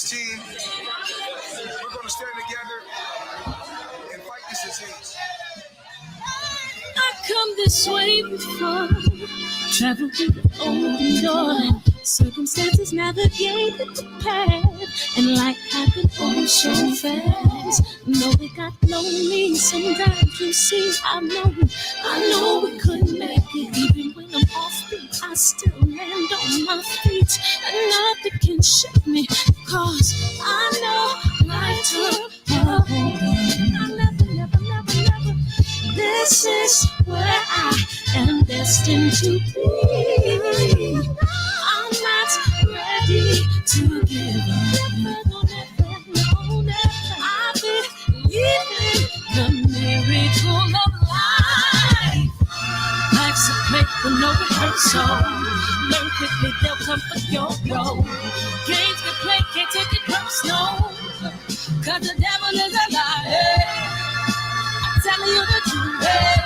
this team, we're going to stand together and fight this disease. I come this way before, travel through the open door, circumstances navigate the path, and life happened all so fast. No, it got lonely sometimes, you see, I know we couldn't make it. Even when I'm off beat, I still land on my feet, and nothing can shake me, cause I know I took a hold on. I never. This is where I am destined to be. I'm not ready to give up. No, I believe in the miracle of life. Life's a play for no rehearsal. Learn quickly, they'll come for your role. Games get played, can't take it personal, cause the devil is a liar. Telling you the truth, hey.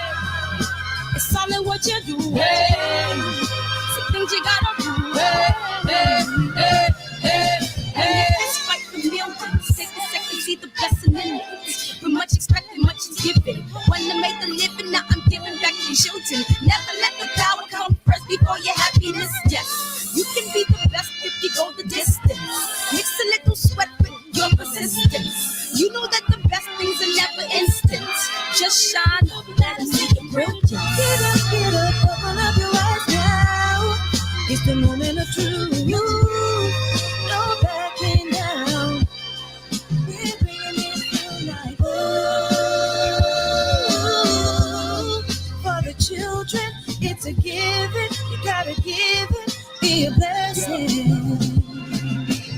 It's all in what you do, hey. Some things you gotta do, hey. It's fight for millions, take a second, see the blessing in it. With much expected, much is given. When I make the living, now I'm giving back to children. Never let the power come first before your happiness, yes. You can be the best if you go the distance. Mix a little sweat with your persistence. You know that the best things are never instant. Just shine up, let them see your brilliance. Get up, open up your eyes now. It's the moment of truth. No backing down. We're bringing it to life. Oh, for the children, it's a given. You gotta give it, be a blessing.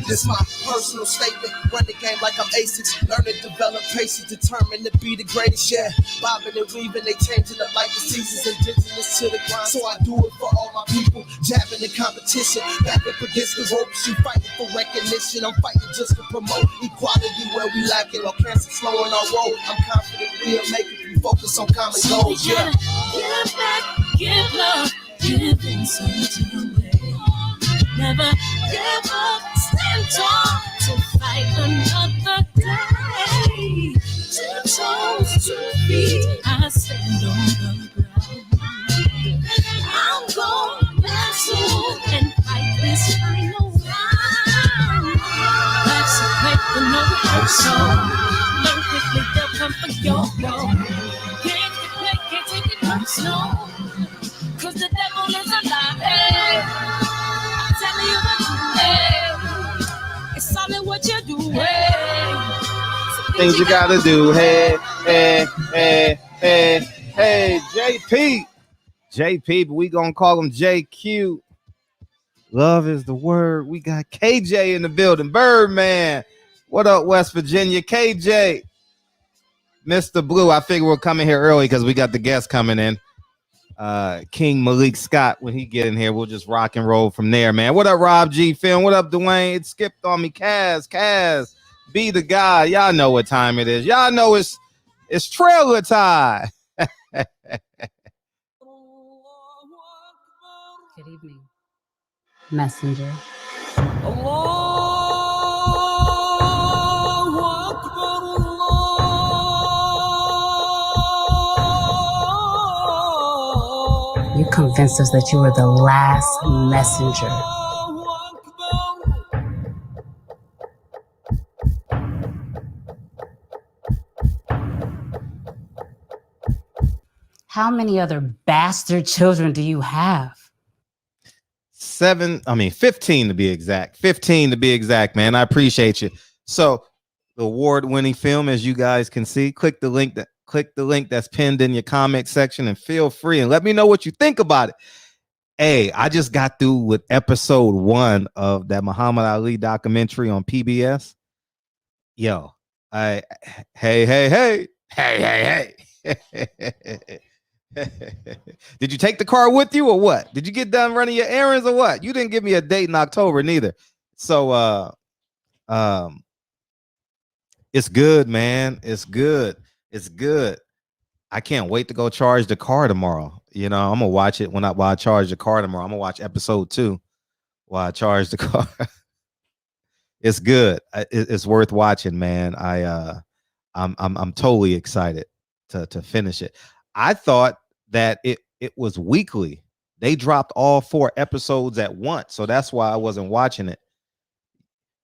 This my personal statement. Run the game like I'm aces. Learn to develop patience, determined to be the greatest. Yeah, bobbing and weaving, they changing up like the seasons. Indigenous to the grind, so I do it for all my people. Jabbing the competition, back up against the ropes. You fighting for recognition, I'm fighting just to promote equality where we lack it. Or cancer slowing our road. I'm confident we'll make it. We focus on common goals. Yeah. Give back, give love, give inside away. Never give up, stand tall to fight another day. 2 toes, 2 feet, I stand on the ground. I'm going back soon and fight this final round. Life's a play for no rehearsal. Learn quickly, they'll come for your role. Can't get play, can't take it personal, cause the devil is a lie. Hey. Telling you the truth, hey. It's all in what you do, hey. Things you gotta do, hey, JP, but we gonna call him JQ. Love is the word. We got KJ in the building. Birdman. What up, West Virginia? KJ. Mr. Blue, I figure we'll come in here early because we got the guests coming in. King Malik Scott, when he get in here, we'll just rock and roll from there, man. What up, Rob G Film? What up, Dwayne? It skipped on me. Kaz, be the guy. Y'all know what time it is. Y'all know it's trailer time. Good evening, Messenger. You convinced us that you were the last messenger. How many other bastard children do you have? 15 to be exact. 15 to be exact, man. I appreciate you. So the award-winning film, as you guys can see, click the link that's pinned in your comment section and feel free and let me know what you think about it. Hey, I just got through with episode 1 of that Muhammad Ali documentary on PBS. Yo, hey. Did you take the car with you or what? Did you get done running your errands or what? You didn't give me a date in October neither. So it's good, man. It's good. I can't wait to go charge the car tomorrow. You know, I'm gonna watch it while I charge the car tomorrow. I'm gonna watch episode 2 while I charge the car. It's good. It's worth watching, man. I'm totally excited to finish it. I thought that it was weekly. They dropped all 4 episodes at once, so that's why I wasn't watching it.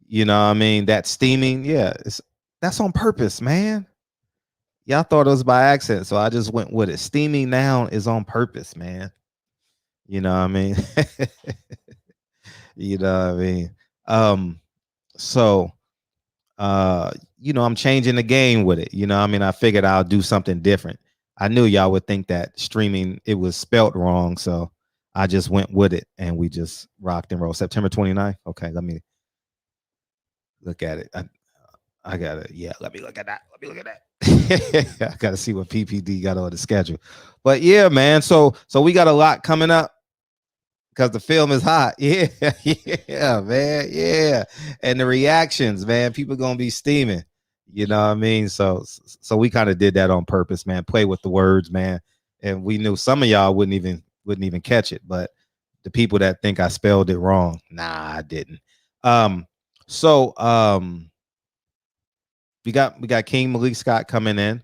You know what I mean? That steaming, yeah, that's on purpose, man. Y'all thought it was by accident, so I just went with it. Steaming now is on purpose, man. You know what I mean? You know what I mean? So I'm changing the game with it. You know what I mean? I figured I'll do something different. I knew y'all would think that streaming, it was spelt wrong, so I just went with it and we just rocked and rolled. September 29th. Okay, let me look at it. I gotta, let me look at that. I gotta see what PPD got on the schedule. But yeah, man. So we got a lot coming up because the film is hot. Yeah, man. Yeah. And the reactions, man, people gonna be steaming. You know what I mean? So we kind of did that on purpose, man. Play with the words, man. And we knew some of y'all wouldn't even catch it, but the people that think I spelled it wrong, nah, I didn't. We got King Malik Scott coming in.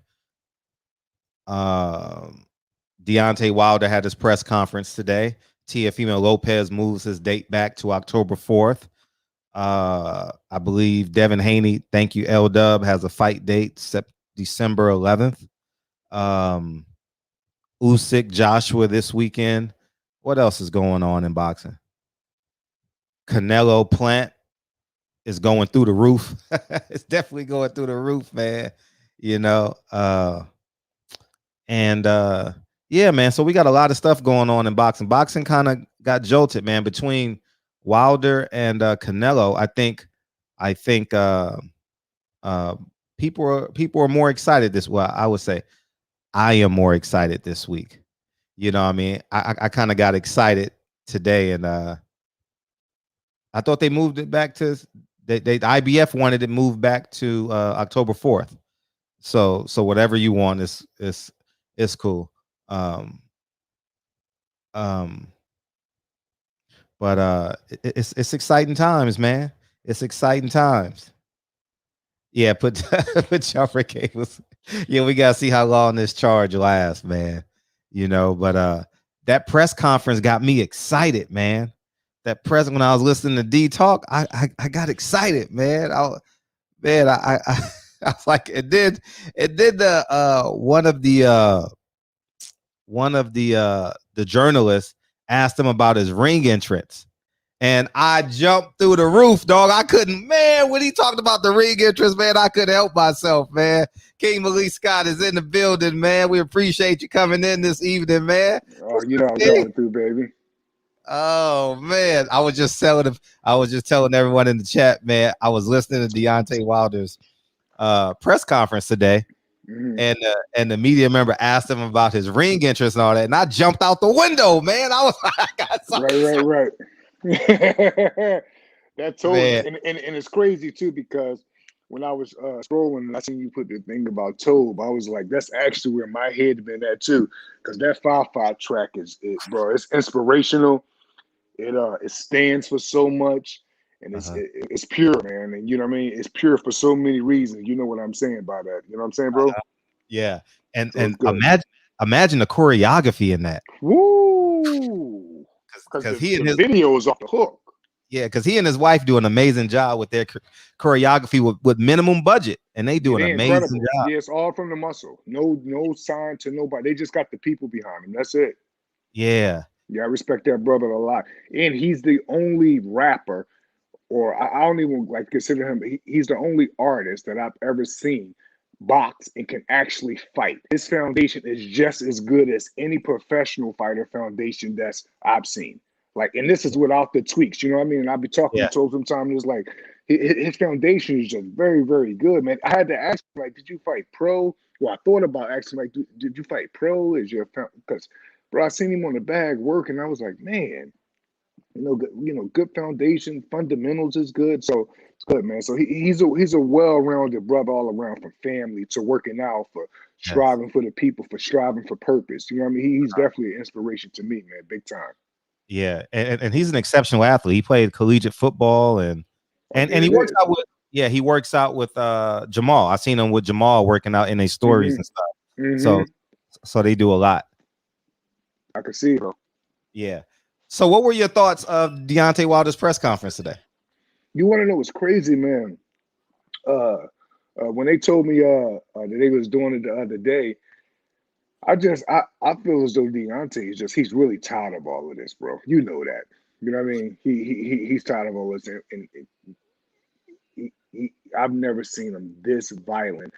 Deontay Wilder had his press conference today. Teofimo Lopez moves his date back to October 4th. I believe Devin Haney, thank you, L Dub, has a fight date December 11th. Usyk Joshua this weekend. What else is going on in boxing? Canelo Plant is going through the roof. It's definitely going through the roof, man. You know, yeah, man. So we got a lot of stuff going on in boxing. Boxing kind of got jolted, man, between Wilder and Canelo. I think people are more excited this. Well, I would say I am more excited this week. You know what I mean? I kind of got excited today, and I thought they moved it back to the IBF wanted it moved back to October 4th. So whatever you want is cool. But it's exciting times, man. It's exciting times. Yeah, put jumper cables. Yeah, we gotta see how long this charge lasts, man. You know, but that press conference got me excited, man. That press when I was listening to D talk, I got excited, man. I was like, it did the one of the journalists asked him about his ring entrance. And I jumped through the roof, dog. I couldn't, man, when he talked about the ring entrance, man, I couldn't help myself, man. King Malik Scott is in the building, man. We appreciate you coming in this evening, man. Oh, you know I'm going through, baby. Oh, man. I was just telling everyone in the chat, man, I was listening to Deontay Wilder's press conference today. Mm-hmm. And the media member asked him about his ring entrance and all that, and I jumped out the window, man. I was like, right. That told and it's crazy too, because when I was scrolling and I seen you put the thing about Tobe, I was like, that's actually where my head been at too, because that 5-5 track is it's inspirational. It stands for so much, and it's pure, man. And you know what I mean? It's pure for so many reasons. You know what I'm saying by that? You know what I'm saying, bro? Yeah. And imagine the choreography in that. Woo! Because the video is off the hook. Yeah, because he and his wife do an amazing job with their choreography with minimum budget, and they do an amazing job. Yeah, it's all from the muscle. No sign to nobody. They just got the people behind them. That's it. Yeah. Yeah, I respect that brother a lot. And he's the only rapper, or I don't even like consider him. He's the only artist that I've ever seen box and can actually fight. His foundation is just as good as any professional fighter foundation that's I've seen. Like, and this is without the tweaks, you know what I mean? And I'll be talking to him sometimes, it's like his foundation is just very, very good, man. I had to ask, like, did you fight pro? Well, I thought about asking, like, did you fight pro? Because, bro, I seen him on the bag work, and I was like, man, good foundation, fundamentals is good. So it's good, man. So he's a well-rounded brother all around, from family to working out, for striving for the people, for striving for purpose. You know what I mean? He's definitely an inspiration to me, man, big time. Yeah, and he's an exceptional athlete. He played collegiate football, and And there he it works is. out with he works out with Jamal. I seen him with Jamal working out in their stories and stuff. So they do a lot. I can see it, bro. Yeah. So what were your thoughts of Deontay Wilder's press conference today? You want to know what's crazy, man? When they told me that they was doing it the other day, I feel as though Deontay is he's really tired of all of this, bro. You know that. You know what I mean? He's tired of all this, and I've never seen him this violent.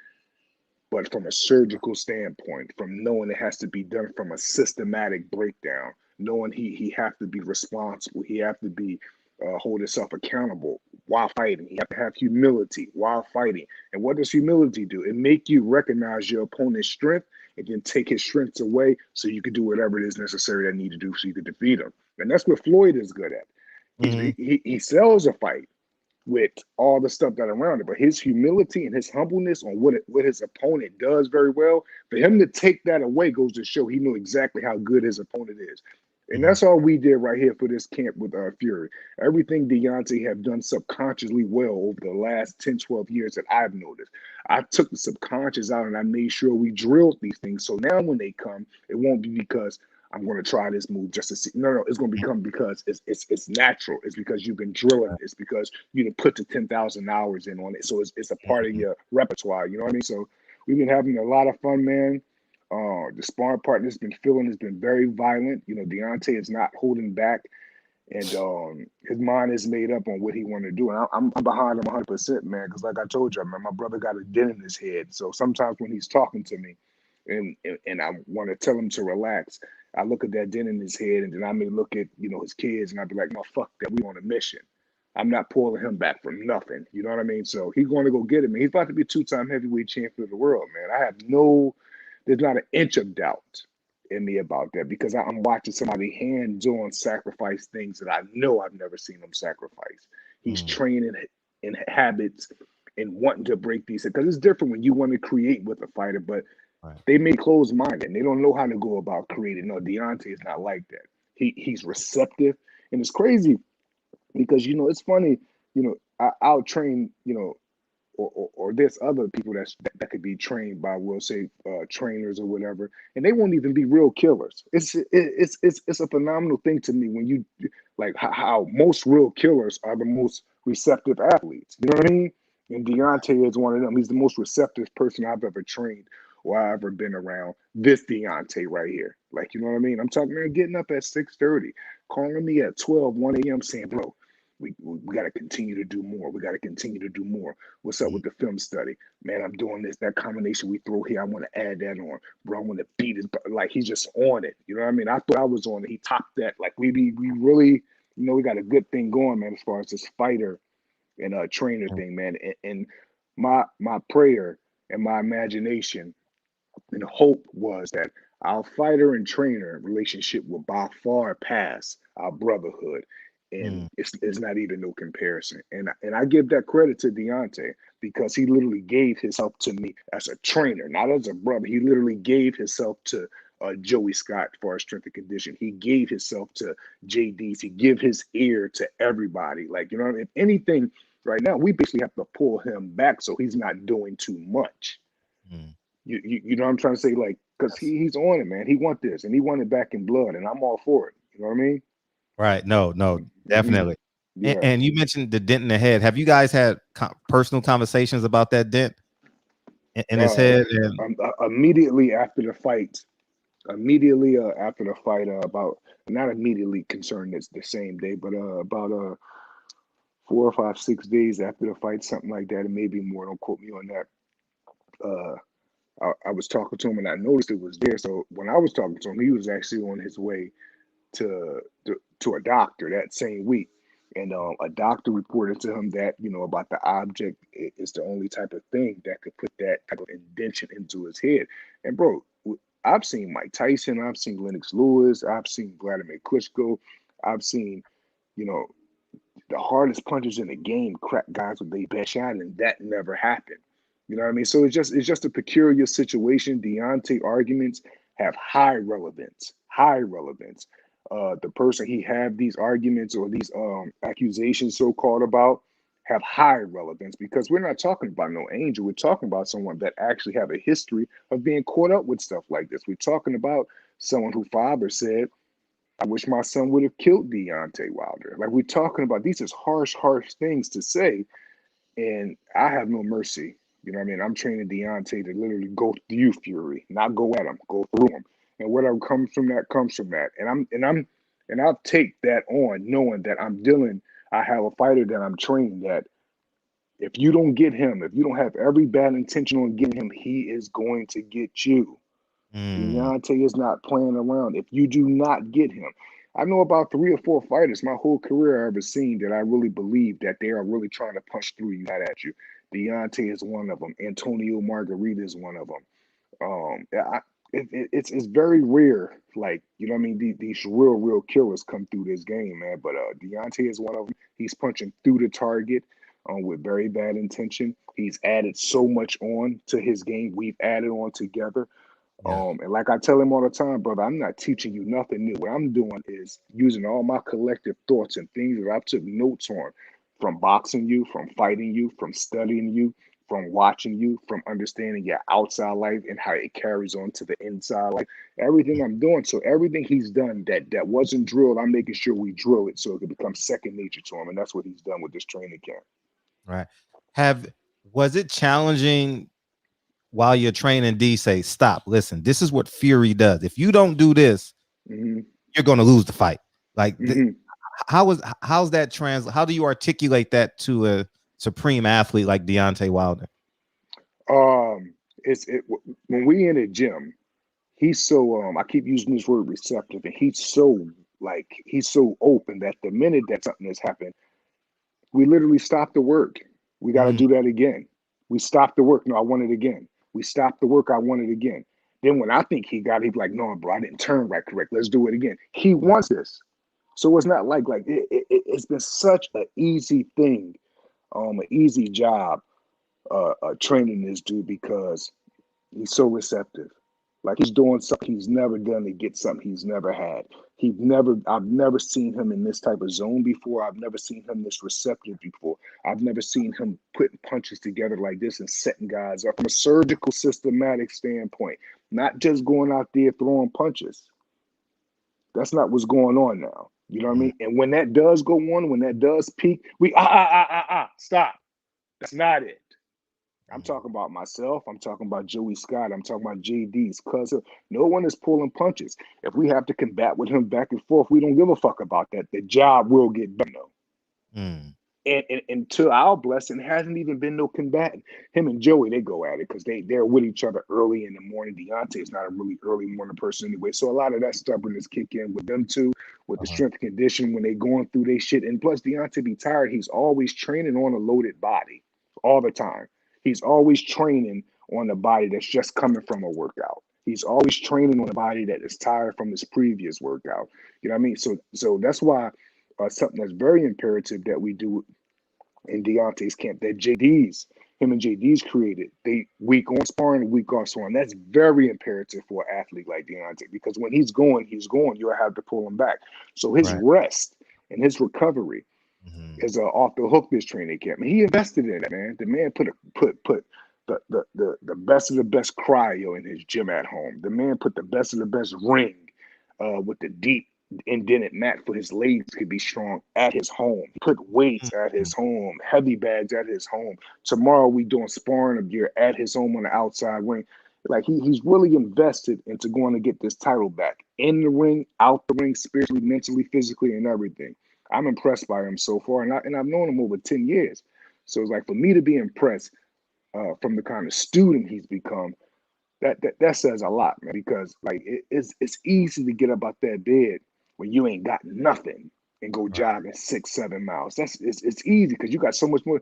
But from a surgical standpoint, from knowing it has to be done from a systematic breakdown, knowing he have to be responsible, he have to be hold himself accountable while fighting. He have to have humility while fighting. And what does humility do? It make you recognize your opponent's strength and then take his strengths away so you can do whatever it is necessary that need to do so you can defeat him. And that's what Floyd is good at. He sells a fight with all the stuff that around it, but his humility and his humbleness on what his opponent does very well, for him to take that away goes to show he knew exactly how good his opponent is. And that's all we did right here for this camp with Fury. Everything Deontay have done subconsciously well over the last 10, 12 years that I've noticed. I took the subconscious out and I made sure we drilled these things. So now when they come, it won't be because I'm going to try this move just to see. No, it's going to become because it's natural. It's because you've been drilling. It's because you didn't put the 10,000 hours in on it. So it's a part of your repertoire. You know what I mean? So we've been having a lot of fun, man. The sparring partner has been very violent. You know, Deontay is not holding back, and his mind is made up on what he want to do. And I'm behind him 100%, man. Because like I told you, man, my brother got a dent in his head. So sometimes when he's talking to me, and I want to tell him to relax, I look at that dent in his head, and then I may look at his kids, and I'd be like, "No, fuck that. We on a mission. I'm not pulling him back from nothing." You know what I mean? So he's going to go get him. And he's about to be a 2-time heavyweight champion of the world, man. There's not an inch of doubt in me about that because I'm watching somebody hands-on sacrifice things that I know I've never seen him sacrifice. He's training in habits and wanting to break these, because it's different when you want to create with a fighter, but they may close-minded and they don't know how to go about creating. No, Deontay is not like that. He's receptive, and it's crazy because it's funny. I'll train or there's other people that could be trained by, we'll say, trainers or whatever, and they won't even be real killers. It's a phenomenal thing to me when you like how most real killers are the most receptive athletes. You know what I mean? And Deontay is one of them. He's the most receptive person I've ever trained or I've ever been around. This Deontay right here, like, you know what I mean? I'm talking, man, getting up at 6:30, calling me at 1 a.m. saying, "Bro, we got to continue to do more. We got to continue to do more. What's up with the film study? Man, I'm doing this. That combination we throw here, I want to add that on. Bro, I want to beat it." Like, he's just on it. You know what I mean? I thought I was on it. He topped that. Like, we really, we got a good thing going, man, as far as this fighter and trainer thing, man. And my prayer and my imagination and hope was that our fighter and trainer relationship will by far pass our brotherhood. And it's not even no comparison. And I give that credit to Deontay because he literally gave himself to me as a trainer, not as a brother. He literally gave himself to Joey Scott for our strength and condition. He gave himself to JD's. He give his ear to everybody. Like, you know what I mean? If anything, right now, we basically have to pull him back so he's not doing too much. You know what I'm trying to say? Like, because he's on it, man. He want this, and he want it back in blood, and I'm all for it. You know what I mean? Right. No, definitely. Yeah. And you mentioned the dent in the head. Have you guys had personal conversations about that dent in his head? And immediately after the fight, about not immediately concerning this the same day, but about 4 or 5, 6 days after the fight, something like that, and maybe more. Don't quote me on that. I was talking to him, and I noticed it was there. So when I was talking to him, he was actually on his way to a doctor that same week. And a doctor reported to him that, about the object is the only type of thing that could put that type of indentation into his head. And bro, I've seen Mike Tyson, I've seen Lennox Lewis, I've seen Vladimir Klitschko, I've seen, the hardest punchers in the game crack guys with their best shot, and that never happened. You know what I mean? So it's just a peculiar situation. Deontay arguments have high relevance. The person he have these arguments or these accusations so-called about have high relevance, because we're not talking about no angel. We're talking about someone that actually have a history of being caught up with stuff like this. We're talking about someone whose father said, I wish my son would have killed Deontay Wilder. Like, we're talking about, these is harsh things to say, and I have no mercy. You know what I mean? I'm training Deontay to literally go through you, Fury, not go at him, go through him. And whatever comes from that comes from that. And I'll take that on, knowing that I have a fighter that I'm training that if you don't get him, if you don't have every bad intention on getting him, he is going to get you. Deontay is not playing around. If you do not get him, I know about 3 or 4 fighters my whole career I've ever seen that I really believe that they are really trying to punch through you, not at you. Deontay is one of them. Antonio Margarita is one of them. It's very rare, like, you know what I mean, these real killers come through this game, man. But Deontay is one of them. He's punching through the target with very bad intention. He's added so much on to his game. We've added on together. And like I tell him all the time, brother, I'm not teaching you nothing new. What I'm doing is using all my collective thoughts and things that I took notes on from boxing you, from fighting you, from studying you, from watching you, from understanding your outside life and how it carries on to the inside life. Everything I'm doing. So everything he's done that wasn't drilled, I'm making sure we drill it so it can become second nature to him. And that's what he's done with this training camp. Right. Was it challenging while you're training D, say, stop, listen, this is what Fury does. If you don't do this, you're going to lose the fight. Like, how's that how do you articulate that to a supreme athlete like Deontay Wilder? When we in a gym, he's so, I keep using this word receptive, and he's so open that the minute that something has happened, we literally stop the work. We got to do that again. We stop the work. No, I want it again. We stop the work. I want it again. Then when I think he got it, he'd be like, no, bro, I didn't turn right correct. Let's do it again. He wants this. So it's not like it's been such an easy thing, an easy job training this dude, because he's so receptive. Like, he's doing something he's never done to get something he's never had. I've never seen him in this type of zone before. I've never seen him this receptive before. I've never seen him putting punches together like this and setting guys up from a surgical, systematic standpoint, not just going out there throwing punches. That's not what's going on now. You know what I mean? And when that does go on, when that does peak, we stop. That's not it. I'm talking about myself. I'm talking about Joey Scott. I'm talking about JD's cousin. No one is pulling punches. If we have to combat with him back and forth, we don't give a fuck about that. The job will get done, though. And to our blessing, hasn't even been no combatant. Him and Joey, they go at it because they're with each other early in the morning. Deontay is not a really early morning person anyway. So a lot of that stubbornness kick in with them two, with the strength and condition when they going through their shit. And plus, Deontay be tired. He's always training on a loaded body all the time. He's always training on a body that's just coming from a workout. He's always training on a body that is tired from his previous workout. You know what I mean? So that's why something that's very imperative that we do in Deontay's camp, that him and JD's created, they week on sparring, week off sparring. That's very imperative for an athlete like Deontay, because when he's going, you'll have to pull him back. So his rest and his recovery is off the hook this training camp. And he invested in it, man. The man put the best of the best cryo in his gym at home. The man put the best of the best ring with the deep indented mat for his legs could be strong at his home. He put weights at his home, heavy bags at his home. Tomorrow we doing sparring gear at his home on the outside ring. Like, he's really invested into going to get this title back in the ring, out the ring, spiritually, mentally, physically, and everything. I'm impressed by him so far, and I've known him over 10 years. So it's like, for me to be impressed from the kind of student he's become, that says a lot, man. Because like it's easy to get up out that bed when you ain't got nothing and go jogging 6-7 miles. It's easy because you got so much more.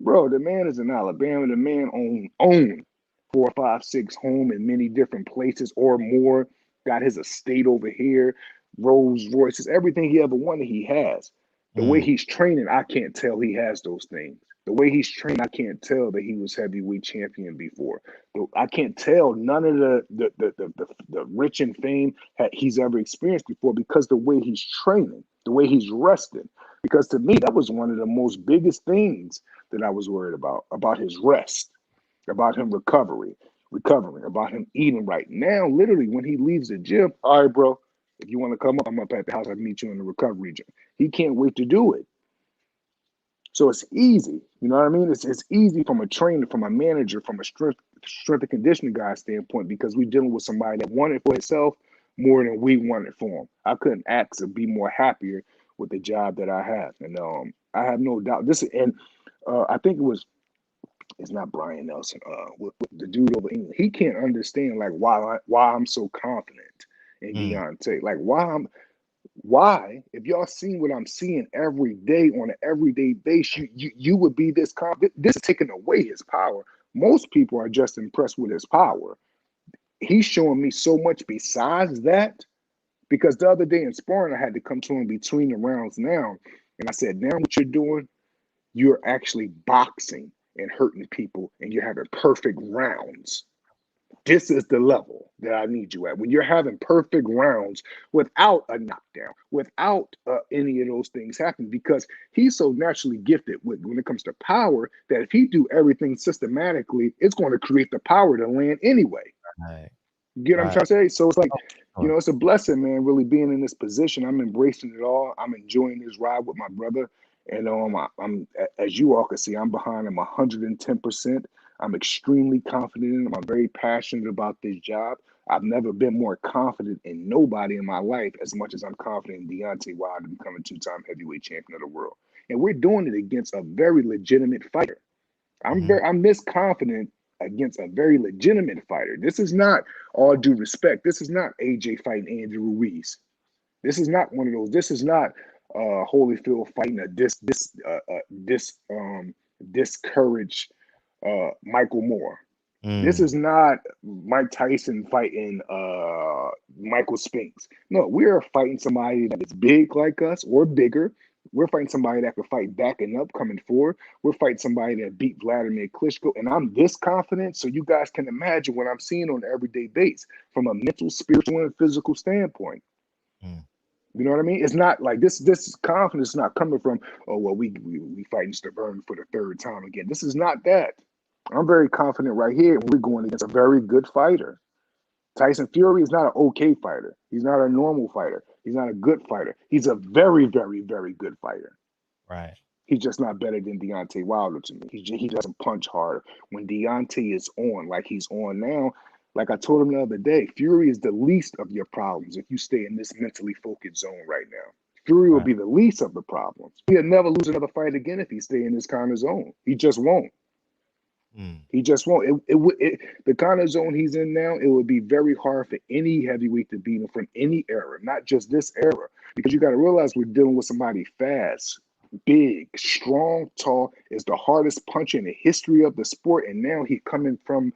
Bro, the man is in Alabama. The man own 4, 5, 6 home in many different places or more. Got his estate over here. Rolls Royces, everything he ever wanted, he has. The way he's training, I can't tell he has those things. The way he's trained, I can't tell that he was heavyweight champion before. I can't tell none of the rich and fame he's ever experienced before, because the way he's training, the way he's resting, Because to me, that was one of the most biggest things that I was worried about his rest, about him recovering, about him eating right. Now, literally, when he leaves the gym, all right, bro, if you want to come up, I'm up at the house. I'll meet you in the recovery gym. He can't wait to do it. So it's easy. You know what I mean? It's easy from a trainer, from a manager, from a strength and conditioning guy standpoint, because we're dealing with somebody that wanted for himself more than we wanted for him. I couldn't ask or be more happier with the job that I have. And I have no doubt. I think it's not Brian Nelson, with the dude over England. He can't understand like why I'm so confident in Deontay. Like why, if y'all seen what I'm seeing every day on an everyday basis, you would be this confident. This is taking away his power. Most people are just impressed with his power. He's showing me so much besides that, because the other day in sparring, I had to come to him between the rounds now, and I said, now what you're doing, you're actually boxing and hurting people, and you're having perfect rounds. This is the level that I need you at. When you're having perfect rounds without a knockdown, without any of those things happening, because he's so naturally gifted when it comes to power that if he do everything systematically, it's going to create the power to land anyway. Right. You get what I'm trying to say? So it's like, it's a blessing, man, really being in this position. I'm embracing it all. I'm enjoying this ride with my brother. And I'm, as you all can see, I'm behind him 110%. I'm extremely confident in him. I'm very passionate about this job. I've never been more confident in nobody in my life as much as I'm confident in Deontay Wilder becoming two-time heavyweight champion of the world. And we're doing it against a very legitimate fighter. I'm this confident against a very legitimate fighter. This is not, all due respect, this is not AJ fighting Andrew Ruiz. This is not one of those. This is not Holyfield fighting a discouraged Michael Moore. This is not Mike Tyson fighting Michael Spinks. No, we're fighting somebody that is big like us or bigger. We're fighting somebody that can fight backing up, coming forward. We're fighting somebody that beat Vladimir Klitschko. And I'm this confident, so you guys can imagine what I'm seeing on an everyday base from a mental, spiritual, and physical standpoint. You know what I mean? It's not like this confidence is not coming from, oh, well, we fighting Stavern for the third time again. This is not that. I'm very confident right here. We're going against a very good fighter. Tyson Fury is not an okay fighter. He's not a normal fighter. He's not a good fighter. He's a very, very, very good fighter. Right. He's just not better than Deontay Wilder to me. He doesn't punch harder. When Deontay is on, like he's on now, like I told him the other day, Fury is the least of your problems if you stay in this mentally focused zone right now. Fury will be the least of the problems. He'll never lose another fight again if he stay in this kind of zone. He just won't. He just won't. The kind of zone he's in now, it would be very hard for any heavyweight to beat him from any era, not just this era. Because you got to realize we're dealing with somebody fast, big, strong, tall, is the hardest puncher in the history of the sport. And now he's coming from,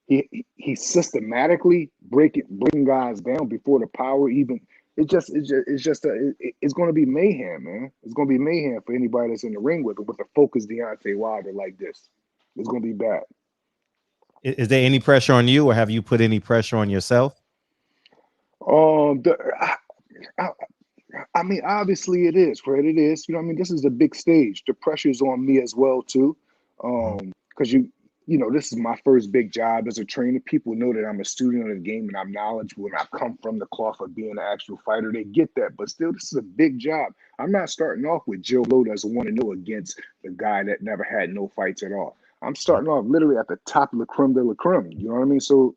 he systematically breaking guys down before the power even. It's going to be mayhem, man. It's going to be mayhem for anybody that's in the ring with a focused Deontay Wilder like this. It's going to be bad. Is there any pressure on you, or have you put any pressure on yourself? I mean, obviously it is, Fred. It is. You know, I mean, this is a big stage. The pressure's on me as well too, because this is my first big job as a trainer. People know that I'm a student of the game and I'm knowledgeable and I come from the cloth of being an actual fighter. They get that, but still, this is a big job. I'm not starting off with Joe Blow as a 1-0 against the guy that never had no fights at all. I'm starting off literally at the top of the creme de la creme. You know what I mean? So,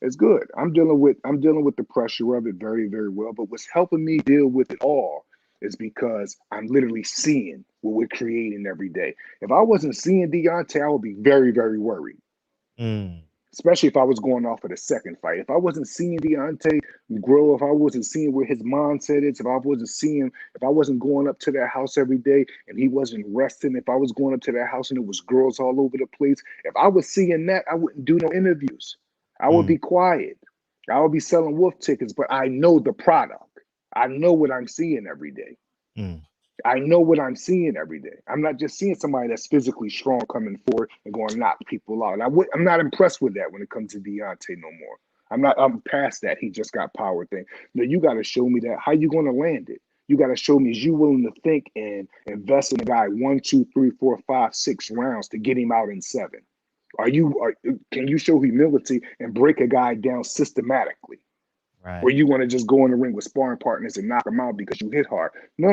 it's good. I'm dealing with the pressure of it very, very well. But what's helping me deal with it all is because I'm literally seeing what we're creating every day. If I wasn't seeing Deontay, I would be very, very worried. Especially if I was going off of the second fight. If I wasn't seeing Deontay grow, if I wasn't seeing where his mindset is, if I wasn't going up to that house every day and he wasn't resting, if I was going up to that house and it was girls all over the place, if I was seeing that, I wouldn't do no interviews. I would be quiet. I would be selling wolf tickets, but I know the product. I know what I'm seeing every day. I know what I'm seeing every day. I'm not just seeing somebody that's physically strong coming forward and going to knock people out. I'm not impressed with that when it comes to Deontay no more. I'm past that. He just got power thing. No, you got to show me that. How you going to land it? You got to show me, is you willing to think and invest in a guy 1, 2, 3, 4, 5, 6 rounds to get him out in 7? Can you show humility and break a guy down systematically? Right. Or you want to just go in the ring with sparring partners and knock them out because you hit hard? No.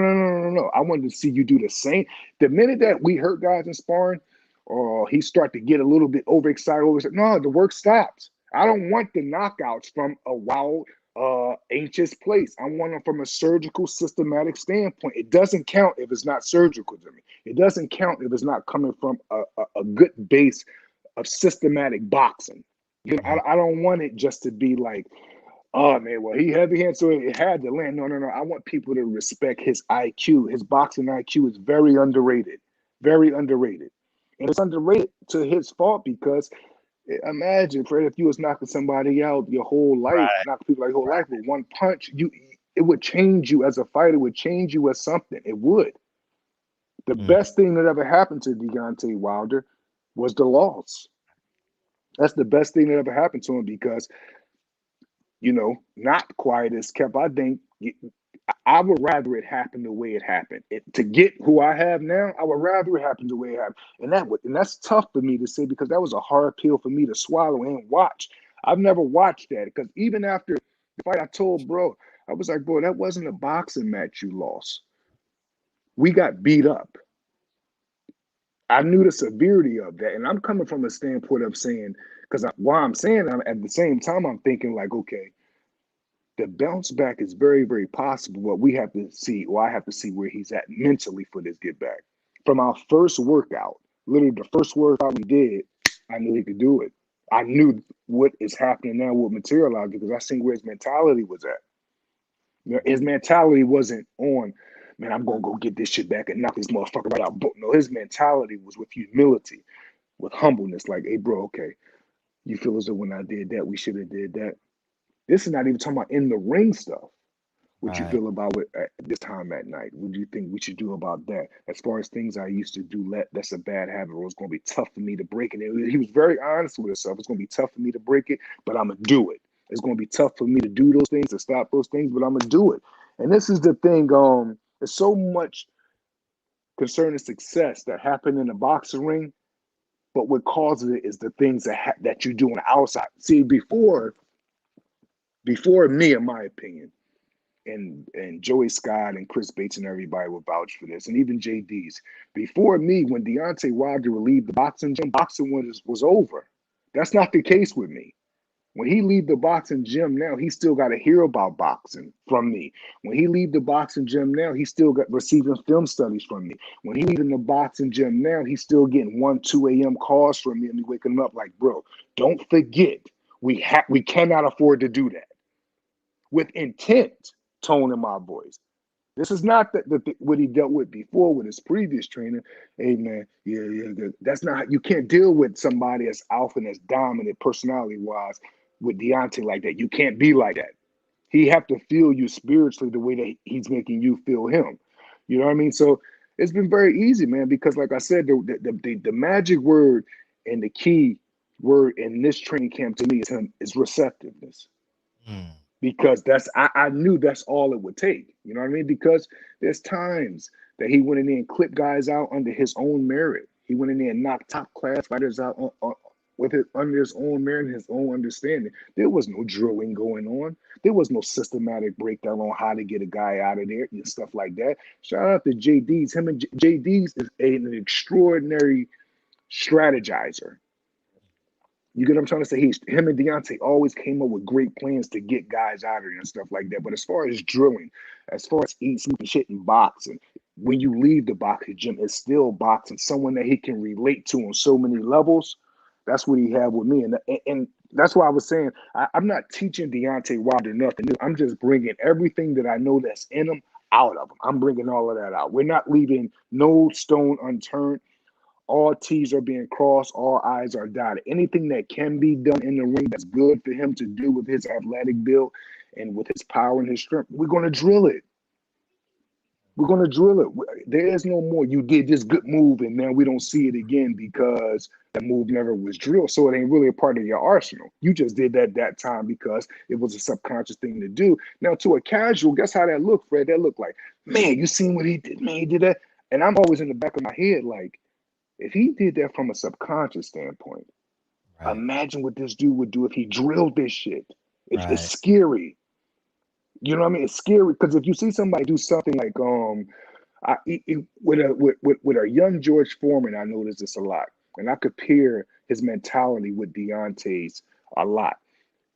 I wanted to see you do the same. The minute that we hurt guys in sparring, or he start to get a little bit overexcited, no, the work stops. I don't want the knockouts from a wild, anxious place. I want them from a surgical, systematic standpoint. It doesn't count if it's not surgical to me. It doesn't count if it's not coming from a good base of systematic boxing. You know, I don't want it just to be like, oh man, well, he heavy hand, so it had to land. No. I want people to respect his IQ. His boxing IQ is very underrated. Very underrated. And it's underrated to his fault because imagine, Fred, if you was knocking somebody out your whole life, knocking people like your whole life with one punch, it would change you as a fighter, it would change you as something. It would. The best thing that ever happened to Deontay Wilder was the loss. That's the best thing that ever happened to him because, you know, not quiet as kept. I think I would rather it happen the way it happened. To get who I have now, I would rather it happen the way it happened. And that's tough for me to say because that was a hard pill for me to swallow and watch. I've never watched that because even after the fight, I told bro, I was like, bro, that wasn't a boxing match you lost. We got beat up. I knew the severity of that. And I'm coming from a standpoint of saying, because while I'm saying, at the same time, I'm thinking like, okay, the bounce back is very, very possible, but we have to see, or I have to see where he's at mentally for this get back. From our first workout, literally the first workout we did, I knew he could do it. I knew what is happening now would materialize because I seen where his mentality was at. You know, his mentality wasn't on, man, I'm going to go get this shit back and knock this motherfucker right out. But no, his mentality was with humility, with humbleness, like, hey, bro, okay, you feel as though when I did that, we should have did that. This is not even talking about in the ring stuff. What you feel about it at this time at night? What do you think we should do about that? As far as things I used to do, that's a bad habit, or it's going to be tough for me to break it. He was very honest with himself. It's going to be tough for me to break it, but I'm going to do it. It's going to be tough for me to do those things, to stop those things, but I'm going to do it. And this is the thing. There's so much concerning success that happened in the boxing ring, but what causes it is the things that you do on the outside. See, before me, in my opinion, and Joey Scott and Chris Bates and everybody will vouch for this, and even JD's. Before me, when Deontay Wilder would leave the boxing gym, boxing was over. That's not the case with me. When he leave the boxing gym now, he still got to hear about boxing from me. When he leave the boxing gym now, he still got receiving film studies from me. When he leaving the boxing gym now, he's still getting 1, 2 a.m. calls from me and me waking him up like, bro, don't forget, we cannot afford to do that. With intent, tone in my voice. This is not what he dealt with before with his previous trainer. Hey man, yeah. That's not, you can't deal with somebody as alpha and as dominant personality-wise with Deontay like that. You can't be like that. He have to feel you spiritually the way that he's making you feel him. You know what I mean? So it's been very easy, man, because like I said, the magic word and the key word in this training camp to me is receptiveness. Because I knew that's all it would take. You know what I mean? Because there's times that he went in there and clipped guys out under his own merit. He went in there and knocked top class fighters out under his own merit and his own understanding. There was no drilling going on. There was no systematic breakdown on how to get a guy out of there and stuff like that. Shout out to JD's. Him and JD's is an extraordinary strategizer. You get what I'm trying to say? Him and Deontay always came up with great plans to get guys out of there and stuff like that. But as far as drilling, as far as eating, sleeping, shit, and boxing, when you leave the boxing gym, it's still boxing. Someone that he can relate to on so many levels. That's what he had with me. And that's why I was saying, I'm not teaching Deontay Wilder nothing new. I'm just bringing everything that I know that's in him out of him. I'm bringing all of that out. We're not leaving no stone unturned. All T's are being crossed, all I's are dotted. Anything that can be done in the ring that's good for him to do with his athletic build and with his power and his strength, we're going to drill it. We're going to drill it. There is no more, you did this good move and now we don't see it again because That move never was drilled, so it ain't really a part of your arsenal. You just did that time because it was a subconscious thing to do. Now, to a casual, guess how that looked, Fred? That looked like, man, you seen what he did? Man, he did that. And I'm always in the back of my head like, if he did that from a subconscious standpoint, imagine what this dude would do if he drilled this shit. It's scary. You know what I mean? It's scary because if you see somebody do something like with a young George Foreman, I noticed this a lot, and I compare his mentality with Deontay's a lot.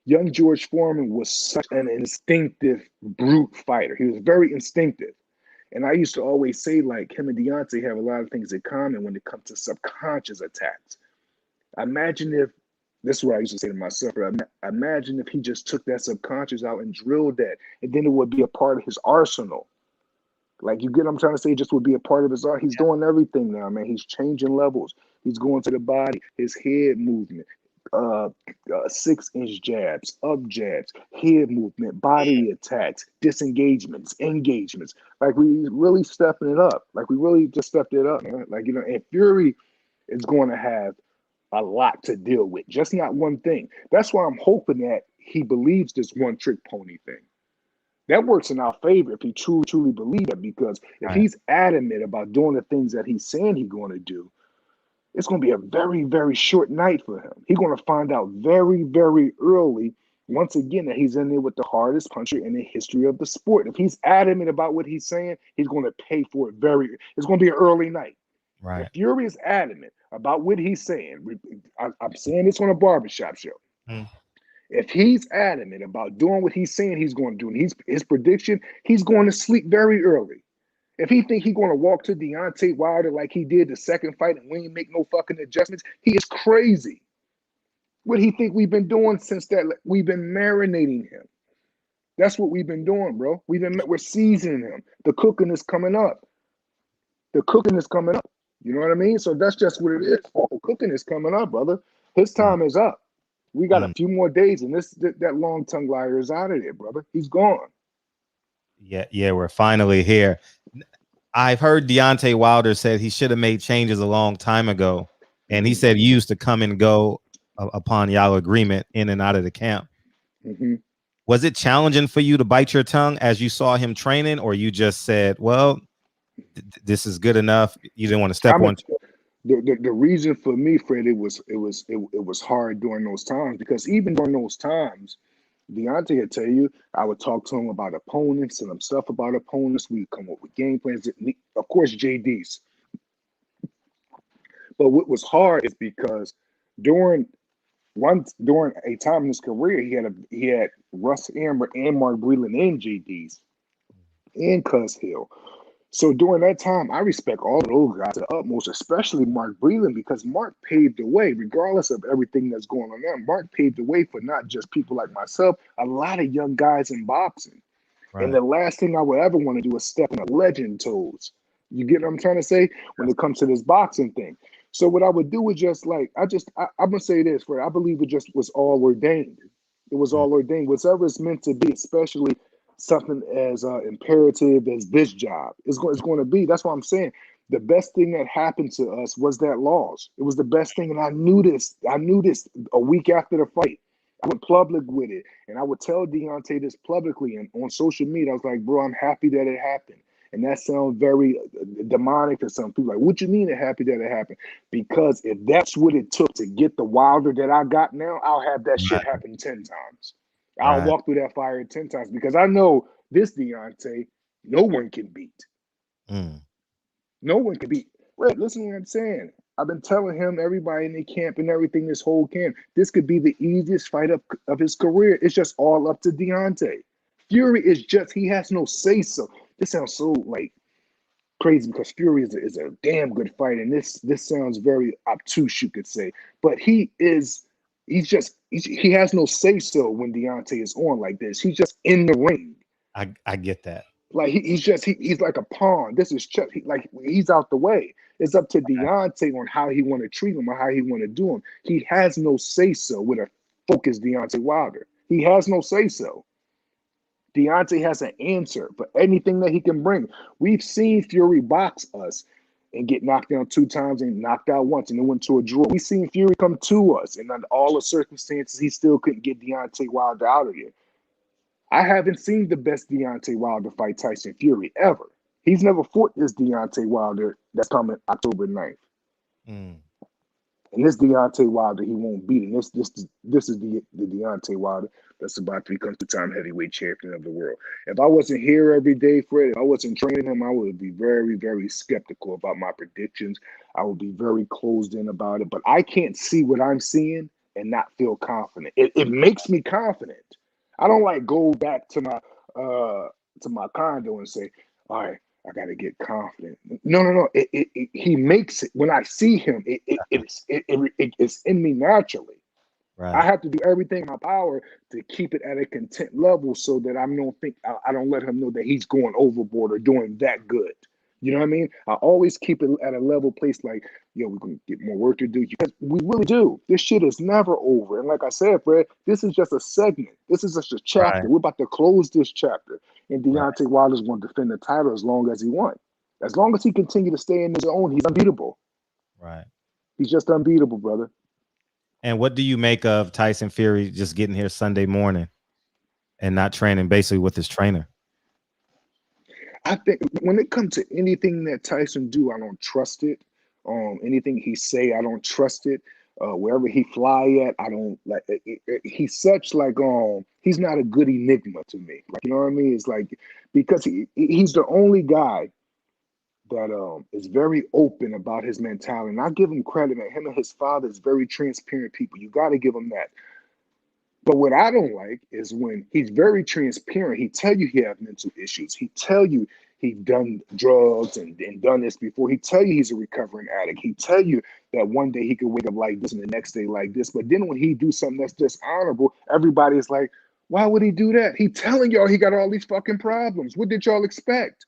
Young George Foreman was such an instinctive brute fighter. He was very instinctive, and I used to always say like him and Deontay have a lot of things in common when it comes to subconscious attacks. Imagine if this is what I used to say to myself. Imagine if he just took that subconscious out and drilled that, and then it would be a part of his arsenal. Like, you get what I'm trying to say? It just would be a part of his art. He's doing everything now, man. He's changing levels. He's going to the body, his head movement, 6-inch jabs, up jabs, head movement, body attacks, disengagements, engagements. Like, we really stepping it up. Like, we really just stepped it up, man. Like, you know, and Fury is going to have a lot to deal with, just not one thing. That's why I'm hoping that he believes this one trick pony thing. That works in our favor if he truly believes that, because if he's adamant about doing the things that he's saying he's going to do, it's going to be a very, very short night for him. He's going to find out very, very early, once again, that he's in there with the hardest puncher in the history of the sport. If he's adamant about what he's saying, he's going to pay for it it's going to be an early night. If Fury is adamant about what he's saying, I'm saying this on a barbershop show. If he's adamant about doing what he's saying he's going to do, and his prediction, he's going to sleep very early. If he think he's going to walk to Deontay Wilder like he did the second fight and we ain't make no fucking adjustments, he is crazy. What he think we've been doing since that? We've been marinating him. That's what we've been doing, bro. We're seasoning him. The cooking is coming up. The cooking is coming up. You know what I mean? So that's just what it is. The cooking is coming up, brother. His time is up. We got a few more days, and that long tongue liar is out of there, brother. He's gone. Yeah, we're finally here. I've heard Deontay Wilder said he should have made changes a long time ago, and he said you used to come and go upon y'all agreement in and out of the camp. Was it challenging for you to bite your tongue as you saw him training, or you just said, well, this is good enough? You didn't want to step on. The reason for me, Fred, it was hard during those times, because even during those times, Deontay would tell you, I would talk to him about opponents and stuff about opponents. We'd come up with game plans. Of course, JD's. But what was hard is because during a time in his career, he had Russ Amber and Mark Breland and JD's and Cuz Hill. So during that time, I respect all of those guys to the utmost, especially Mark Breland, because Mark paved the way, regardless of everything that's going on now. Mark paved the way for not just people like myself, a lot of young guys in boxing. And the last thing I would ever want to do is step on a legend toes. You get what I'm trying to say when it comes to this boxing thing? So what I would do is just like, I'm going to say this, Fred, I believe it just was all ordained. It was all ordained. Whatever it's meant to be, especially something as imperative as this job is going to be. That's what I'm saying. The best thing that happened to us was that loss. It was the best thing, and I knew this a week after the fight. I went public with it, and I would tell Deontay this publicly and on social media. I was like, bro, I'm happy that it happened. And that sounds very demonic to some people. Like, what you mean you're happy that it happened? Because if that's what it took to get the Wilder that I got now, I'll have that shit happen 10 times. I'll walk through that fire 10 times, because I know this Deontay, no one can beat. No one can beat. Red, listen to what I'm saying. I've been telling him, everybody in the camp and everything, this whole camp, this could be the easiest fight of his career. It's just all up to Deontay. Fury is just, he has no say-so. This sounds so like crazy because Fury is a damn good fighter, and this sounds very obtuse, you could say. But he has no say-so when Deontay is on like this. He's just in the ring. I get that. Like he's like a pawn. This is Chuck. He's out the way. It's up to Deontay on how he want to treat him or how he want to do him. He has no say-so with a focused Deontay Wilder. He has no say-so. Deontay has an answer for anything that he can bring. We've seen Fury box us and get knocked down 2 times and knocked out once, and it went to a draw. We seen Fury come to us, and under all the circumstances, he still couldn't get Deontay Wilder out of here. I haven't seen the best Deontay Wilder fight Tyson Fury ever. He's never fought this Deontay Wilder that's coming October 9th. And this Deontay Wilder, he won't beat him. This is the Deontay Wilder that's about to become 2-time heavyweight champion of the world. If I wasn't here every day, Fred, if I wasn't training him, I would be very, very skeptical about my predictions. I would be very closed in about it. But I can't see what I'm seeing and not feel confident. It makes me confident. I don't like go back to my condo and say, all right, I got to get confident. No. He makes it. When I see him, it's in me naturally. Right. I have to do everything in my power to keep it at a content level so that I don't let him know that he's going overboard or doing that good. You know what I mean? I always keep it at a level place like, yo, we're going to get more work to do. Because we really do. This shit is never over. And like I said, Fred, this is just a segment. This is just a chapter. Right. We're about to close this chapter. And Deontay Wilder's going to defend the title as long as he wants. As long as he continues to stay in his own, he's unbeatable. Right. He's just unbeatable, brother. And what do you make of Tyson Fury just getting here Sunday morning and not training basically with his trainer? I think when it comes to anything that Tyson do, I don't trust it. Anything he say, I don't trust it. Wherever he fly at, I don't like. He's such like he's not a good enigma to me. Like, you know what I mean? It's like because he's the only guy that is very open about his mentality, and I give him credit. That him and his father is very transparent people. You got to give him that. But what I don't like is when he's very transparent. He tell you he have mental issues. He tell you he done drugs and done this before. He tell you he's a recovering addict. He tell you that one day he could wake up like this and the next day like this. But then when he do something that's dishonorable, everybody's like, why would he do that? He telling y'all he got all these fucking problems. What did y'all expect?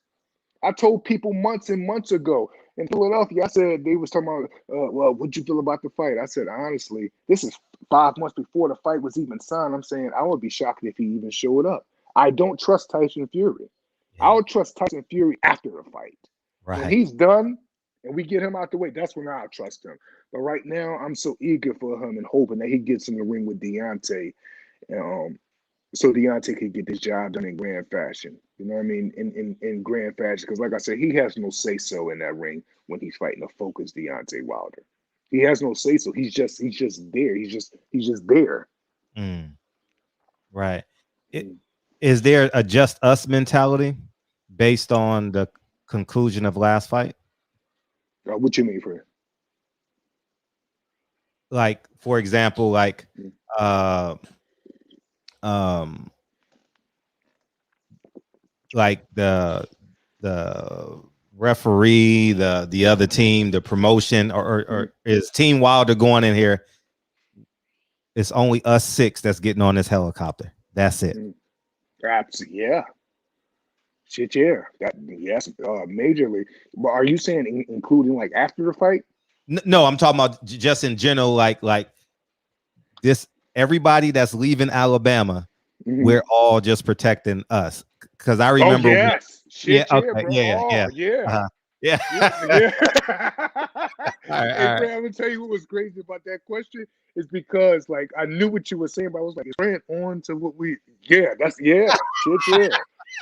I told people months and months ago in Philadelphia, I said, they was talking about, well, what'd you feel about the fight? I said, honestly, this is 5 months before the fight was even signed. I'm saying I would be shocked if he even showed up. I don't trust Tyson Fury. Yeah. I'll trust Tyson Fury after the fight. Right. When he's done and we get him out the way, that's when I'll trust him. But right now, I'm so eager for him and hoping that he gets in the ring with Deontay. So Deontay could get this job done in grand fashion. You know what I mean? In grand fashion. Because like I said, he has no say-so in that ring when he's fighting a focused Deontay Wilder. He has no say-so. He's just there. He's just there. Right. Is there a just us mentality based on the conclusion of last fight? What you mean, friend? Like, for example, like the referee, the other team, the promotion, or is Team Wilder going in here? It's only us 6 that's getting on this helicopter. That's it. Yeah. Shit, yeah. Yes, majorly. But are you saying including like after the fight? No, I'm talking about just in general, like this. Everybody that's leaving Alabama, we're all just protecting us. Because I remember. Oh, yes. Shit, yeah. Okay. Bro. Yeah. Yeah. All right. Fred, I'm gonna tell you what was crazy about that question is because like I knew what you were saying, but I was like, is Fred on to what we? Yeah, shit,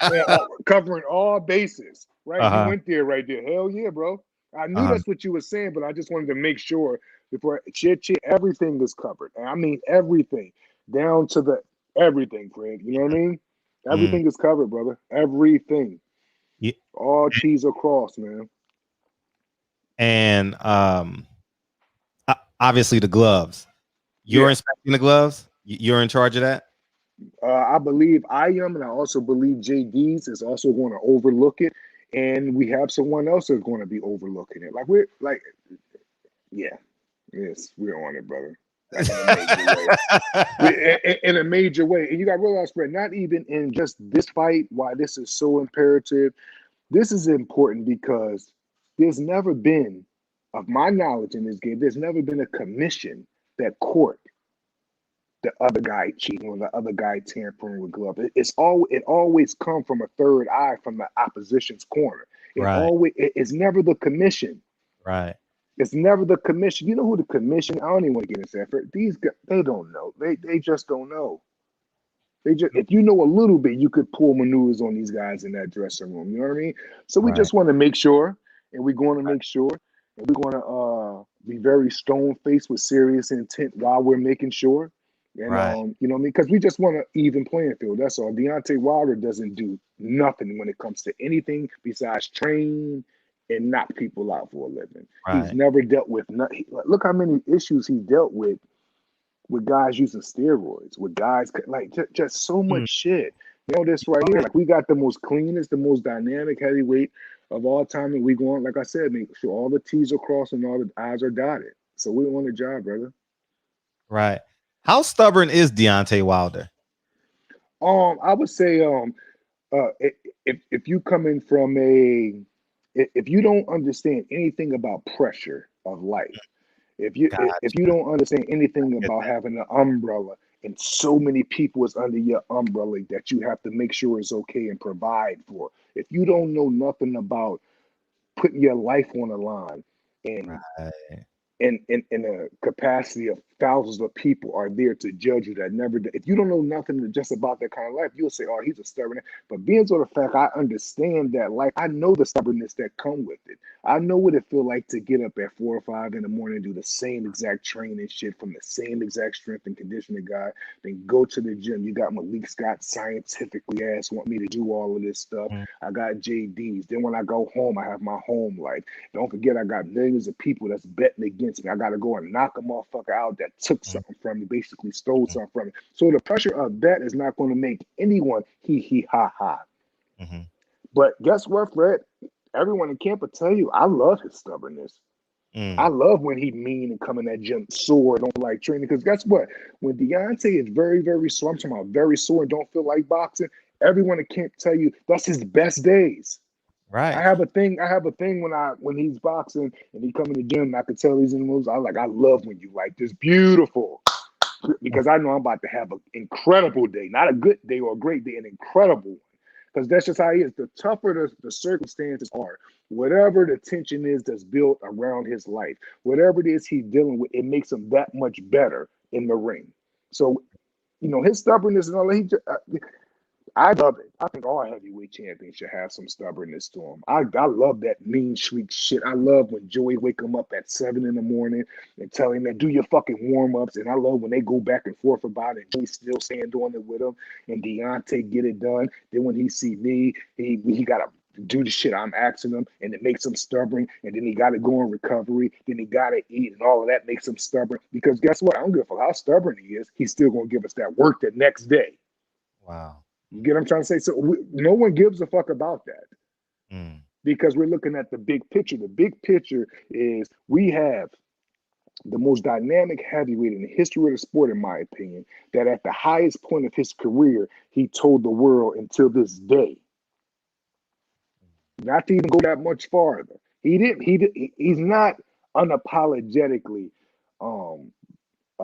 yeah. Covering all bases, right? You went there, right there. Hell yeah, bro. I knew that's what you were saying, but I just wanted to make sure before shit, everything is covered. And I mean everything down to the everything, Fred. You know what I mean? Everything is covered, brother. Everything. Yeah. All T's across, man. And obviously the gloves. You're inspecting the gloves? You're in charge of that? I believe I am, and I also believe JD's is also going to overlook it. And we have someone else that's going to be overlooking it. Like we're like, yes, we're on it, brother. Like in a major way. And you got to realize, Fred, not even in just this fight, why this is so imperative. This is important because there's never been, of my knowledge in this game, there's never been a commission that court the other guy cheating or the other guy tampering with gloves. It always come from a third eye from the opposition's corner. It's never the commission. Right. It's never the commission. You know who the commission? I don't even want to get into that. These guys, they don't know. They just don't know. They just, if you know a little bit, you could pull maneuvers on these guys in that dressing room. You know what I mean? So we Right. just want to make sure, and we're going to make sure, and we're going to be very stone faced with serious intent while we're making sure. And Right. you know what I mean? Because we just want an even playing field. That's all. Deontay Wilder doesn't do nothing when it comes to anything besides train and knock people out for a living. He's Right. never dealt with nothing. Look how many issues he dealt with guys using steroids, with guys like just so much shit. You know this right here. Like we got the most cleanest, the most dynamic heavyweight of all time, and we going, like I said, make sure all the T's are crossed and all the I's are dotted. So we on the job, brother. Right. How stubborn is Deontay Wilder? I would say, if you come in from if you don't understand anything about pressure of life, if you don't understand anything about having an umbrella and so many people is under your umbrella that you have to make sure it's okay and provide for, if you don't know nothing about putting your life on the line and Right. in a capacity of thousands of people are there to judge you that never did. If you don't know nothing just about that kind of life, you'll say, oh, he's a stubborn. But being sort of fact, I understand that life. I know the stubbornness that come with it. I know what it feel like to get up at 4 or 5 in the morning and do the same exact training shit from the same exact strength and conditioning guy, then go to the gym. You got Malik Scott scientifically want me to do all of this stuff. I got JD's. Then when I go home, I have my home life. Don't forget, I got millions of people that's betting against me. I got to go and knock a motherfucker out that took something from me, basically stole something from me. So the pressure of that is not going to make anyone he ha ha. Mm-hmm. But guess what, Fred? Everyone in camp will tell you, I love his stubbornness. I love when he mean and come in that gym sore, don't like training. Because guess what? When Deontay is very, very sore, I'm talking about very sore and don't feel like boxing, everyone in camp tell you that's his best days. Right. I have a thing when he's boxing and he come in the gym and I can tell he's in the moves. I love when you like this, beautiful. Because I know I'm about to have an incredible day, not a good day or a great day, an incredible one. Because that's just how he is. The tougher the circumstances are, whatever the tension is that's built around his life, whatever it is he's dealing with, it makes him that much better in the ring. So, you know, his stubbornness and all that, I love it. I think all heavyweight champions should have some stubbornness to them. I love that mean streak shit. I love when Joey wake him up at 7 in the morning and tell him that do your fucking warm-ups. And I love when they go back and forth about it. Joey still stand on it with him. And Deontay get it done. Then when he see me, he got to do the shit I'm asking him. And it makes him stubborn. And then he got to go in recovery. Then he got to eat. And all of that makes him stubborn. Because guess what? I don't give a fuck how stubborn he is. He's still going to give us that work the next day. Wow. You get what I'm trying to say? So no one gives a fuck about that because we're looking at the big picture. The big picture is we have the most dynamic heavyweight in the history of the sport, in my opinion, that at the highest point of his career, he told the world until this day, not to even go that much farther. He's not unapologetically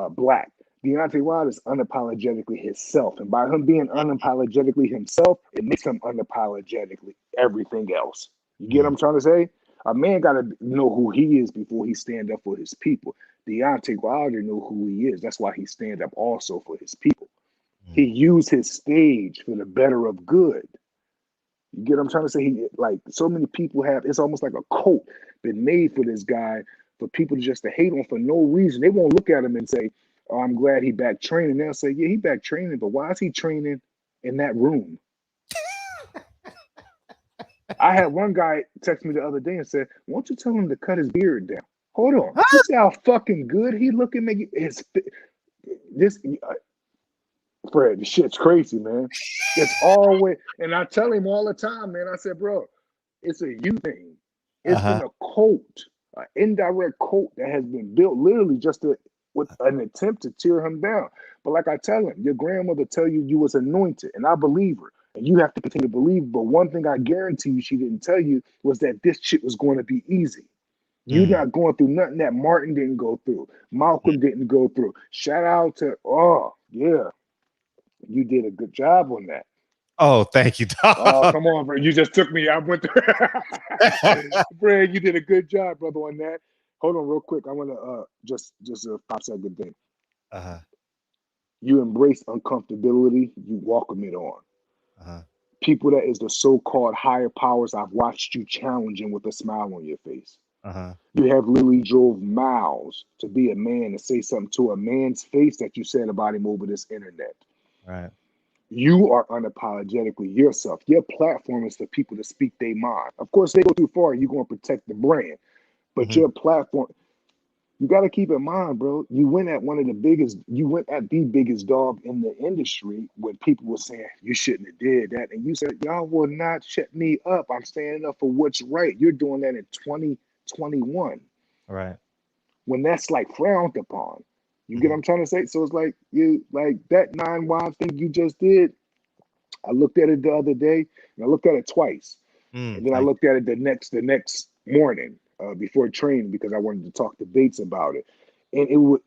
black. Deontay Wilder is unapologetically himself. And by him being unapologetically himself, it makes him unapologetically everything else. You get what I'm trying to say? A man got to know who he is before he stand up for his people. Deontay Wilder know who he is. That's why he stand up also for his people. He used his stage for the better of good. You get what I'm trying to say? He, like so many people have, it's almost like a cult been made for this guy, for people just to hate him for no reason. They won't look at him and say, oh, I'm glad he back training. They'll say, yeah, he back training, but why is he training in that room? I had one guy text me the other day and said, won't you tell him to cut his beard down? Hold on. You see how fucking good he looking? Fred, this shit's crazy, man. It's always, and I tell him all the time, man, I said, bro, it's a you thing. It's been a cult, an indirect cult that has been built literally just with an attempt to tear him down. But like I tell him, your grandmother tell you you was anointed, and I believe her, and you have to continue to believe. But one thing I guarantee you she didn't tell you was that this shit was going to be easy. You're not going through nothing that Martin didn't go through, Malcolm didn't go through. Shout out to, you did a good job on that. Oh, thank you, Oh, dog. come on, bro. You just took me. I went through. Fred, you did a good job, brother, on that. Hold on real quick. I want to just a 5-second thing. Uh-huh. You embrace uncomfortability, you welcome it on. Uh-huh. People that is the so-called higher powers, I've watched you challenging with a smile on your face. Uh-huh. You have literally drove miles to be a man and say something to a man's face that you said about him over this internet. Right. You are unapologetically yourself. Your platform is for people to speak their mind. Of course, they go too far, you're going to protect the brand. But your platform, you got to keep in mind, bro, you went at the biggest dog in the industry when people were saying, you shouldn't have did that. And you said, y'all will not shut me up. I'm standing up for what's right. You're doing that in 2021. Right. When that's like frowned upon. You get what I'm trying to say? So it's like that 9 wives thing you just did. I looked at it the other day, and I looked at it twice, and then I looked at it the next morning before training because I wanted to talk to Bates about it. And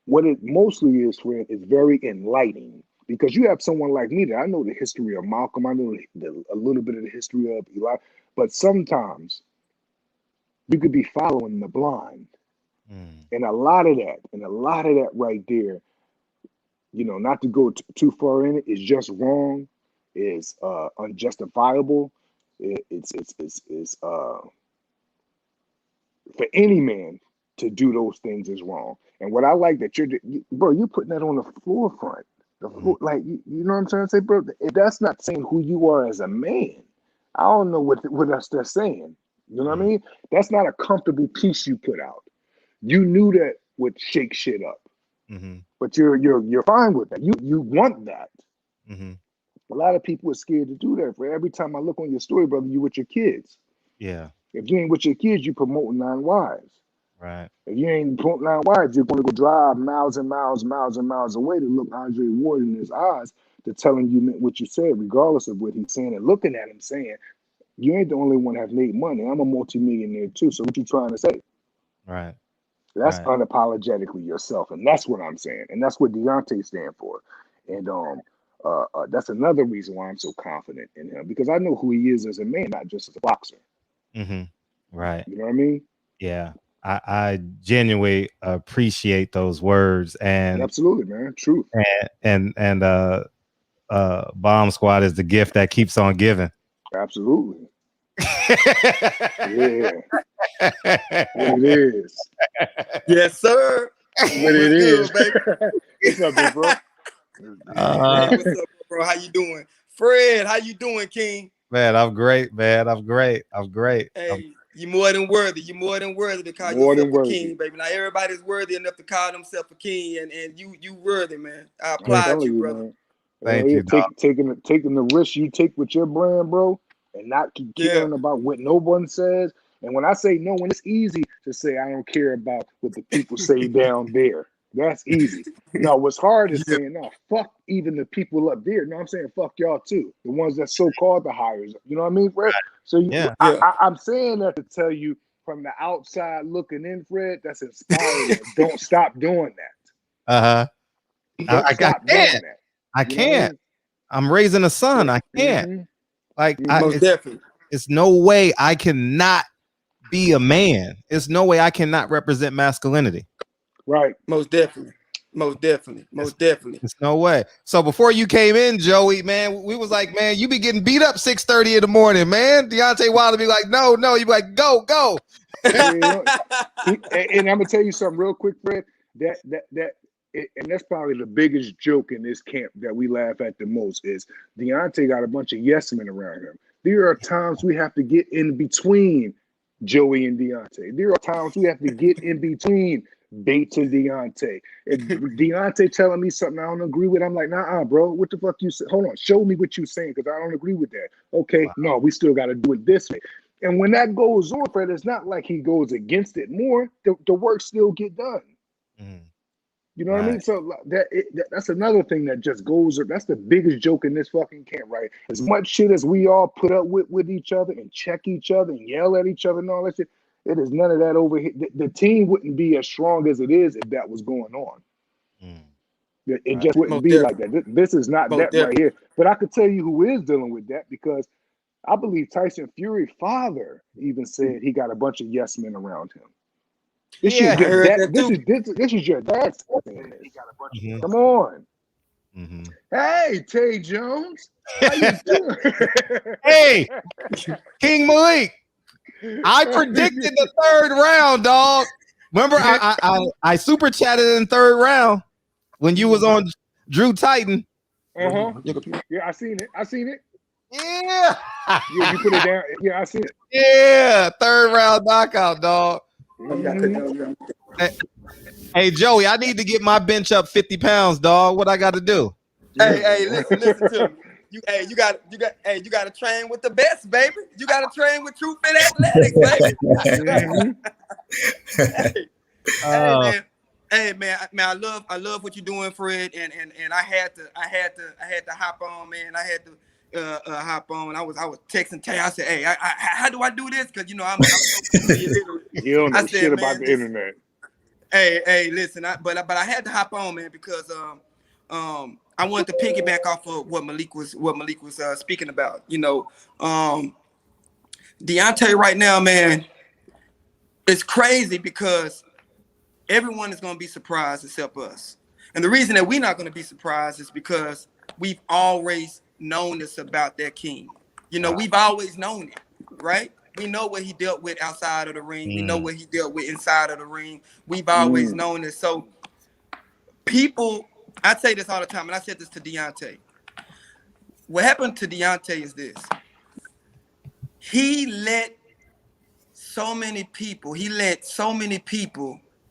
what it mostly is, Fred, is very enlightening because you have someone like me that I know the history of Malcolm, I know a little bit of the history of Eli, but sometimes you could be following the blind. And a lot of that right there, you know, not to go too far in it, is just wrong, is unjustifiable. It's for any man to do those things is wrong. And what I like that you're putting that on the forefront. Like you know what I'm trying to say, bro? If that's not saying who you are as a man, I don't know what else they're saying. You know what I mean? That's not a comfortable piece you put out. You knew that would shake shit up, but you're fine with that. You want that. A lot of people are scared to do that. For every time I look on your story, brother, you with your kids. Yeah. If you ain't with your kids, you promoting 9 wives. Right. If you ain't promoting 9 wives, you're going to go drive miles and miles away to look Andre Ward in his eyes to tell him you meant what you said, regardless of what he's saying, and looking at him saying, you ain't the only one that have made money. I'm a multimillionaire too. So what you trying to say? Right. That's unapologetically yourself, and that's what I'm saying, and that's what Deontay stand for, and that's another reason why I'm so confident in him because I know who he is as a man, not just as a boxer. Right. You know what I mean? Yeah. I genuinely appreciate those words, and absolutely, man, truth. And Bomb Squad is the gift that keeps on giving. Absolutely. Yeah. What it is. Yes, sir. What it is. Good, baby. What's up, big bro? Hey, what's up, bro? How you doing? Fred, how you doing, King? Man, I'm great, man. I'm great. Hey, you more than worthy. You more than worthy to call yourself a king, baby. Now everybody's worthy enough to call themselves a king, and you worthy, man. I applaud you, brother. Man. Thank you. Taking the risk you take with your brand, bro, and not keep caring about what no one says. And when I say no one, it's easy to say I don't care about what the people say down there. That's easy. No, what's hard is saying, no, fuck even the people up there. No, I'm saying fuck y'all too. The ones that so-called the hires. You know what I mean, Fred? So I'm saying that to tell you from the outside looking in, Fred, that's inspiring. Don't stop doing that. I can't. I can't. I'm raising a son. I can't. Like, definitely. It's no way I cannot be a man. It's no way I cannot represent masculinity. Right. Most definitely. It's no way. So before you came in, Joey, man, we was like, man, you be getting beat up 6:30 in the morning, man. Deontay Wilder be like, no. You be like, go. And I'm gonna tell you something real quick, Fred. And that's probably the biggest joke in this camp that we laugh at the most is Deontay got a bunch of yes men around him. There are times we have to get in between Joey and Deontay. There are times we have to get in between Bates and Deontay. If Deontay telling me something I don't agree with, I'm like, nah, bro, what the fuck you say? Hold on, show me what you're saying because I don't agree with that. Okay, no, we still got to do it this way. And when that goes on, Fred, it's not like he goes against it more. The work still get done. You know what I mean? So that's another thing that just goes. That's the biggest joke in this fucking camp, right? As much shit as we all put up with each other and check each other and yell at each other and all that shit, it is none of that over here. The team wouldn't be as strong as it is if that was going on. It just wouldn't be like that. This is not that right here. But I could tell you who is dealing with that, because I believe Tyson Fury's father even said he got a bunch of yes men around him. This is your dad saying this. Come on. Hey, Tay Jones. How you doing? Hey, King Malik. I predicted the 3rd round, dog. Remember, I super chatted in the 3rd round when you was on Drew Titan. Yeah, I seen it. Yeah. You put it down. Yeah, I see it. Yeah, 3rd round knockout, dog. Hey, Joey, I need to get my bench up 50 pounds, dog. What I got to do? Hey, listen to me. You got to train with the best, baby. You got to train with True Fit Athletics, baby. Hey, man, I love what you're doing, Fred. And I had to hop on, man. I had to hop on. I was texting Tay. I said, hey, how do I do this? Because I'm so you don't know shit about the internet. Hey, listen, but I had to hop on, man, because I wanted to piggyback off of what Malik was speaking about. Deontay right now, man, it's crazy because everyone is going to be surprised except us. And the reason that we're not going to be surprised is because we've always known this about that king. We've always known it, right? We know what he dealt with outside of the ring. We know what he dealt with inside of the ring. We've always known this. So people, I say this all the time, and I said this to Deontay. What happened to Deontay is this. He let so many people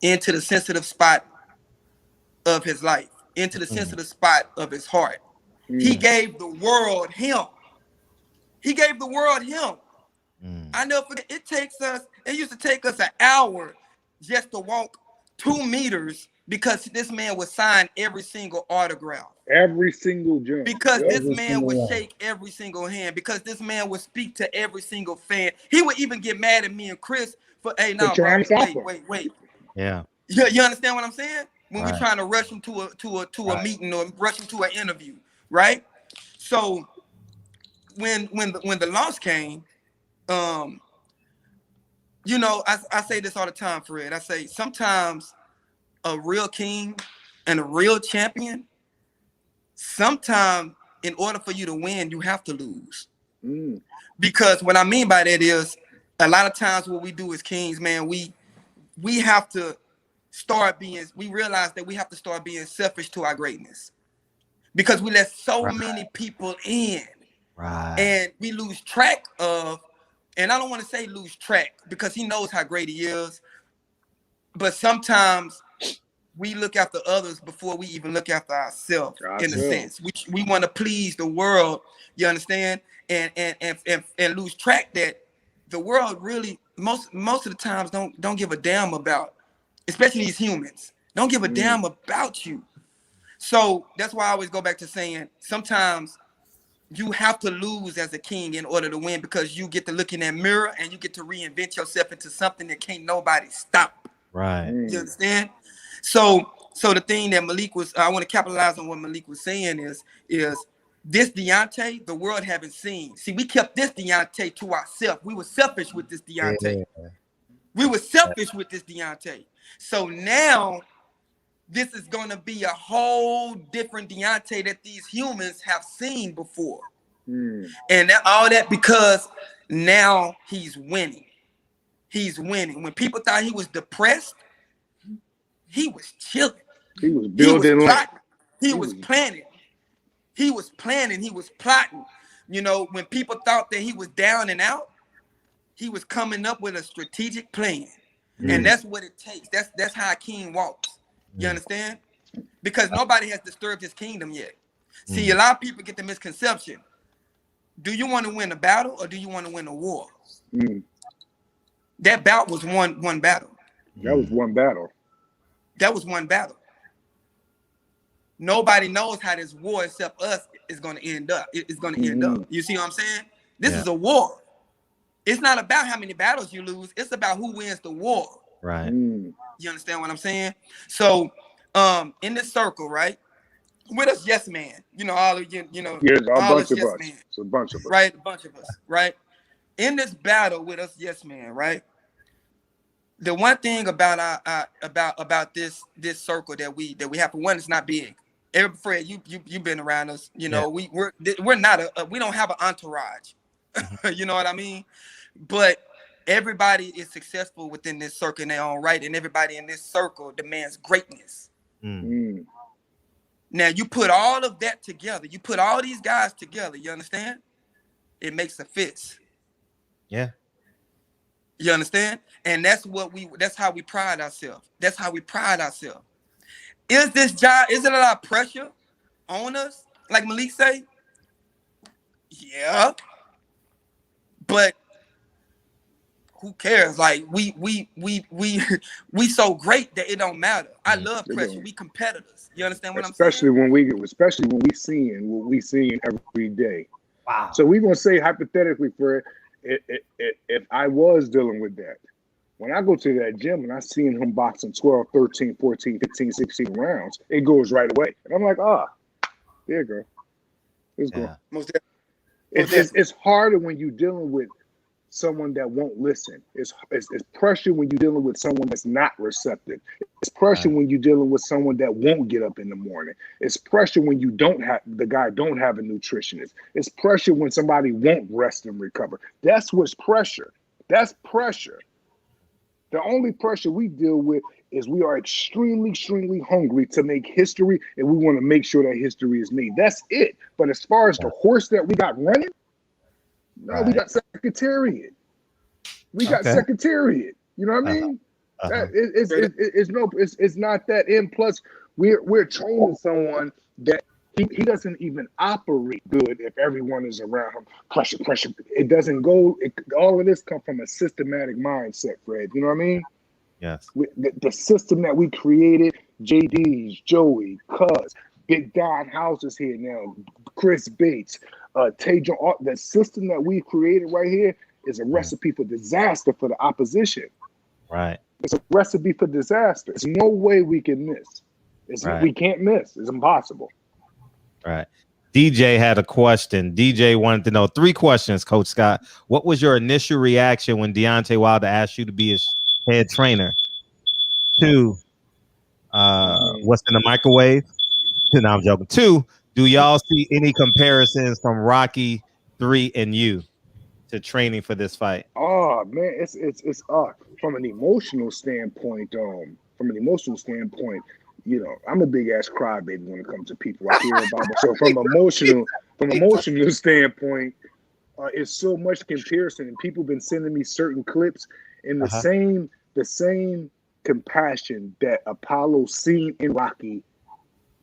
into the sensitive spot of his life, into the sensitive spot of his heart. He gave the world him. I never forget, it used to take us an hour just to walk 2 meters because this man would sign every single autograph. Every single jump. Because this man would shake every single hand. Because this man would speak to every single fan. He would even get mad at me and Chris for, hey, no, bro, wait. Yeah. You understand what I'm saying? When we're trying to rush him to a meeting or rush him to an interview, right? So when the loss came, I say this all the time, Fred. I say sometimes a real king and a real champion, sometimes in order for you to win, you have to lose. Because what I mean by that is a lot of times what we do as kings, man, we have to we realize that we have to start being selfish to our greatness because we let so many people in. And we lose track of, and I don't want to say lose track because he knows how great he is, but sometimes we look after others before we even look after ourselves in a sense. We want to please the world, you understand? And lose track that the world really most of the times don't give a damn about, especially these humans, don't give a damn about you. So that's why I always go back to saying sometimes you have to lose as a king in order to win because you get to look in that mirror and you get to reinvent yourself into something that can't nobody stop. Right. You understand? So the thing that I want to capitalize on what Malik was saying is this Deontay, the world haven't seen. See, we kept this Deontay to ourselves. We were selfish with this Deontay. So now this is going to be a whole different Deontay that these humans have seen before. And all that because now he's winning. When people thought he was depressed, he was chilling. He was building life. He was planning. He was plotting. When people thought that he was down and out, he was coming up with a strategic plan. And that's what it takes. That's how a king walks. You understand? Because nobody has disturbed his kingdom yet. See, a lot of people get the misconception. Do you want to win a battle or do you want to win a war? That bout was one battle. That was one battle. Nobody knows how this war except us is going to end up. It's going to end up. You see what I'm saying? This is a war. It's not about how many battles you lose. It's about who wins the war. Right. You understand what I'm saying? So in this circle, right? with us, yes, man. You know, all of you, you know, Yeah, a all bunch us, of yes, us. man. It's a bunch of us. Right, a bunch of us, right? In this battle with us, yes, man, right? The one thing about about this circle that we have, for one, it's not big. Fred, you've been around us, you know. We're not we don't have an entourage. You know what I mean? But everybody is successful within this circle in their own right, and everybody in this circle demands greatness. Now you put all of that together, you put all these guys together, you understand? It makes a fist. Yeah. You understand? And that's how we pride ourselves. That's how we pride ourselves. Is this job, is it a lot of pressure on us? Like Malik say? Yeah. But who cares? Like we so great that it don't matter. I love pressure. We competitors. You understand what I'm saying? Especially when we seeing what we seeing every day. Wow. So we're gonna say hypothetically, Fred, if I was dealing with that, when I go to that gym and I seen him boxing 12, 13, 14, 15, 16 rounds, it goes right away. And I'm like, there you go. It's good. Most It's harder when you're dealing with someone that won't listen. It's pressure when you're dealing with someone that's not receptive. It's pressure when you're dealing with someone that won't get up in the morning. It's pressure when you don't have a nutritionist. It's pressure when somebody won't rest and recover. That's what's pressure. That's pressure. The only pressure we deal with is we are extremely, extremely hungry to make history, and we want to make sure that history is made. That's it. But as far as the horse that we got running, no, we got Secretariat. We got Secretariat. You know what I mean? It's not that in. Plus, we're training someone that he doesn't even operate good if everyone is around him. Pressure. It doesn't go. All of this comes from a systematic mindset, Fred. You know what I mean? Yes. The system that we created, JD's, Joey, Cuz, Big Don House is here now, Chris Bates, Tajon, the system that we created right here is a recipe for disaster for the opposition. Right. It's a recipe for disaster. There's no way we can miss. We can't miss. It's impossible. Right. DJ had a question. DJ wanted to know 3 questions, Coach Scott. What was your initial reaction when Deontay Wilder asked you to be his head trainer? 2, what's in the microwave? No, I'm joking. 2, do y'all see any comparisons from Rocky 3 and you to training for this fight? Oh man, it's from an emotional standpoint. You know, I'm a big ass crybaby when it comes to people I care about. So from emotional standpoint, it's so much comparison, and people been sending me certain clips in the same compassion that Apollo seen in Rocky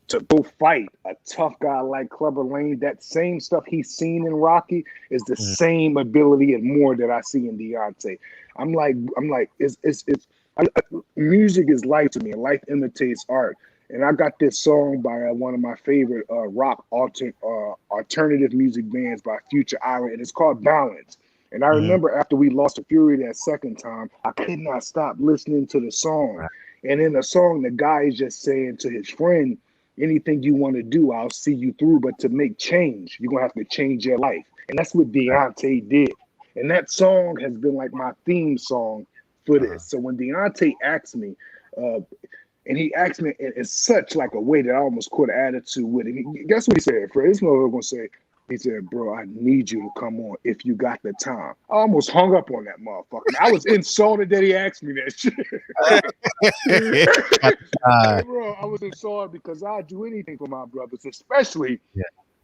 to go fight a tough guy like Clubber Lang. That same stuff he's seen in Rocky is the same ability and more that I see in Deontay. I'm like, music is life to me, and life imitates art. And I got this song by one of my favorite rock alternative music bands by Future Island, and it's called Balance. And I remember after we lost to Fury that second time, I could not stop listening to the song. And in the song, the guy is just saying to his friend, anything you want to do, I'll see you through. But to make change, you're going to have to change your life. And that's what Deontay did. And that song has been like my theme song for this. So when Deontay asked me, and he asked me in such like a way that I almost caught an attitude with him. Guess what he said, Fred? This is what I'm going to say. He said, bro, I need you to come on if you got the time. I almost hung up on that motherfucker. I was insulted that he asked me that shit. Bro, I was insulted because I do anything for my brothers, especially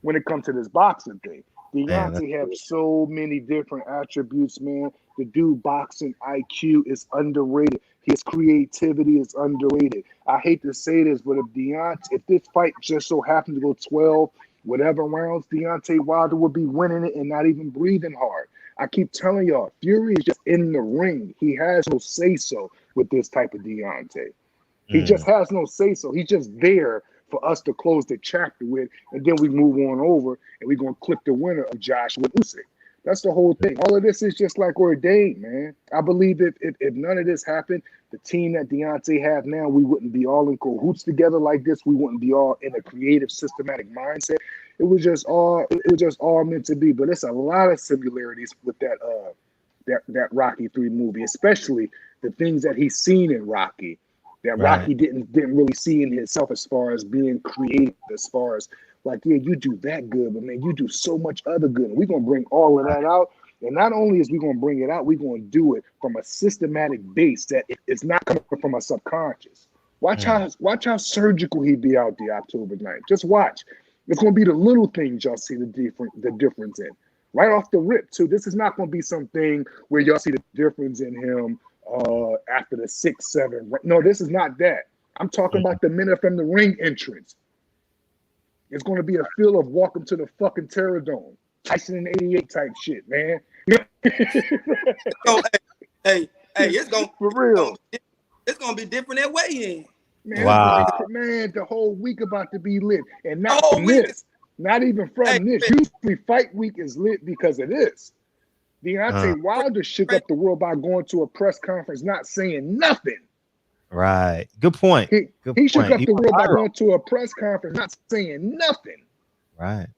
when it comes to this boxing thing. Deontay have so many different attributes, man. The dude boxing IQ is underrated. His creativity is underrated. I hate to say this, but if this fight just so happened to go 12 whatever rounds, Deontay Wilder would be winning it and not even breathing hard. I keep telling y'all, Fury is just in the ring. He has no say-so with this type of Deontay. He just has no say-so. He's just there for us to close the chapter with, and then we move on over, and we're going to clip the winner of Joshua Usyk. That's the whole thing. All of this is just like ordained, man. I believe if none of this happened, the team that Deontay have now, we wouldn't be all in cahoots together like this. We wouldn't be all in a creative, systematic mindset. It was just all meant to be. But it's a lot of similarities with that Rocky 3 movie, especially the things that he's seen in Rocky that Rocky didn't really see in himself, as far as being creative, as far as like, yeah, you do that good, but man, you do so much other good. And we're gonna bring all of that out. And not only is we gonna bring it out, we're gonna do it from a systematic base that it's not coming from a subconscious. Watch how surgical he be out the October 9th. Just watch. It's gonna be the little things y'all see the difference in. Right off the rip, too. This is not gonna be something where y'all see the difference in him after the 6, 7. No, this is not that. I'm talking about the minute from the ring entrance. It's going to be a feel of welcome to the fucking Terror Dome. Tyson in 88 type shit, man. So, hey, it's going for real. It's going to be different at weigh-in. Man, wow. Man, the whole week about to be lit. And not Oh, from this. Not even from this. Usually fight week is lit because of this. Deontay Wilder shook up the world by going to a press conference, not saying nothing. Right. Good point. He shook up the world by going to a press conference, not saying nothing. Right.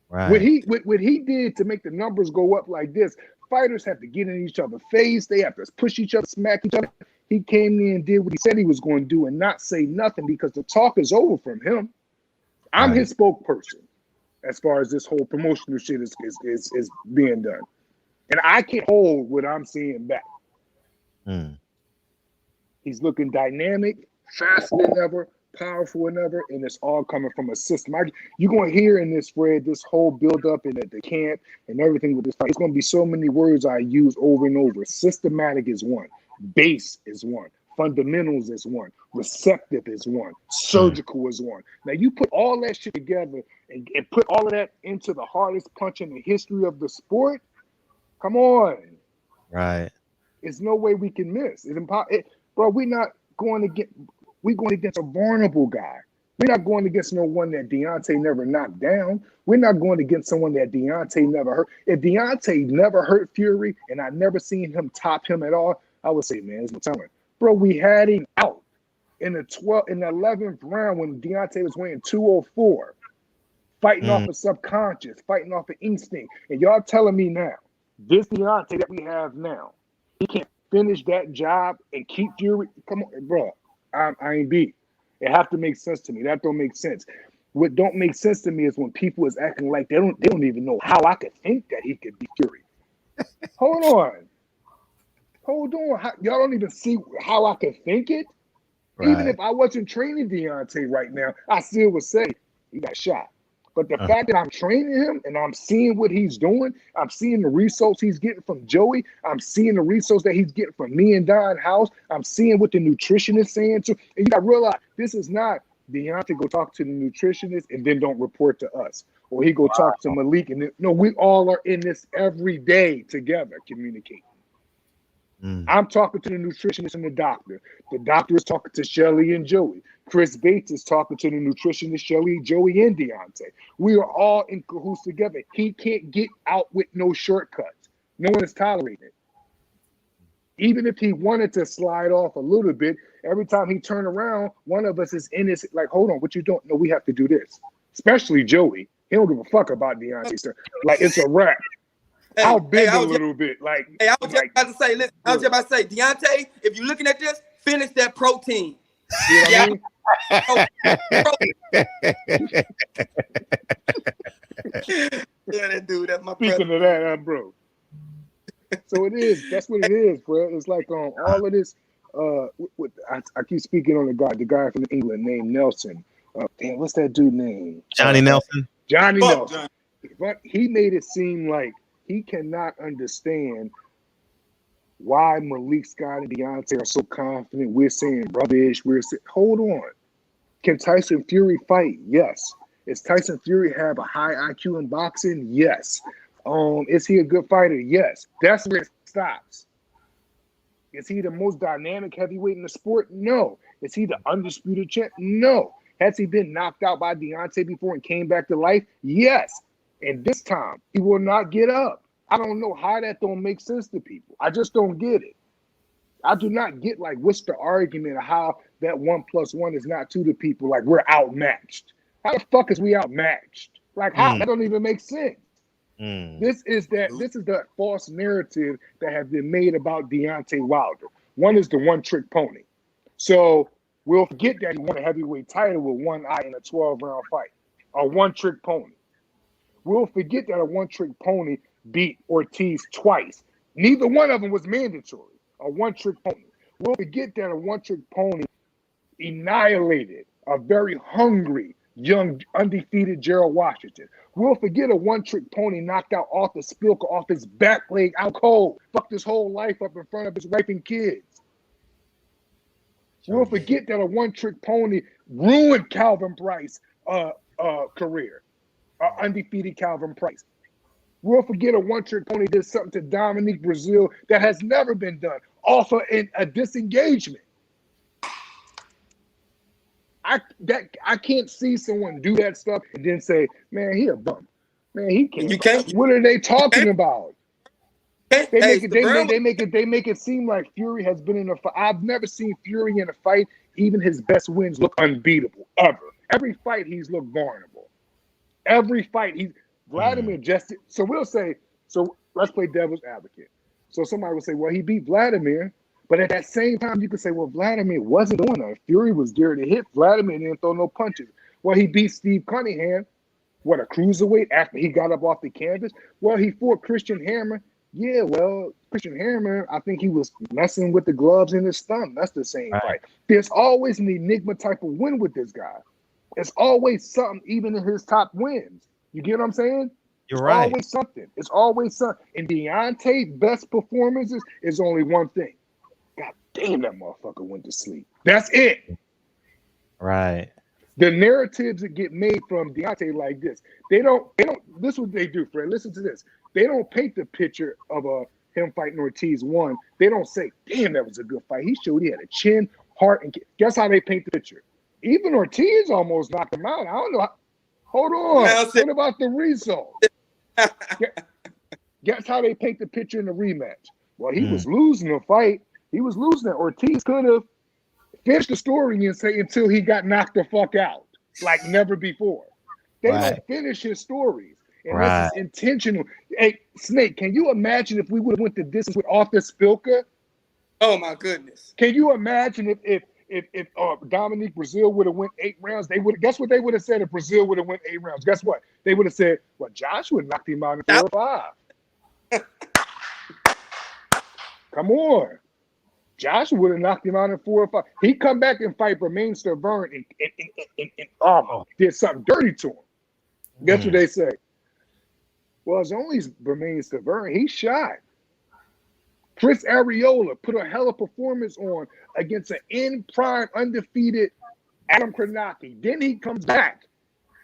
Right. What he did to make the numbers go up like this, fighters have to get in each other's face. They have to push each other, smack each other. He came in and did what he said he was going to do and not say nothing because the talk is over from him. I'm his spokesperson as far as this whole promotional shit is being done. And I can't hold what I'm seeing back. He's looking dynamic, faster than ever, powerful than ever, and it's all coming from a system. You're going to hear in this, Fred, this whole build-up in the camp and everything with this fight. It's going to be so many words I use over and over. Systematic is one. Base is one. Fundamentals is one. Receptive is one. Surgical is one. Now, you put all that shit together and put all of that into the hardest punch in the history of the sport, come on. Right. There's no way we can miss. It's impossible. Bro, we're going against a vulnerable guy. We're not going against no one that Deontay never knocked down. We're not going against someone that Deontay never hurt. If Deontay never hurt Fury and I never seen him top him at all, I would say, man, there's no telling. Bro, we had him out in the 11th round when Deontay was weighing 204, fighting off of subconscious, fighting off of instinct. And y'all telling me now, this Deontay that we have now, he can't finish that job and keep Fury. Come on, bro. I ain't beat. It have to make sense to me. That don't make sense. What don't make sense to me is when people is acting like they don't even know how I could think that he could beat Fury. Hold on. Y'all don't even see how I could think it. Right. Even if I wasn't training Deontay right now, I still would say he got shot. But the fact that I'm training him and I'm seeing what he's doing, I'm seeing the results he's getting from Joey, I'm seeing the results that he's getting from me and Don House, I'm seeing what the nutritionist is saying too. And you gotta realize this is not Deontay go talk to the nutritionist and then don't report to us. Or he go talk to Malik and then, no, we all are in this every day together communicating. I'm talking to the nutritionist and the doctor. The doctor is talking to Shelly and Joey. Chris Bates is talking to the nutritionist, Shelly, Joey, and Deontay. We are all in cahoots together. He can't get out with no shortcuts. No one is tolerating it. Even if he wanted to slide off a little bit, every time he turned around, one of us is in this, like, hold on, what you doing? No, we have to do this. Especially Joey. He don't give a fuck about Deontay. Like, it's a wrap. I'll bend a little bit. Like, I was just about to say, listen, I was just about to say, Deontay, if you're looking at this, finish that protein. You know what I mean? Yeah, that dude, that's my Speaking brother. of that, bro. So it is. That's what it is, bro. It's like all of this. I keep speaking on the guy from England named Nelson. Damn, what's that dude name? Johnny Nelson. Johnny Nelson. But he made it seem like he cannot understand why Malik Scott and Deontay are so confident. We're saying rubbish. Hold on. Can Tyson Fury fight? Yes. Does Tyson Fury have a high IQ in boxing? Yes. Is he a good fighter? Yes. That's where it stops. Is he the most dynamic heavyweight in the sport? No. Is he the undisputed champ? No. Has he been knocked out by Deontay before and came back to life? Yes. And this time, he will not get up. I don't know how that don't make sense to people. I just don't get it. I do not get, like, what's the argument of how that 1 + 1 is not 2 to people, like we're outmatched. How the fuck is we outmatched? Like, how? That don't even make sense. This is that false narrative that has been made about Deontay Wilder. One is the one-trick pony. So we'll forget that he won a heavyweight title with one eye in a 12-round fight. A one-trick pony. We'll forget that a one-trick pony beat Ortiz twice. Neither one of them was mandatory. A one-trick pony. We'll forget that a one-trick pony annihilated a very hungry, young, undefeated Gerald Washington. We'll forget a one-trick pony knocked out Arthur Spilker off his back leg out cold. Fucked his whole life up in front of his wife and kids. We'll forget that a one-trick pony ruined Calvin Price's career. Undefeated Calvin Price. We'll forget a one-trick pony did something to Dominique Brazil that has never been done. Also a disengagement. I can't see someone do that stuff and then say, man, he a bum. Man, he can't. You can't. What are they talking about? They make it seem like Fury has been in a fight. I've never seen Fury in a fight. Even his best wins look unbeatable ever. Every fight he's looked vulnerable. Every fight Vladimir just. So we'll say. So let's play devil's advocate. So somebody will say, well, he beat Vladimir, but at that same time you could say, well, Vladimir wasn't doing that. Fury was geared to hit. Vladimir didn't throw no punches. Well, he beat Steve Cunningham. What, a cruiserweight after he got up off the canvas? Well, he fought Christian Hammer. Yeah, well, Christian Hammer, I think he was messing with the gloves in his thumb. That's the same fight. There's always an enigma type of win with this guy. It's always something, even in his top wins. You get what I'm saying? You're right. Always something. It's always something. In Deontay's best performances is only one thing. God damn, that motherfucker went to sleep. That's it. Right. The narratives that get made from Deontay like this, they don't, this is what they do, Fred. Listen to this. They don't paint the picture of him fighting Ortiz 1. They don't say, damn, that was a good fight. He showed he had a chin, heart, and guess how they paint the picture? Even Ortiz almost knocked him out. I don't know. Hold on. What about the result? Guess how they paint the picture in the rematch? Well, he was losing the fight. He was losing it. Ortiz could have finished the story and say until he got knocked the fuck out, like never before. They don't finish his stories. And this is intentional. Hey, Snake, can you imagine if we would have went the distance with Arthur Spilker? Oh my goodness. Can you imagine if Dominique Brazil would have went 8 rounds? They would. Guess what they would have said if Brazil would have went 8 rounds? Guess what? They would have said, well, Joshua knocked him out in 4 or 5. Come on. Joshua would have knocked him out in 4 or 5. He'd come back and fight Bermain Stervern and did something dirty to him. Guess what they say? Well, it's only Bermain Stervern. He shot. Chris Arreola put a hell of a performance on against an in-prime undefeated Adam Kronacki. Then he comes back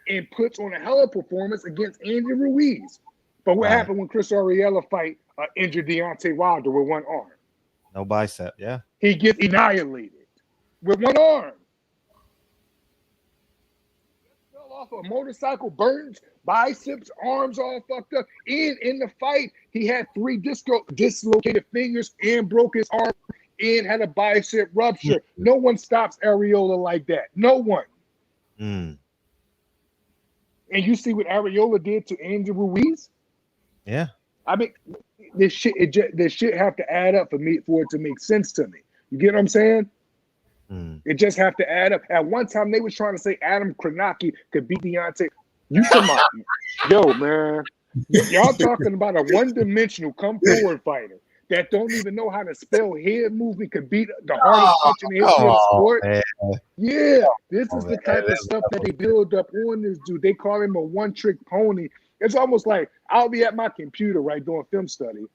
and puts on a hell of a performance against Andy Ruiz. But what happened when Chris Arreola fight injured Deontay Wilder with one arm? No bicep, yeah. He gets annihilated with one arm. Fell off a motorcycle, burns biceps, arms all fucked up. And in the fight, he had 3 dislocated fingers and broke his arm and had a bicep rupture. No one stops Arreola like that. No one. And you see what Arreola did to Andy Ruiz? Yeah. I mean, this shit have to add up for it to make sense to me. You get what I'm saying? It just have to add up. At one time, they was trying to say Adam Kronacki could beat Deontay. You come on, yo, man. Y'all talking about a one-dimensional come forward fighter that don't even know how to spell head movement could beat the hardest punch in the history of the sport. Man. Yeah, this is the type of stuff that they build up on this dude. They call him a one-trick pony. It's almost like I'll be at my computer, right, doing film study,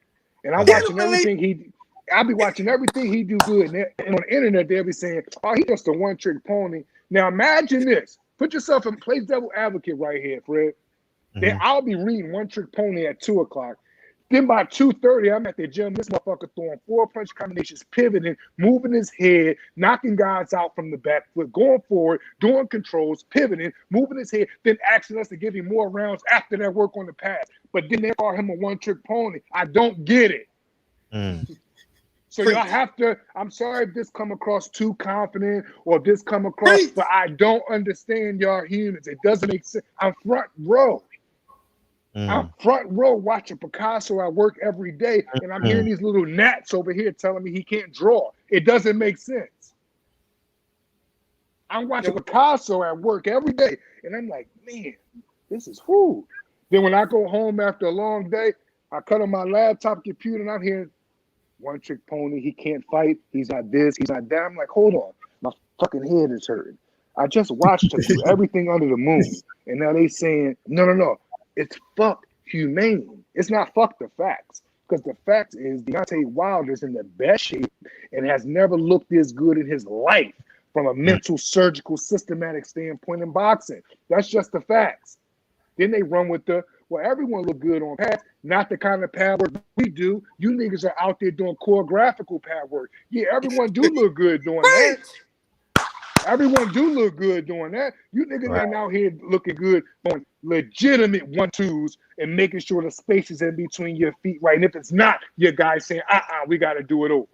and I'm watching everything I'll be watching everything he do good, and on the internet they'll be saying, "Oh, he's just a one-trick pony." Now imagine this. Put yourself in play devil advocate right here, Fred. Then I'll be reading One Trick Pony at 2:00. Then by 2:30, I'm at the gym. This motherfucker throwing 4-punch combinations, pivoting, moving his head, knocking guys out from the back foot, going forward, doing controls, pivoting, moving his head, then asking us to give him more rounds after that work on the pass. But then they call him a one-trick pony. I don't get it. So y'all have to, I'm sorry if this come across too confident or if this come across, but I don't understand y'all humans. It doesn't make sense. I'm front row. I'm front row watching Picasso at work every day, and I'm hearing these little gnats over here telling me he can't draw. It doesn't make sense. I'm watching Picasso at work every day, and I'm like, man, this is whoo. Then when I go home after a long day, I cut on my laptop computer, and I'm hearing one-trick pony, he can't fight, he's not this, he's not that. I'm like, hold on, my fucking head is hurting. I just watched him do everything under the moon, and now they saying, no, it's fuck humane. It's not fuck the facts, because the fact is Deontay Wilder's in the best shape and has never looked this good in his life from a mental, surgical, systematic standpoint in boxing. That's just the facts. Then they run with well, everyone look good on pads, not the kind of pad work we do. You niggas are out there doing choreographical pad work. Yeah, everyone do look good doing that. Everyone do look good doing that. You niggas ain't out here looking good on legitimate 1-2s and making sure the spaces in between your feet right. And if it's not, your guys saying, we got to do it over.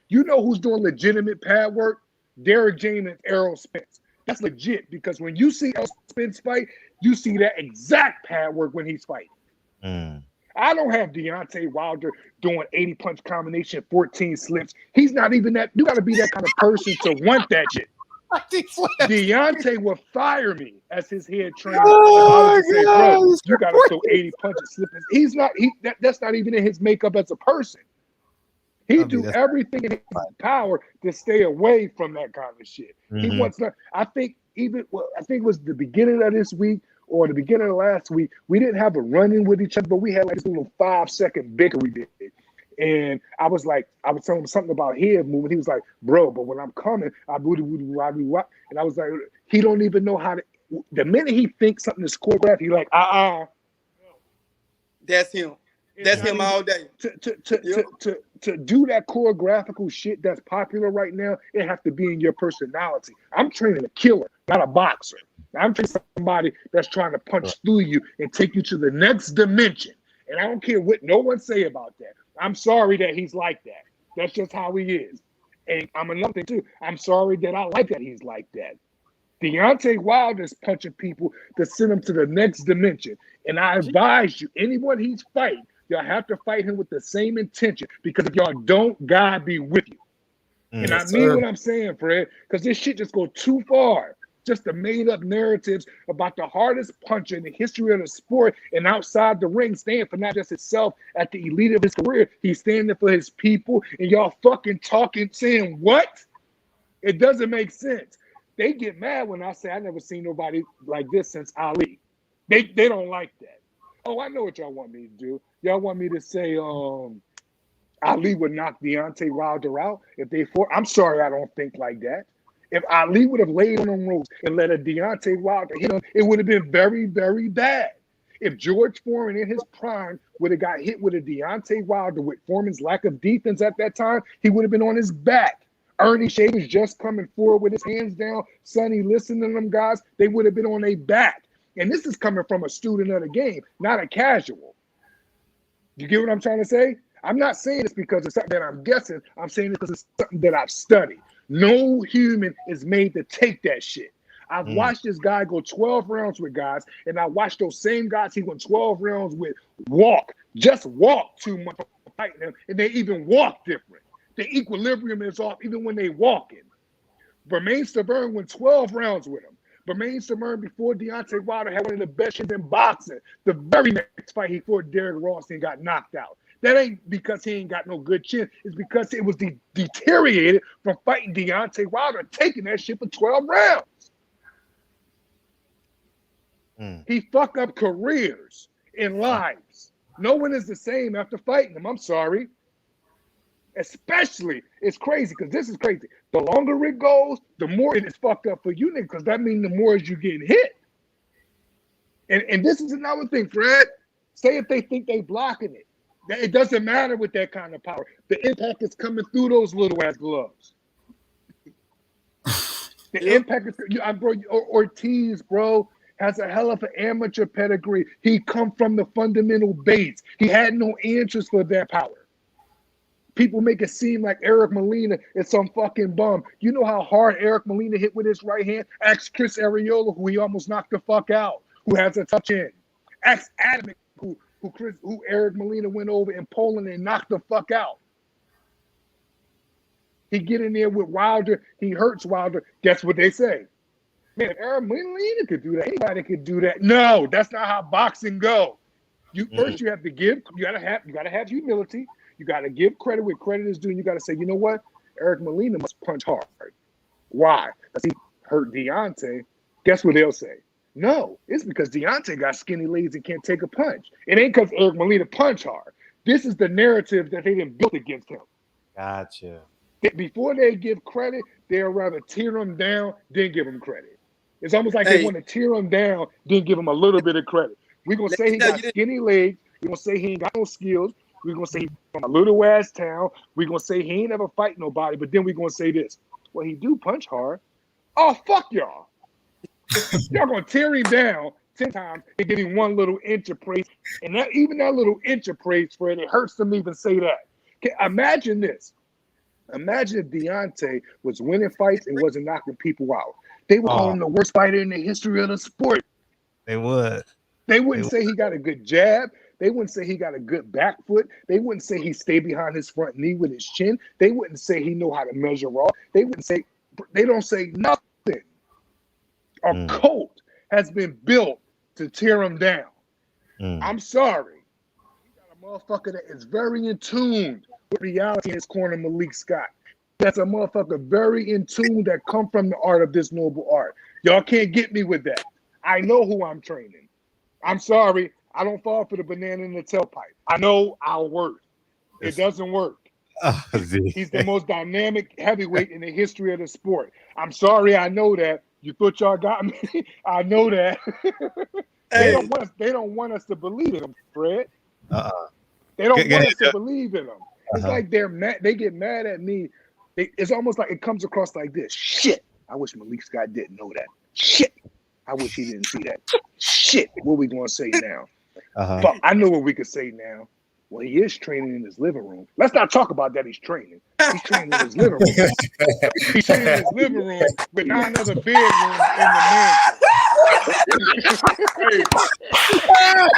You know who's doing legitimate pad work? Derek James and Errol Spence. That's legit, because when you see Errol Spence fight, you see that exact pad work when he's fighting. I don't have Deontay Wilder doing 80-punch combination, 14 slips. He's not even that. You got to be that kind of person to want that shit. Deontay will fire me as his head trainer. Bro, you got to throw 80 punches, slipping. He's not. That's not even in his makeup as a person. He do everything in his power to stay away from that kind of shit. He wants to. I think it was the beginning of this week or the beginning of last week. We didn't have a run-in with each other, but we had like this little 5-second bicker we did. And I was telling him something about head movement. He was like, bro, but when I'm coming, I woody. And I was like, he don't even know how to. The minute he thinks something is choreographed, he like, That's him. That's him all day. To do that choreographical shit that's popular right now, it has to be in your personality. I'm training a killer, not a boxer. I'm training somebody that's trying to punch through you and take you to the next dimension. And I don't care what no one say about that. I'm sorry that he's like that. That's just how he is. And I'm another thing too. I'm sorry that I like that he's like that. Deontay Wilder's punching people to send him to the next dimension. And I advise you, anyone he's fighting, y'all have to fight him with the same intention, because if y'all don't, God be with you. And I mean what I'm saying, Fred, because this shit just goes too far. Just the made-up narratives about the hardest puncher in the history of the sport, and outside the ring, standing for not just himself at the elite of his career, he's standing for his people, and y'all fucking talking, saying what? It doesn't make sense. They get mad when I say I never seen nobody like this since Ali. They don't like that. Oh, I know what y'all want me to do. Y'all want me to say Ali would knock Deontay Wilder out if they fought. I'm sorry, I don't think like that. If Ali would have laid on them ropes and let a Deontay Wilder hit him, it would have been very, very bad. If George Foreman in his prime would have got hit with a Deontay Wilder with Foreman's lack of defense at that time, he would have been on his back. Ernie Shea was just coming forward with his hands down. Sonny, listen to them guys. They would have been on their back. And this is coming from a student of the game, not a casual. You get what I'm trying to say? I'm not saying this because it's something that I'm guessing. I'm saying it because it's something that I've studied. No human is made to take that shit. I've watched this guy go 12 rounds with guys, and I watched those same guys he went 12 rounds with just walk too much fighting them, and they even walk different. The equilibrium is off even when they walking. Bermain Stavern went 12 rounds with him. Bermain Stavern, before Deontay Wilder, had one of the best shits in boxing. The very next fight, he fought Derek Ross and got knocked out. That ain't because he ain't got no good chin. It's because it was deteriorated from fighting Deontay Wilder, taking that shit for 12 rounds. He fucked up careers and lives. No one is the same after fighting him. I'm sorry. Especially, it's crazy because this is crazy. The longer it goes, the more it is fucked up for you niggas, because that means the more you getting hit. And this is another thing, Fred. Say if they think they blocking it. It doesn't matter with that kind of power. The impact is coming through those little ass gloves. The impact is, bro. Ortiz, bro, has a hell of an amateur pedigree. He come from the fundamental base. He had no answers for that power. People make it seem like Eric Molina is some fucking bum. You know how hard Eric Molina hit with his right hand? Ask Chris Arreola, who he almost knocked the fuck out, who has a touch in. Ask Adam, who Eric Molina went over in Poland and knocked the fuck out. He get in there with Wilder. He hurts Wilder. Guess what they say? Man, if Eric Molina could do that, anybody could do that. No, that's not how boxing go. First you have to give. You gotta have humility. You gotta give credit where credit is due. And you gotta say, you know what? Eric Molina must punch hard. Why? Because he hurt Deontay. Guess what they'll say? No, it's because Deontay got skinny legs and can't take a punch. It ain't because Eric Molina punch hard. This is the narrative that they didn't build against him. Gotcha. Before they give credit, they'll rather tear him down than give him credit. It's almost like they want to tear him down, then give him a little bit of credit. We're going to say he got skinny legs. We're going to say he ain't got no skills. We're going to say he's from a little ass town. We're going to say he ain't never fight nobody. But then we're going to say this. Well, he do punch hard. Oh, fuck y'all. Y'all going to tear him down 10 times and give him one little inch of praise. And even that little inch of praise, Fred, it hurts them to even say that. Okay, imagine this. Imagine if Deontay was winning fights and wasn't knocking people out. They would call him the worst fighter in the history of the sport. They would. They wouldn't say he got a good jab. They wouldn't say he got a good back foot. They wouldn't say he stayed behind his front knee with his chin. They wouldn't say he know how to measure off. They wouldn't say, they don't say nothing. A cult has been built to tear him down. I'm sorry. You got a motherfucker that is very in tune with reality in his corner, Malik Scott. That's a motherfucker very in tune that come from the art of this noble art. Y'all can't get me with that. I know who I'm training. I'm sorry. I don't fall for the banana in the tailpipe. I know our worth. It doesn't work. He's the most dynamic heavyweight in the history of the sport. I'm sorry. I know that. You thought y'all got me. I know that. They don't want us to believe in him, Fred. They don't want us to believe in him. It's like they're mad. They get mad at me. It's almost like it comes across like this. Shit. I wish Malik Scott didn't know that. Shit. I wish he didn't see that. Shit. What we gonna say now? But I know what we could say now. Well, he is training in his living room. Let's not talk about that. He's training. He's training in his living room. He's training in his living room with 9 other bedrooms in the mansion.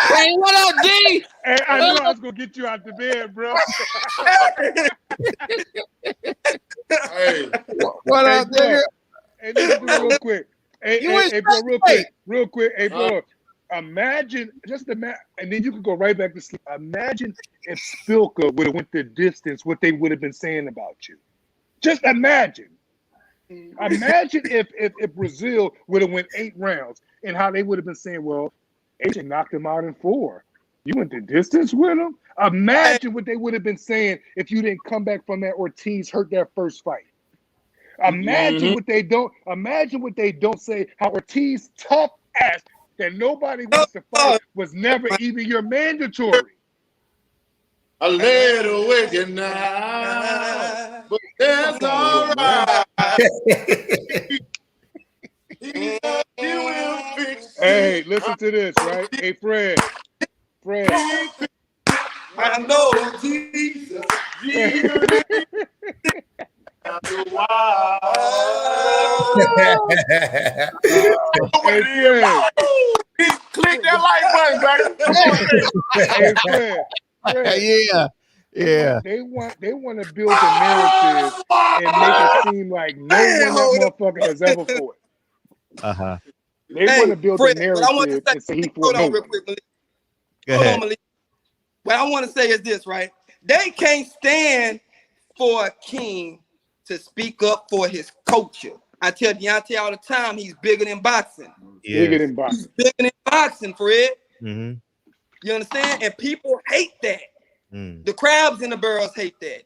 Hey, what up, D? Hey, I knew I was gonna get you out the bed, bro. Hey, What up, nigga? Hey, listen real quick. Hey, bro, real quick. Hey, bro. Imagine, and then you can go right back to sleep. Imagine if Spilka would have went the distance, what they would have been saying about you. Just imagine. Imagine if Brazil would have went 8 rounds and how they would have been saying, well, AJ knocked him out in 4. You went the distance with him? Imagine what they would have been saying if you didn't come back from that Ortiz hurt that first fight. Imagine what they don't say, how Ortiz tough ass that nobody wants to fight was never even your mandatory. a little wicked now, but that's all right. Hey, listen to this, right? Hey, Fred. I know Jesus. Click that like button, baby. Yeah. They want to build a narrative and make it seem like no one that motherfucker has ever fought. They want to build a narrative and say he fought no one. Hold on, Malik. What I want to say is this, right? They can't stand for a king to speak up for his culture. I tell Deontay all the time, he's bigger than boxing. Bigger than boxing. He's bigger than boxing, Fred. Mm-hmm. You understand? And people hate that. The crabs in the barrels hate that.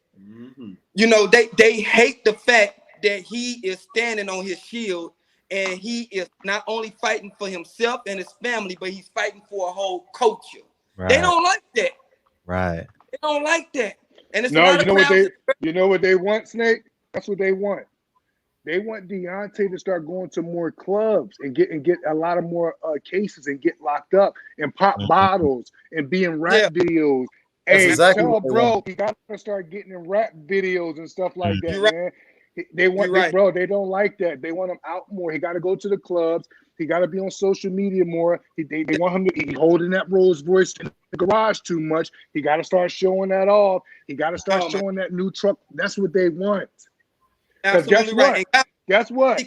You know, they hate the fact that he is standing on his shield and he is not only fighting for himself and his family, but he's fighting for a whole culture. Right. They don't like that. Right. They don't like that. And it's a No, lot you of know what crowds. they want, Snake? That's what they want. They want Deontay to start going to more clubs and get a lot of more cases and get locked up and pop bottles and be in rap videos. That's Hey, exactly tell what they bro, want. he got to start getting in rap videos and stuff like that, You're right. man. They want, You're right. bro. They don't like that. They want him out more. He got to go to the clubs. He got to be on social media more. They want him to be holding that Rolls Royce in the garage too much. He got to start showing that off. He got to start showing that new truck. That's what they want. Because guess what?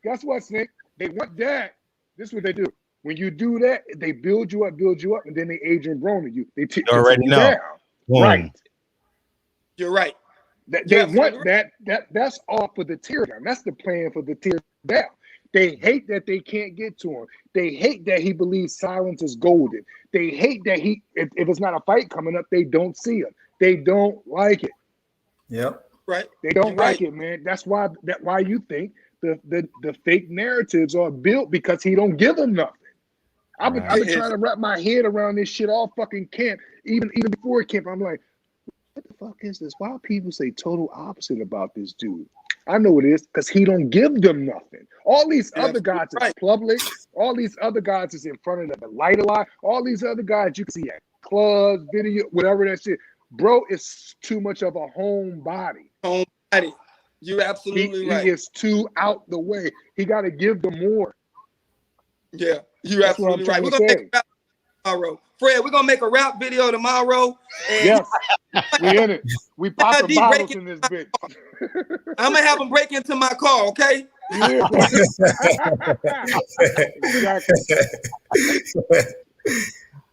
Guess what, Snake? They want that. This is what they do. When you do that, they build you up, and then they Adrian Broner you. They take already you know. down. Boom. Right. You're right. They want that. That's all for the tear down. That's the plan for the tear down. They hate that they can't get to him. They hate that he believes silence is golden. They hate that if it's not a fight coming up, they don't see him. They don't like it. Yep. Right. They don't like it, man. That's why you think the fake narratives are built, because he don't give them nothing. I've been trying to wrap my head around this shit all fucking camp. Even before camp, I'm like, what the fuck is this? Why people say total opposite about this dude? I know it is, because he don't give them nothing. All these other guys is public. All these other guys is in front of the light a lot. All these other guys you can see at clubs, video, whatever that shit. Bro, it's too much of a homebody. Homebody. You're absolutely right. He is too out the way. He got to give them more. Yeah, you're absolutely right. We're gonna make a rap tomorrow. Fred, we're gonna make a rap video tomorrow. And yes, we in it. We popping bottles in this bitch. I'm gonna have them break into my car, okay? Yeah, exactly.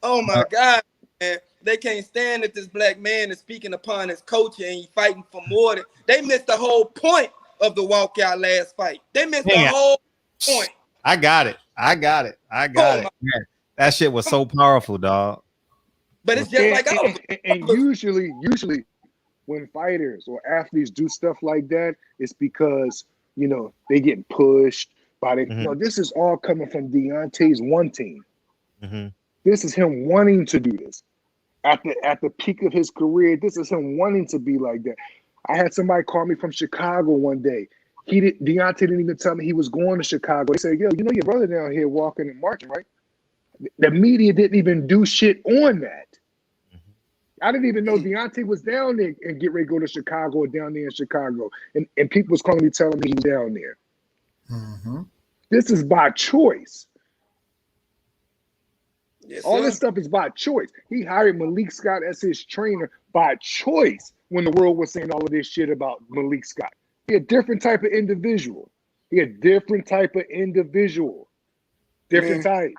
Oh my God, man. They can't stand that this black man is speaking upon his culture and he's fighting for more than they missed the whole point of the walkout last fight. They missed the whole point. I got it. Man, that shit was so powerful, dog. But it's just like and usually when fighters or athletes do stuff like that, it's because they getting pushed by the this is all coming from Deontay's wanting. This is him wanting to do this. At the peak of his career, this is him wanting to be like that. I had somebody call me from Chicago one day. Deontay didn't even tell me he was going to Chicago. He said, yo, your brother down here walking and marching, right? The media didn't even do shit on that. I didn't even know Deontay was down there and get ready to go to Chicago or down there in Chicago. And people was calling me telling me he was down there. This is by choice. Yes, all this stuff is by choice. He hired Malik Scott as his trainer by choice when the world was saying all of this shit about Malik Scott. He a different type of individual. Different type.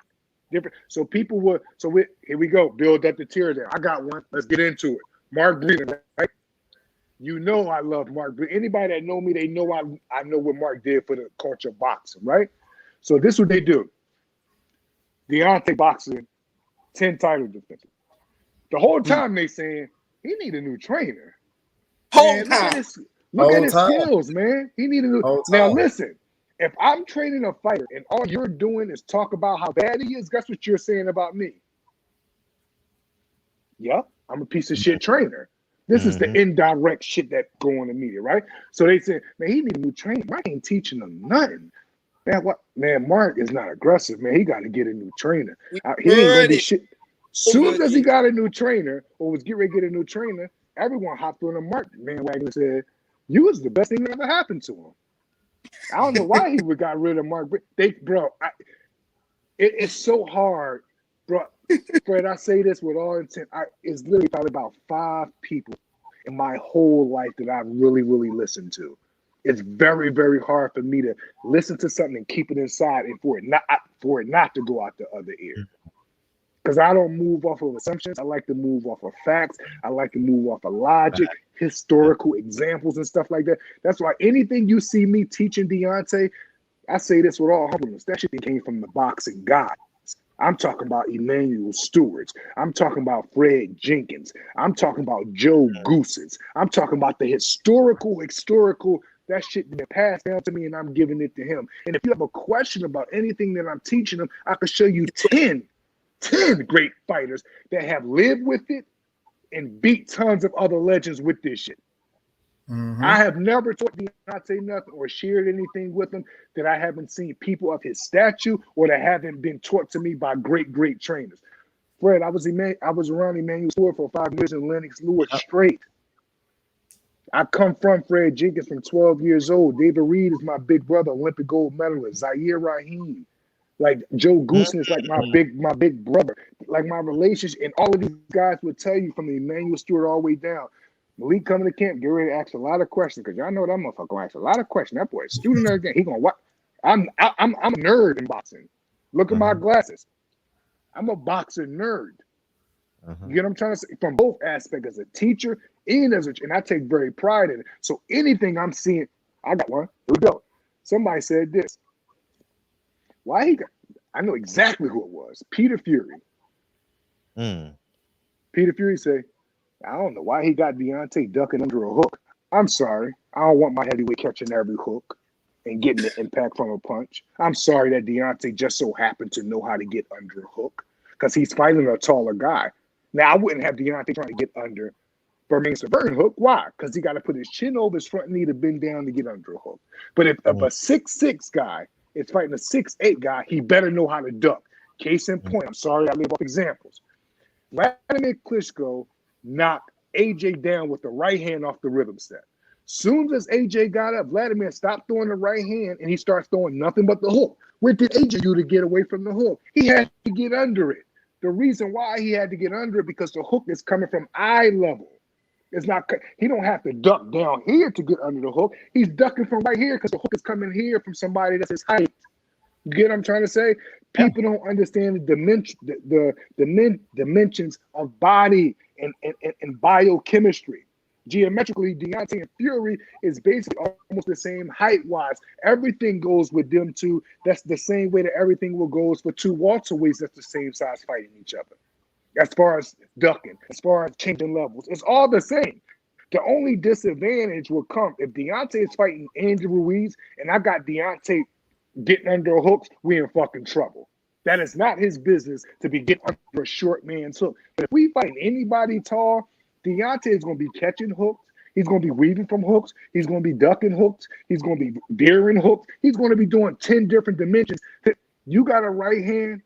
Different. So people were, here we go. Build up the tear down. I got one. Let's get into it. Mark Breeden, right? You know I love Mark Breeden. Anybody that know me, they know I know what Mark did for the culture of boxing, right? So this is what they do. Deontay boxing, 10 title defenses. The whole time they saying he need a new trainer. Look at his skills, man. He need a new. Now listen, if I'm training a fighter and all you're doing is talk about how bad he is, guess what you're saying about me? Yep, I'm a piece of shit trainer. This is the indirect shit that go on the media, right? So they said, man, he need a new trainer. Mark ain't teaching him nothing. Man, what? Man, Mark is not aggressive, man. He got to get a new trainer. He ain't gonna be shit. Soon as he got a new trainer or was getting ready to get a new trainer, everyone hopped on the Mark bandwagon and said, "You was the best thing that ever happened to him." I don't know why he would got rid of Mark. It's so hard, bro. Fred, I say this with all intent. It's literally probably about 5 people in my whole life that I really, really listened to. It's very, very hard for me to listen to something and keep it inside, and for it not to go out the other ear. Because I don't move off of assumptions. I like to move off of facts. I like to move off of logic, historical examples, and stuff like that. That's why anything you see me teaching Deontay, I say this with all humbleness. That shit came from the boxing gods. I'm talking about Emmanuel Stewart's. I'm talking about Fred Jenkins. I'm talking about Joe Goose's. I'm talking about the historical. That shit been passed down to me, and I'm giving it to him. And if you have a question about anything that I'm teaching him, I could show you 10 great fighters that have lived with it and beat tons of other legends with this shit. I have never taught Deontay nothing or shared anything with him that I haven't seen people of his stature or that haven't been taught to me by great trainers. Fred, I was around Emmanuel Stewart for 5 years in Lennox Lewis straight. I come from Fred Jenkins from 12 years old. David Reed is my big brother, Olympic gold medalist. Zaire Rahim. Like Joe Goosen is like my big brother. Like my relationship, and all of these guys would tell you from the Emmanuel Stewart all the way down. Malik coming to camp, get ready to ask a lot of questions because y'all know that motherfucker gonna ask a lot of questions. That boy is student nerd again. He gonna what? I'm a nerd in boxing. Look at my glasses. I'm a boxing nerd. You get what I'm trying to say? From both aspects, as a teacher and and I take very pride in it. So anything I'm seeing, I got one. Here we go. Somebody said this. I know exactly who it was. Peter Fury. Peter Fury said, I don't know why he got Deontay ducking under a hook. I'm sorry. I don't want my heavyweight catching every hook and getting the impact from a punch. I'm sorry that Deontay just so happened to know how to get under a hook because he's fighting a taller guy. Now, I wouldn't have Deontay trying to get under Birmingham Subverting hook. Why? Because he got to put his chin over his front knee to bend down to get under a hook. But if a 6'6" guy is fighting a 6'8" guy, he better know how to duck. Case in point, I'm sorry I leave off examples. Vladimir Klitschko knocked AJ down with the right hand off the rhythm set. Soon as AJ got up, Vladimir stopped throwing the right hand and he starts throwing nothing but the hook. What did AJ do to get away from the hook? He had to get under it. The reason why he had to get under it because the hook is coming from eye level. It's not. He don't have to duck down here to get under the hook. He's ducking from right here because the hook is coming here from somebody that's his height. You get what I'm trying to say? People don't understand the dimensions of body and biochemistry. Geometrically, Deontay and Fury is basically almost the same height-wise. Everything goes with them two. That's the same way that everything will goes for two welterweights that's the same size fighting each other. As far as ducking, as far as changing levels, it's all the same. The only disadvantage will come if Deontay is fighting Andrew Ruiz and I got Deontay getting under hooks, we in fucking trouble. That is not his business to be getting under a short man's hook. But if we fight anybody tall, Deontay is going to be catching hooks. He's going to be weaving from hooks. He's going to be ducking hooks. He's going to be veering hooks. He's going to be doing 10 different dimensions. You got a right hand,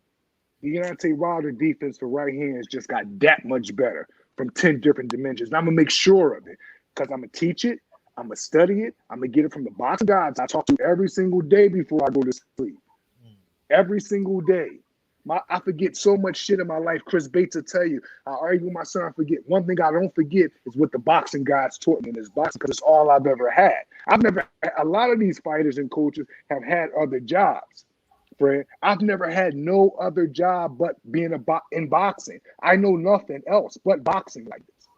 Deontay Wilder defense for right hands just got that much better from 10 different dimensions. And I'm going to make sure of it because I'm going to teach it. I'm going to study it. I'm going to get it from the boxing gods I talk to every single day before I go to sleep. Every single day. I forget so much shit in my life. Chris Bates will tell you. I argue with my son. I forget. One thing I don't forget is what the boxing gods taught me in this boxing because it's all I've ever had. A lot of these fighters and coaches have had other jobs, Fred. I've never had no other job but being in boxing. I know nothing else but boxing like this.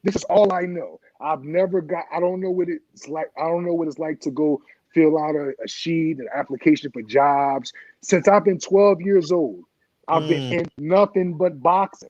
This is all I know. I don't know what it's like. I don't know what it's like to go fill out a sheet, an application for jobs. Since I've been 12 years old, I've been in nothing but boxing.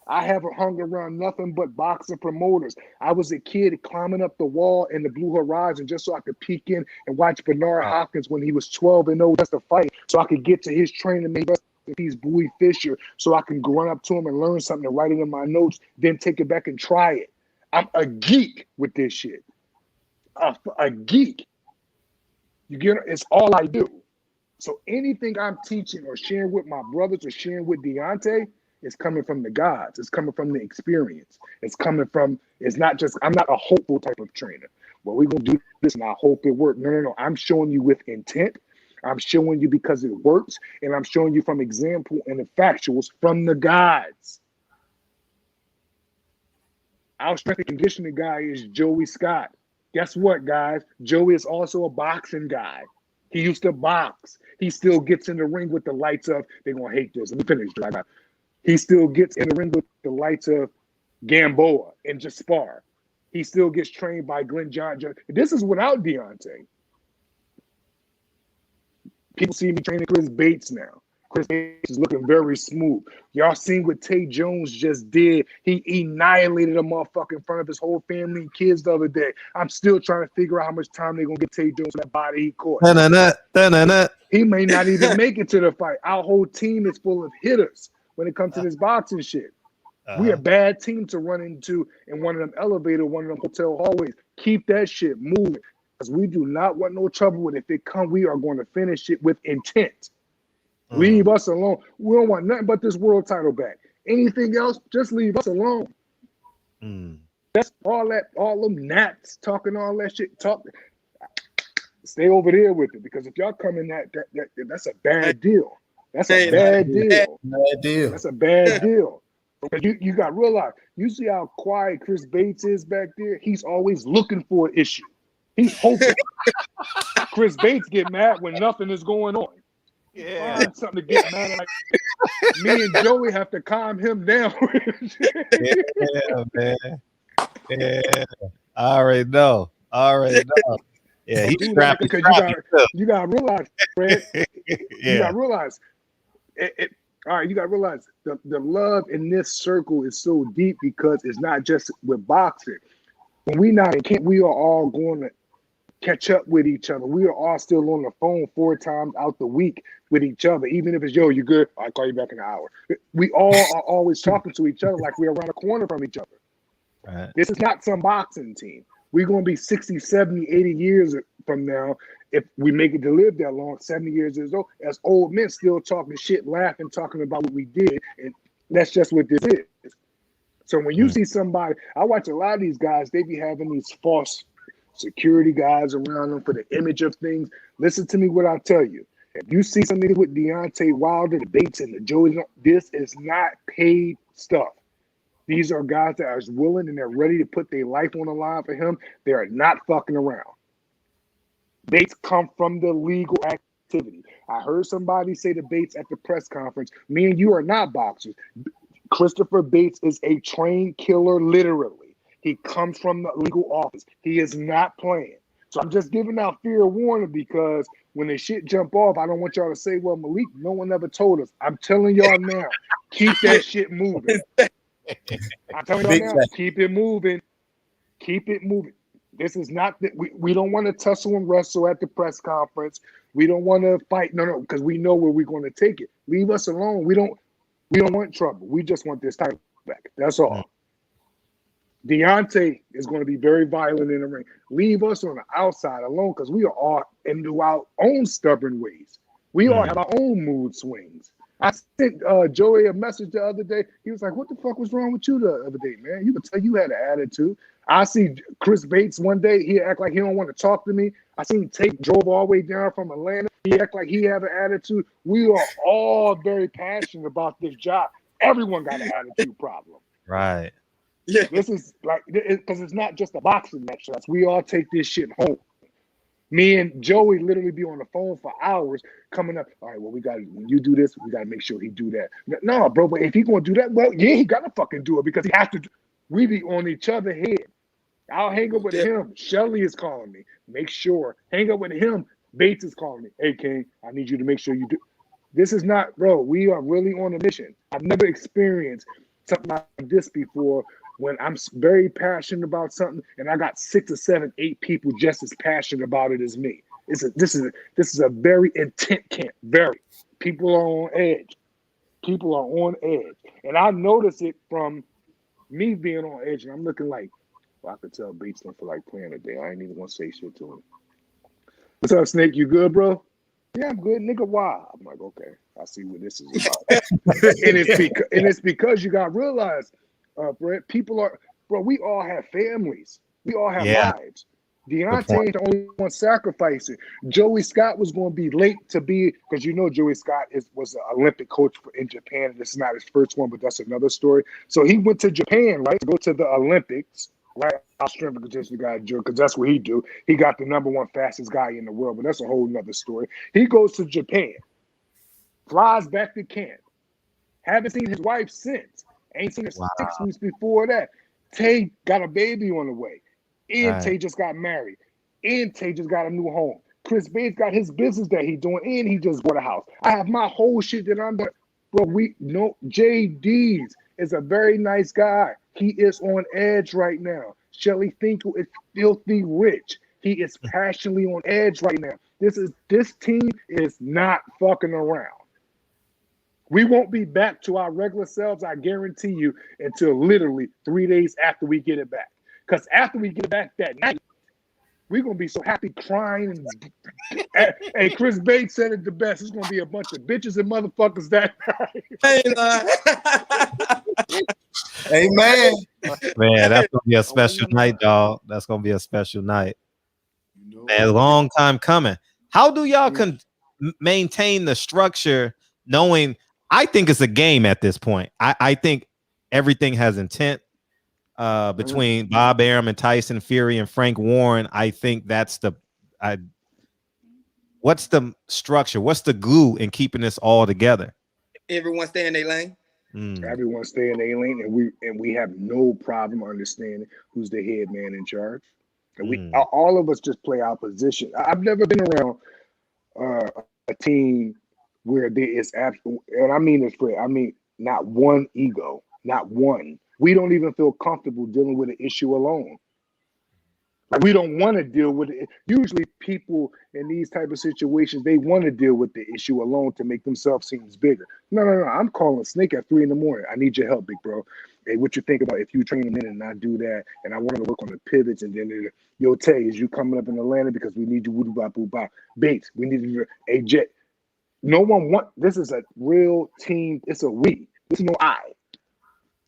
I haven't hung around nothing but boxing promoters. I was a kid climbing up the wall in the Blue Horizon just so I could peek in and watch Bernard Hopkins when he was 12 and 0 just to fight so I could get to his training. Maybe he's Bowie Fisher so I can run up to him and learn something and write it in my notes, then take it back and try it. I'm a geek with this shit. A geek. You get it? It's all I do. So anything I'm teaching or sharing with my brothers or sharing with Deontay is coming from the gods. It's coming from the experience. It's not just, I'm not a hopeful type of trainer. Well, we're going to do this and I hope it works. No. I'm showing you with intent. I'm showing you because it works. And I'm showing you from example and the factuals from the gods. Our strength and conditioning guy is Joey Scott. Guess what, guys? Joey is also a boxing guy. He used to box. He still gets in the ring with the lights of, they're going to hate this. Let me finish. He still gets in the ring with the lights of Gamboa and just spar. He still gets trained by Glenn Johnson. This is without Deontay. People see me training Chris Bates now. Chris Bates is looking very smooth. Y'all seen what Tay Jones just did. He annihilated a motherfucker in front of his whole family and kids the other day. I'm still trying to figure out how much time they're going to get Tay Jones in that body he caught. He may not even make it to the fight. Our whole team is full of hitters when it comes to this boxing shit. We a bad team to run into in one of them elevator, one of them hotel hallways. Keep that shit moving. Because we do not want no trouble with it. If it come, we are going to finish it with intent. Leave us alone. We don't want nothing but this world title back. Anything else, just leave us alone. That's all them gnats talking all that shit. Stay over there with it. Because if y'all come in that's a bad deal. That's a bad deal. That's a bad deal. Because you got to realize, you see how quiet Chris Bates is back there? He's always looking for an issue. He's hoping. Chris Bates get mad when nothing is going on. Yeah. Find something to get mad at. Like, me and Joey have to calm him down. Yeah, man. Yeah. I already know. Yeah, he's scrappy. Because you got to realize, Fred. You got to realize all right, you got to realize the love in this circle is so deep because it's not just with boxing. When we not in camp, we are all going to catch up with each other. We are all still on the phone 4 times out the week with each other. Even if it's, yo, you good? I'll call you back in an hour. We all are always talking to each other like we're around the corner from each other. Right. This is not some boxing team. We're going to be 60, 70, 80 years from now. If we make it to live that long, 70 years old, as old men still talking shit, laughing, talking about what we did. And that's just what this is. So when you see somebody, I watch a lot of these guys, they be having these false security guys around them for the image of things. Listen to me what I tell you. If you see something with Deontay Wilder, the Bates and the Joey, this is not paid stuff. These are guys that are willing and they're ready to put their life on the line for him. They are not fucking around. Bates come from the legal activity. I heard somebody say to Bates at the press conference, me and you are not boxers. Christopher Bates is a trained killer, literally. He comes from the legal office. He is not playing. So I'm just giving out fair warning because when the shit jump off, I don't want y'all to say, well, Malik, no one ever told us. I'm telling y'all now, keep that shit moving. I'm telling y'all now, keep it moving. Keep it moving. This is not that we don't want to tussle and wrestle at the press conference. We don't want to fight. No, because we know where we're going to take it. Leave us alone. We don't want trouble. We just want this title back. That's all. Deontay is going to be very violent in the ring. Leave us on the outside alone because we are all into our own stubborn ways. We all have our own mood swings. I sent Joey a message the other day. He was like, what the fuck was wrong with you the other day, man? You could tell you had an attitude. I see Chris Bates one day. He act like he don't want to talk to me. I seen Tate drove all the way down from Atlanta. He act like he have an attitude. We are all very passionate about this job. Everyone got an attitude problem. Right. Yeah. This is like, because it's not just a boxing match. We all take this shit home. Me and Joey literally be on the phone for hours coming up. All right, well, when you do this, we got to make sure he do that. No, bro, but if he going to do that, well, yeah, he got to fucking do it because he has to. We be on each other's head. I'll hang up with him. Shelly is calling me. Make sure. Hang up with him. Bates is calling me. Hey, King, I need you to make sure you do. This is not, bro, we are really on a mission. I've never experienced something like this before when I'm very passionate about something and I got 6 or 7, 8 people just as passionate about it as me. This is a very intent camp. Very. People are on edge. People are on edge. And I notice it from me being on edge and I'm looking like, well, I could tell Bates don't feel like playing today. I ain't even gonna say shit to him. What's up, Snake? You good, bro? Yeah, I'm good, nigga. Why? I'm like, okay, I see what this is about. and it's because you gotta realize, Brett, people are, bro, we all have families. We all have lives. Deontay ain't the only one sacrificing. Joey Scott was going to be late to be, because you know Joey Scott was an Olympic coach in Japan. This is not his first one, but that's another story. So he went to Japan, right, to go to the Olympics, right? I'll strength and conditioning guy, because that's what he do. He got the #1 fastest guy in the world, but that's a whole nother story. He goes to Japan, flies back to camp. Haven't seen his wife since. Ain't seen her 6 weeks before that. Tay got a baby on the way. And Tay just got married. And Tay just got a new home. Chris Bates got his business that he's doing. And he just bought a house. I have my whole shit that I'm doing. Bro, we know JD's is a very nice guy. He is on edge right now. Shelly Finkel is filthy rich. He is passionately on edge right now. This team is not fucking around. We won't be back to our regular selves, I guarantee you, until literally 3 days after we get it back. Because after we get it back that night, we're going to be so happy crying. And hey, Chris Bates said it the best. It's going to be a bunch of bitches and motherfuckers that night. Amen. Man, that's going to be a special night, dog. That's going to be a special night. Man, a long time coming. How do y'all maintain the structure knowing I think it's a game at this point? I think everything has intent between Bob Arum and Tyson Fury and Frank Warren. I think that's what's the structure? What's the glue in keeping this all together? Everyone stay in their lane. Everyone stay in their lane, and we have no problem understanding who's the head man in charge. And we all of us just play our position. I've never been around a team where there is absolute, and I mean this for, I mean not one ego, not one. We don't even feel comfortable dealing with an issue alone. Like, we don't want to deal with it. Usually people in these type of situations, they want to deal with the issue alone to make themselves seem bigger. No. I'm calling Snake at 3 a.m. I need your help, big bro. Hey, what you think about if you train a minute and I do that, and I want to work on the pivots, and then yo, Tay, is you coming up in Atlanta because we need you, woo bop boo bop. Bates, we need you. Hey, Jet. No one want. This is a real team. It's a we. There's no I.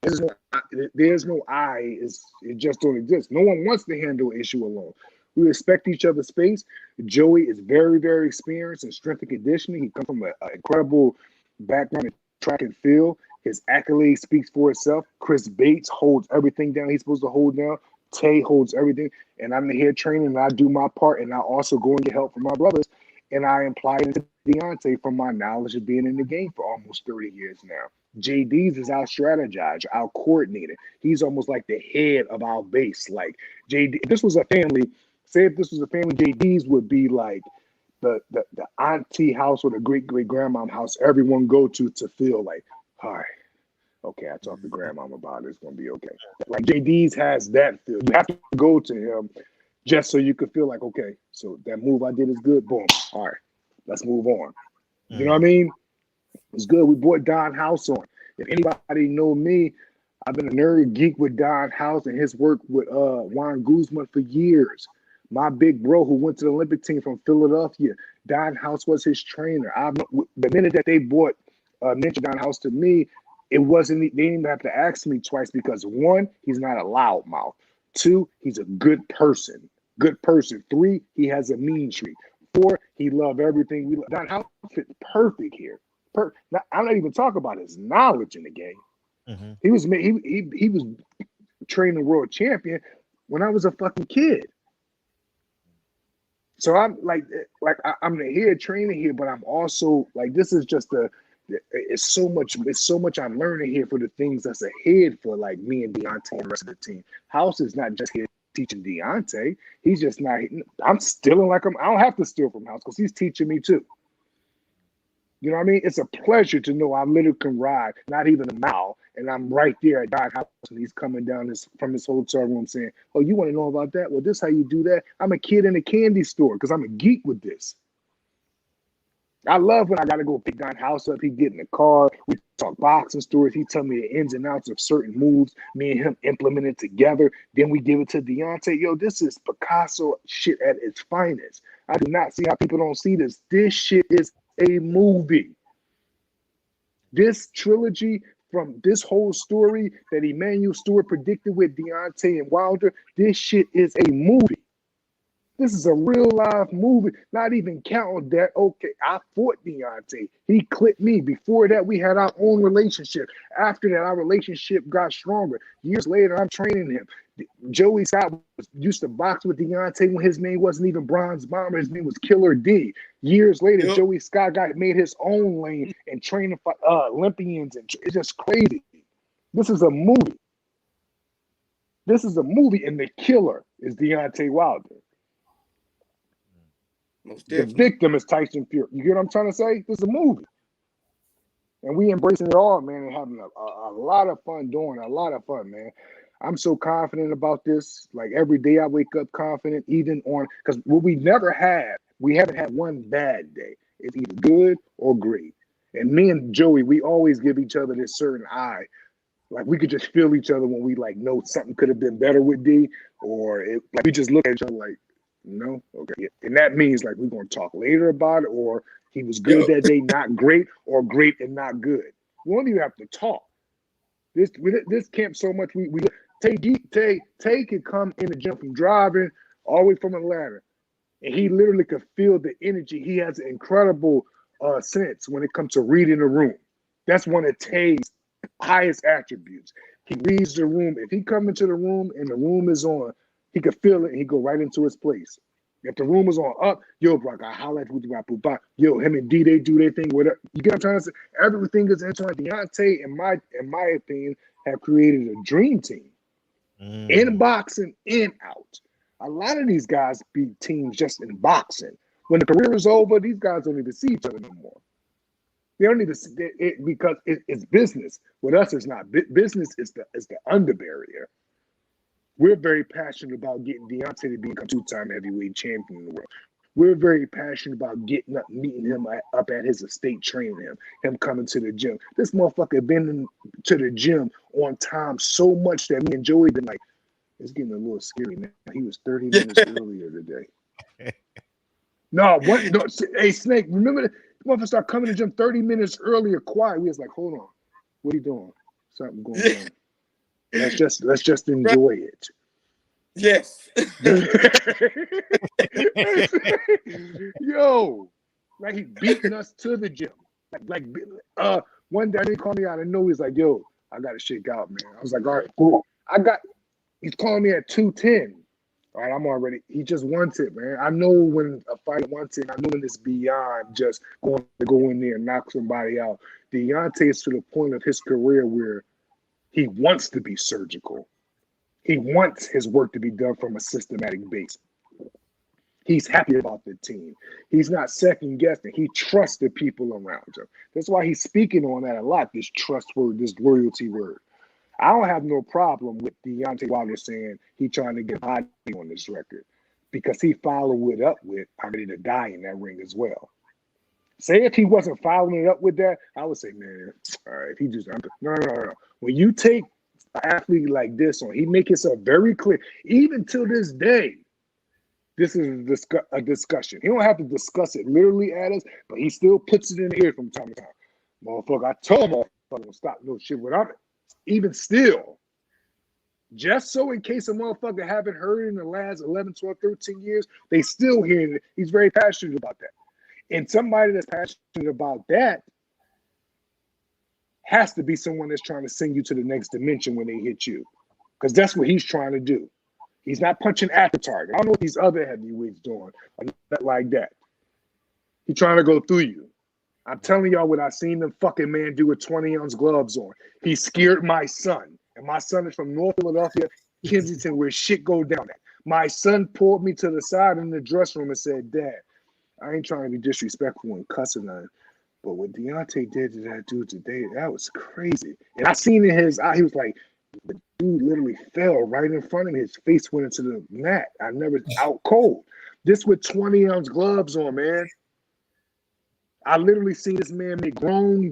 There's no I. It just don't exist. No one wants to handle an issue alone. We respect each other's space. Joey is very, very experienced in strength and conditioning. He comes from an incredible background in track and field. His accolade speaks for itself. Chris Bates holds everything down he's supposed to hold down. Tay holds everything. And I'm here training, and I do my part, and I also go and get help from my brothers. And I imply it into Deontay from my knowledge of being in the game for almost 30 years now. JD's is our strategizer, our coordinator. He's almost like the head of our base. Like JD, if this was a family, JD's would be like the auntie house or the great-great-grandma house everyone go to feel like, all right, okay, I talked to grandmama about it. It's going to be okay. Like JD's has that feel. You have to go to him just so you can feel like, okay, so that move I did is good. Boom. All right, let's move on. You know what I mean? It's good. We brought Don House on. If anybody know me, I've been a nerd geek with Don House and his work with Juan Guzman for years. My big bro who went to the Olympic team from Philadelphia, Don House was his trainer. The minute that they brought Ninja Don House to me, it wasn't. They didn't even have to ask me twice because 1, he's not a loudmouth. 2, he's a good person. 3, he has a mean streak. 4, he loved everything. Don House fits perfect here. Now, I'm not even talking about his knowledge in the game. He was training world champion when I was a fucking kid. So I'm like I'm the head trainer here, but I'm also like, this is just it's so much I'm learning here for the things that's ahead for like me and Deontay and the rest of the team. House is not just here teaching Deontay. He's just not. I'm stealing like I don't have to steal from House because he's teaching me too. You know what I mean? It's a pleasure to know I literally can ride, not even a mile, and I'm right there at Doc House, and he's coming down from his hotel room saying, "Oh, you want to know about that? Well, this is how you do that." I'm a kid in a candy store because I'm a geek with this. I love when I got to go pick Don House up. He get in the car. We talk boxing stories. He tell me the ins and outs of certain moves. Me and him implement it together. Then we give it to Deontay. Yo, this is Picasso shit at its finest. I do not see how people don't see this. This shit is a movie. This trilogy from this whole story that Emmanuel Stewart predicted with Deontay and Wilder, this shit is a movie. This is a real live movie. Not even counting that, okay, I fought Deontay. He clipped me. Before that, we had our own relationship. After that, our relationship got stronger. Years later, I'm training him. Joey Scott used to box with Deontay when his name wasn't even Bronze Bomber. His name was Killer D. Years later, Joey Scott made his own lane and training for Olympians. And it's just crazy. This is a movie. This is a movie, and the killer is Deontay Wilder. The victim is Tyson Fury. You get what I'm trying to say? This is a movie. And we embracing it all, man, and having a lot of fun doing it. A lot of fun, man. I'm so confident about this. Like every day I wake up confident, even on, because what we haven't had one bad day. It's either good or great. And me and Joey, we always give each other this certain eye. Like we could just feel each other when we like know something could have been better with D, or like we just look at each other like, no, okay. And that means like we're gonna talk later about it, or he was good that day, not great, or great and not good. We don't even have to talk. This camp so much we Tay could come in the gym from driving all the way from Atlanta, and he literally could feel the energy. He has an incredible sense when it comes to reading the room. That's one of Tay's highest attributes. He reads the room. If he come into the room and the room is on, he could feel it and he go right into his place. If the room is on up, yo, bro, I holla at you, yo, him and D, they do their thing. Whatever. You get what I'm trying to say? Everything is intertwined. Deontay, in my opinion, have created a dream team. In boxing, in out. A lot of these guys beat teams just in boxing. When the career is over, these guys don't even see each other no more. They don't need to see it because it's business. With us, it's not. Business is the underbarrier. We're very passionate about getting Deontay to become two-time heavyweight champion in the world. We're very passionate about getting up, meeting him up at his estate, training him coming to the gym. This motherfucker been to the gym on time so much that me and Joey been like, it's getting a little scary now. He was 30 minutes earlier today. No, hey, Snake, remember that? Motherfucker start coming to the gym 30 minutes earlier, quiet. We was like, hold on, what are you doing? Something going on. Let's just enjoy it. Yes. Yo, like he beating us to the gym. Like one day they called me out of nowhere. He's like, yo, I gotta shake out, man. I was like, all right, cool. He's calling me at 210. All right, I'm already. He just wants it, man. I know when a fight wants it. I know when it's beyond just going to go in there and knock somebody out. Deontay is to the point of his career where he wants to be surgical. He wants his work to be done from a systematic base. He's happy about the team. He's not second guessing. He trusts the people around him. That's why he's speaking on that a lot, this trust word, this loyalty word. I don't have no problem with Deontay Wilder saying he trying to get body on this record because he followed it up with I'm ready to die in that ring as well. Say if he wasn't following it up with that, I would say, man, all right, he just no. When you take an athlete like this on, he make himself very clear. Even till this day, this is a discussion. He don't have to discuss it literally at us, but he still puts it in the ear from time to time. Motherfucker, I told motherfucker to stop no shit without it. Even still, just so in case a motherfucker haven't heard it in the last 11, 12, 13 years, they still hearing it. He's very passionate about that. And somebody that's passionate about that has to be someone that's trying to send you to the next dimension when they hit you. Because that's what he's trying to do. He's not punching at the target. I don't know what these other heavyweights doing. Not like that. He's trying to go through you. I'm telling y'all what I seen the fucking man do with 20-ounce gloves on. He scared my son. And my son is from North Philadelphia, Kensington, where shit go down at. My son pulled me to the side in the dressing room and said, Dad, I ain't trying to be disrespectful and cussing on him, but what Deontay did to that dude today, that was crazy. And I seen in his eye, he was like, the dude literally fell right in front of me. His face went into the mat. I never out cold. This with 20-ounce gloves on, man. I literally seen this man make grown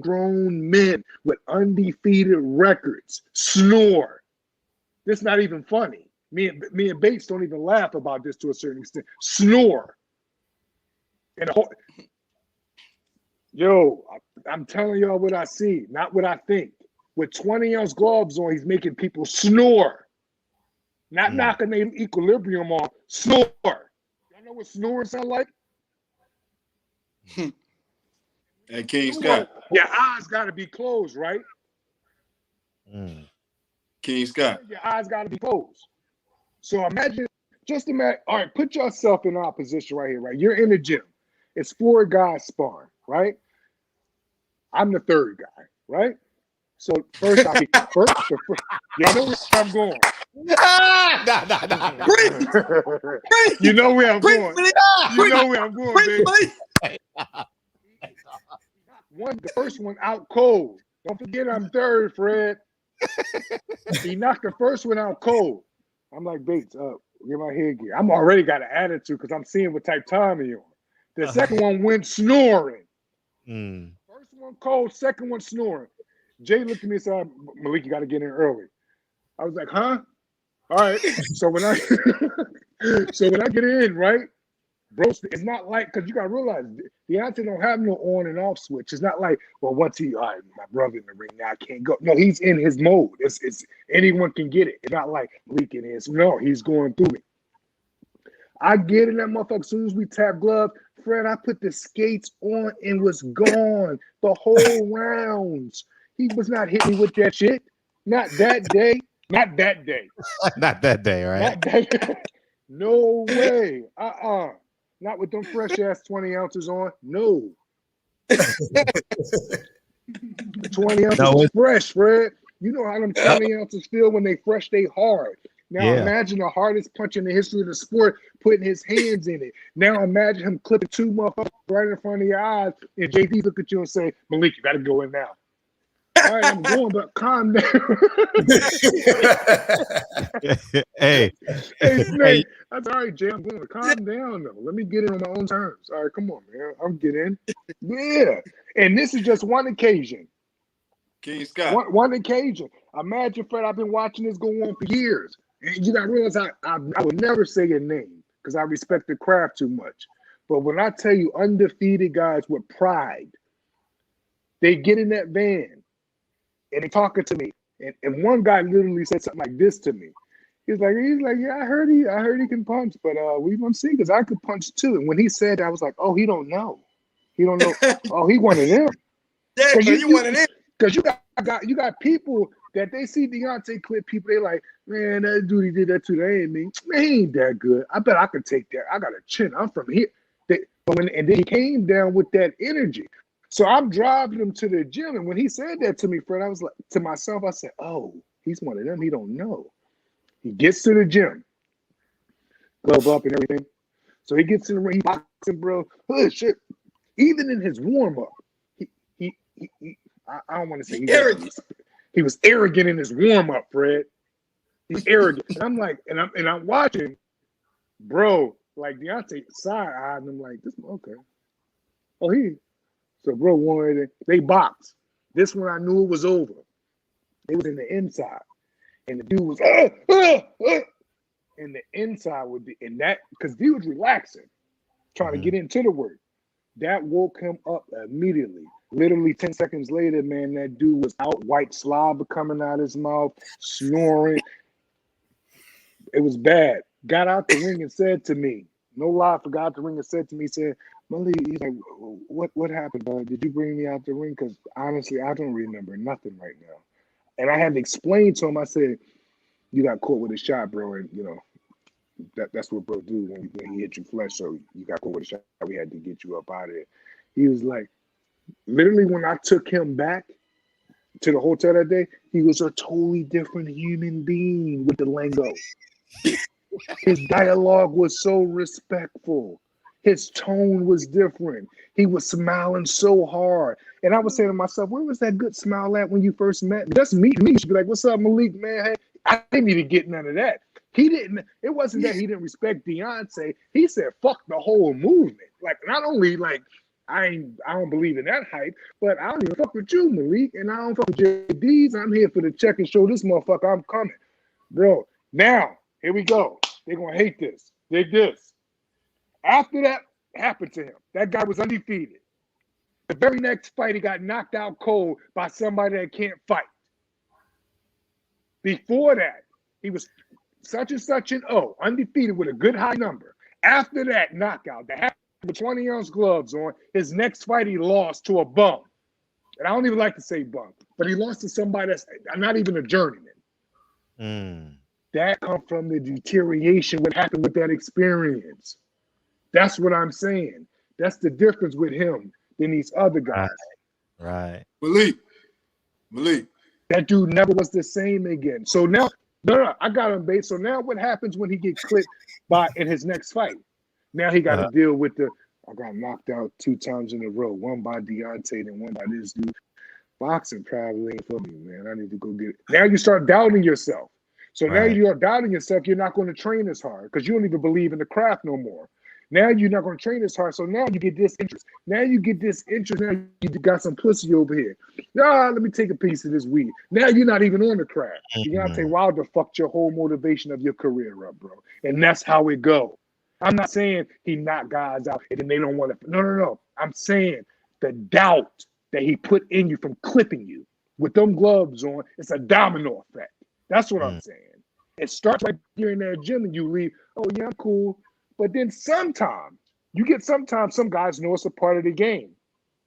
men with undefeated records snore. This not even funny. Me and Bates don't even laugh about this to a certain extent. Snore. And I'm telling y'all what I see, not what I think. With 20-ounce gloves on, he's making people snore. Not knocking their equilibrium off. Snore. Y'all know what snoring sound like? Hey, King Scott. Your eyes got to be closed, right? King Scott. Your eyes got to be closed. So imagine, all right, put yourself in our position right here, right? You're in the gym. It's 4 guys sparring, right? I'm the 3rd guy, right? So first, y'all know where I'm going. You know where I'm going. You know where I'm going, baby. The first one out cold. Don't forget I'm 3rd, Fred. He knocked the first one out cold. I'm like, Bates, get my headgear. I'm already got an attitude because I'm seeing what type of time he on. The second one went snoring. First one one cold, second one snoring. Jay looked at me and said, Malik, you got to get in early. I was like, huh? All right. So when I get in, right, bro, it's not like, because you got to realize, Deontay don't have no on and off switch. It's not like, well, once all right, my brother in the ring, now I can't go. No, he's in his mode. It's anyone can get it. It's not like leaking in. No, he's going through it. I get in that motherfucker as soon as we tap gloves. Fred, I put the skates on and was gone the whole rounds. He was not hitting me with that shit. Not that day. Not that day. Not that day, right? Not that day. No way. Not with them fresh ass 20 ounces on. No. 20 ounces is fresh, Fred. You know how them 20 ounces feel when they fresh, they hard. Now imagine the hardest punch in the history of the sport putting his hands in it. Now imagine him clipping two motherfuckers right in front of your eyes and JD look at you and say, Malik, you gotta go in now. All right, I'm going, but calm down. Hey, Snake. That's all right, Jay. I'm going. Calm down, though. Let me get in on my own terms. All right, come on, man. I'm getting. Yeah. And this is just one occasion. King Scott. One occasion. Imagine, Fred, I've been watching this go on for years. And you got to realize I would never say your name because I respect the craft too much. But when I tell you undefeated guys with pride, they get in that van. And they talking to me, and one guy literally said something like this to me. He's like, yeah, I heard he can punch, but we gonna see because I could punch too. And when he said that, I was like, oh, he don't know. Oh, he one of them. Yeah, you one of them. Because you got people that they see Deontay clip people. They like, man, that dude he did that too. That ain't me. Man, he ain't that good. I bet I could take that. I got a chin. I'm from here. And then he came down with that energy. So I'm driving him to the gym, and when he said that to me, Fred, I was like, to myself, I said, oh, he's one of them. He don't know. He gets to the gym, glove up and everything. So he gets in the ring, he boxing, bro. Oh, shit. Even in his warm-up, I don't want to say he was arrogant in his warm-up, Fred. He's arrogant. And I'm like, and I'm watching, bro, like Deontay side-eyed, and I'm like, this okay. Oh, So bro wanted they boxed. This one I knew it was over. It was in the inside. And the dude was and the inside would be in that because he was relaxing, trying to get into the work. That woke him up immediately. Literally 10 seconds later, man, that dude was out, white slobber coming out his mouth, snoring. It was bad. Got out the ring and said to me, no lie, got out the ring and said to me, said, Malik, he's like, what happened, bud? Did you bring me out the ring? Because honestly, I don't remember nothing right now. And I had to explain to him, I said, you got caught with a shot, bro. And, you know, that's what bro do when he hit you flesh. So you got caught with a shot. We had to get you up out of it. He was like, literally when I took him back to the hotel that day, he was a totally different human being with the lingo. His dialogue was so respectful. His tone was different. He was smiling so hard. And I was saying to myself, where was that good smile at when you first met me? Just meet me. You should be like, what's up, Malik, man? Hey, I didn't even get none of that. It wasn't that he didn't respect Deontay. He said, fuck the whole movement. Like, not only like, I don't believe in that hype, but I don't even fuck with you, Malik, and I don't fuck with JD's. I'm here for the check and show this motherfucker I'm coming. Bro, now, here we go. They're going to hate this. Dig this. After that happened to him, that guy was undefeated. The very next fight, he got knocked out cold by somebody that can't fight. Before that, he was such and such an undefeated with a good high number. After that knockout, that happened with 20-ounce gloves on, his next fight, he lost to a bum. And I don't even like to say bum, but he lost to somebody that's not even a journeyman. That comes from the deterioration, what happened with that experience. That's what I'm saying. That's the difference with him than these other guys. Right. Malik. That dude never was the same again. So now, no, I got him bait. So now what happens when he gets clipped in his next fight? Now he got to deal with I got knocked out 2 times in a row, one by Deontay and one by this dude. Boxing probably ain't for me, man. I need to go get it. Now you start doubting yourself. So now you are doubting yourself. You're not going to train as hard because you don't even believe in the craft no more. Now you're not going to train as hard. So now you get this interest. Now you you got some pussy over here. Nah, let me take a piece of this weed. Now you're not even on the craft. Deontay Wilder fucked your whole motivation of your career up, bro. And that's how it go. I'm not saying he knocked guys out and then they don't want to. No. I'm saying the doubt that he put in you from clipping you with them gloves on, it's a domino effect. That's what I'm saying. It starts right here in that gym and you leave, oh yeah, I'm cool. But then sometimes some guys know it's a part of the game.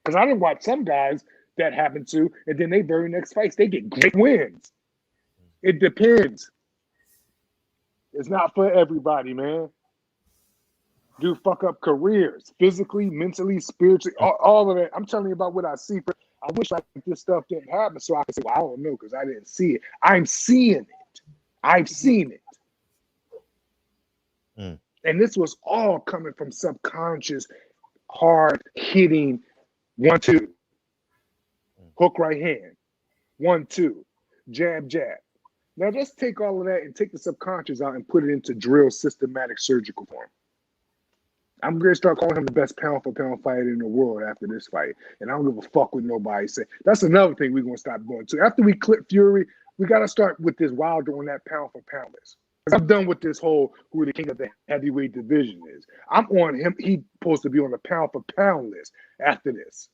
Because I didn't watch some guys that happen to, and then they very next fights, they get great wins. It depends. It's not for everybody, man. Do fuck up careers, physically, mentally, spiritually, all of that. I'm telling you about what I see. I wish this stuff didn't happen so I could say, well, I don't know because I didn't see it. I'm seeing it. I've seen it. And this was all coming from subconscious, hard hitting 1-2. Hook right hand. 1-2. Jab, jab. Now just take all of that and take the subconscious out and put it into drill systematic surgical form. I'm going to start calling him the best pound for pound fighter in the world after this fight. And I don't give a fuck what nobody say. That's another thing we're going to stop doing too. After we clip Fury, we got to start with this Wilder on that pound for pound list. I'm done with this whole who the king of the heavyweight division is. I'm on him. He's supposed to be on the pound for pound list after this.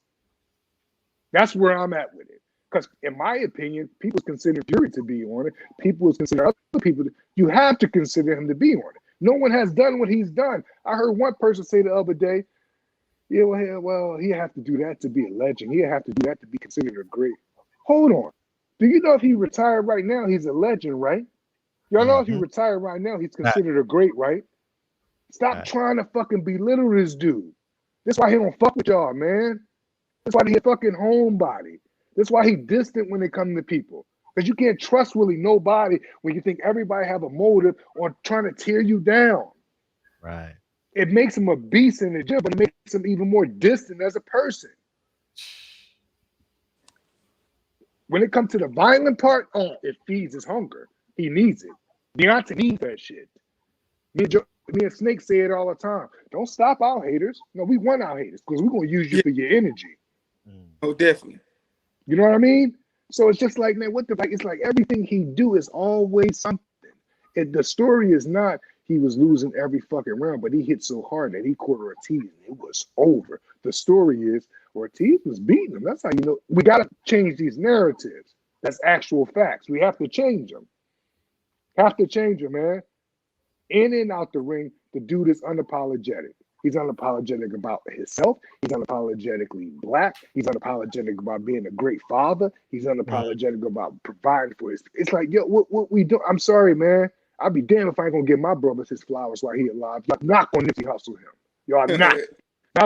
That's where I'm at with it. Because in my opinion, people consider Fury to be on it. People consider other people. You have to consider him to be on it. No one has done what he's done. I heard one person say the other day, yeah, well, he have to do that to be a legend. He have to do that to be considered a great. Hold on. Do you know if he retired right now, he's a legend, right? Y'all know if he retired right now, he's considered a great, right? Stop trying to fucking belittle this dude. That's why he don't fuck with y'all, man. That's why he a fucking homebody. That's why he distant when it comes to people. Because you can't trust really nobody when you think everybody have a motive on trying to tear you down. Right. It makes him a beast in the gym, but it makes him even more distant as a person. When it comes to the violent part, it feeds his hunger. He needs it. Deontay needs that shit. Me and Snake say it all the time. Don't stop our haters. No, we want our haters because we're going to use you for your energy. Oh, definitely. You know what I mean? So it's just like, man, what the fuck? It's like everything he do is always something. The story is not he was losing every fucking round, but he hit so hard that he caught Ortiz and it was over. The story is Ortiz was beating him. That's how you know. We got to change these narratives. That's actual facts. We have to change them. Have to change them, man. In and out the ring, the dude is unapologetic. He's unapologetic about himself. He's unapologetically black. He's unapologetic about being a great father. He's unapologetic about providing for his. It's like, yo, what we do? I'm sorry, man. I'd be damned if I ain't gonna give my brothers his flowers while he alive. Y'all not gonna Nipsey hustle him. Y'all not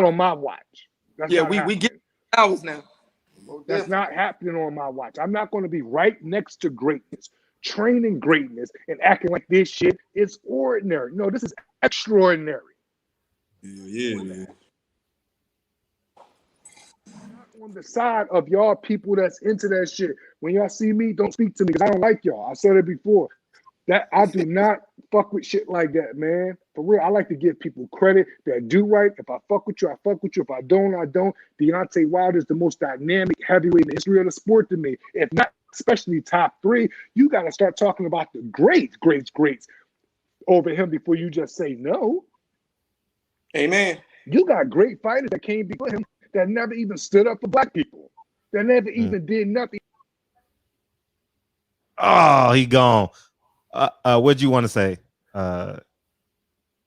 on my watch. That's we get hours now. That's not happening on my watch. I'm not gonna be right next to greatness, training greatness, and acting like this shit is ordinary. No, this is extraordinary. Yeah. On the side of y'all people that's into that shit. When y'all see me, don't speak to me because I don't like y'all. I said it before. That I do not fuck with shit like that, man. For real, I like to give people credit that do right. If I fuck with you, I fuck with you. If I don't, I don't. Deontay Wilder is the most dynamic heavyweight in the history of the sport to me. If not, especially top 3, you got to start talking about the greats over him before you just say no. Amen. You got great fighters that came before him that never even stood up for black people. That never even did nothing. Oh, he gone. What'd you want to say,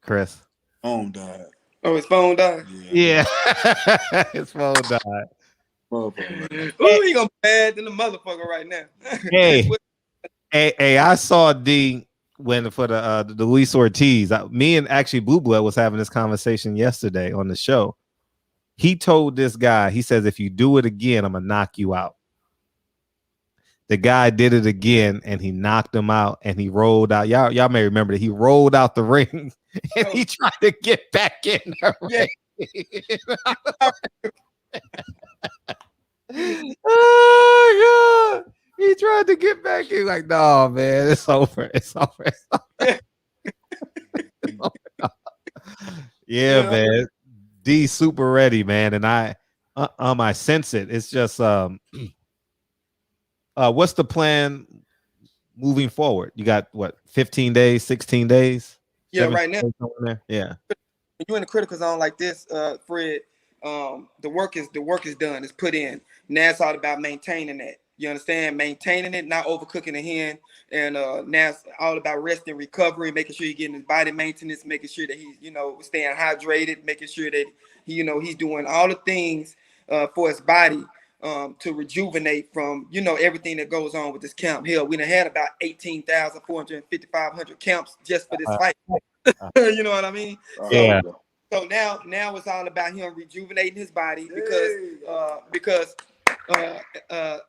Chris? Phone died. Oh, his phone died? Yeah. His phone died. Ooh, he gonna bad than the motherfucker right now. Hey, I saw D when for the Luis Ortiz. Me and actually Blue Blood was having this conversation yesterday on the show. He told this guy, he says, if you do it again, I'm gonna knock you out. The guy did it again and he knocked him out and he rolled out. Y'all may remember that he rolled out the ring and he tried to get back in the ring. Oh God. He tried to get back in, like, no, man, it's over. It's over. It's over. Yeah, man. D super ready, man, and I sense it. It's just what's the plan moving forward? You got what, 15 days, 16 days, Yeah, 17 right now days somewhere there? Yeah. when you're in a critical zone like this, Fred, the work is done. It's put in. Now it's all about maintaining that. You understand? Maintaining it, not overcooking the hen. And now it's all about rest and recovery, making sure you're getting his body maintenance, making sure that he's, staying hydrated, making sure that he's doing all the things for his body to rejuvenate from, everything that goes on with this camp. Hell, we done had about 18,450, 500 camps just for this fight. You know what I mean? Yeah. So now it's all about him rejuvenating his body because a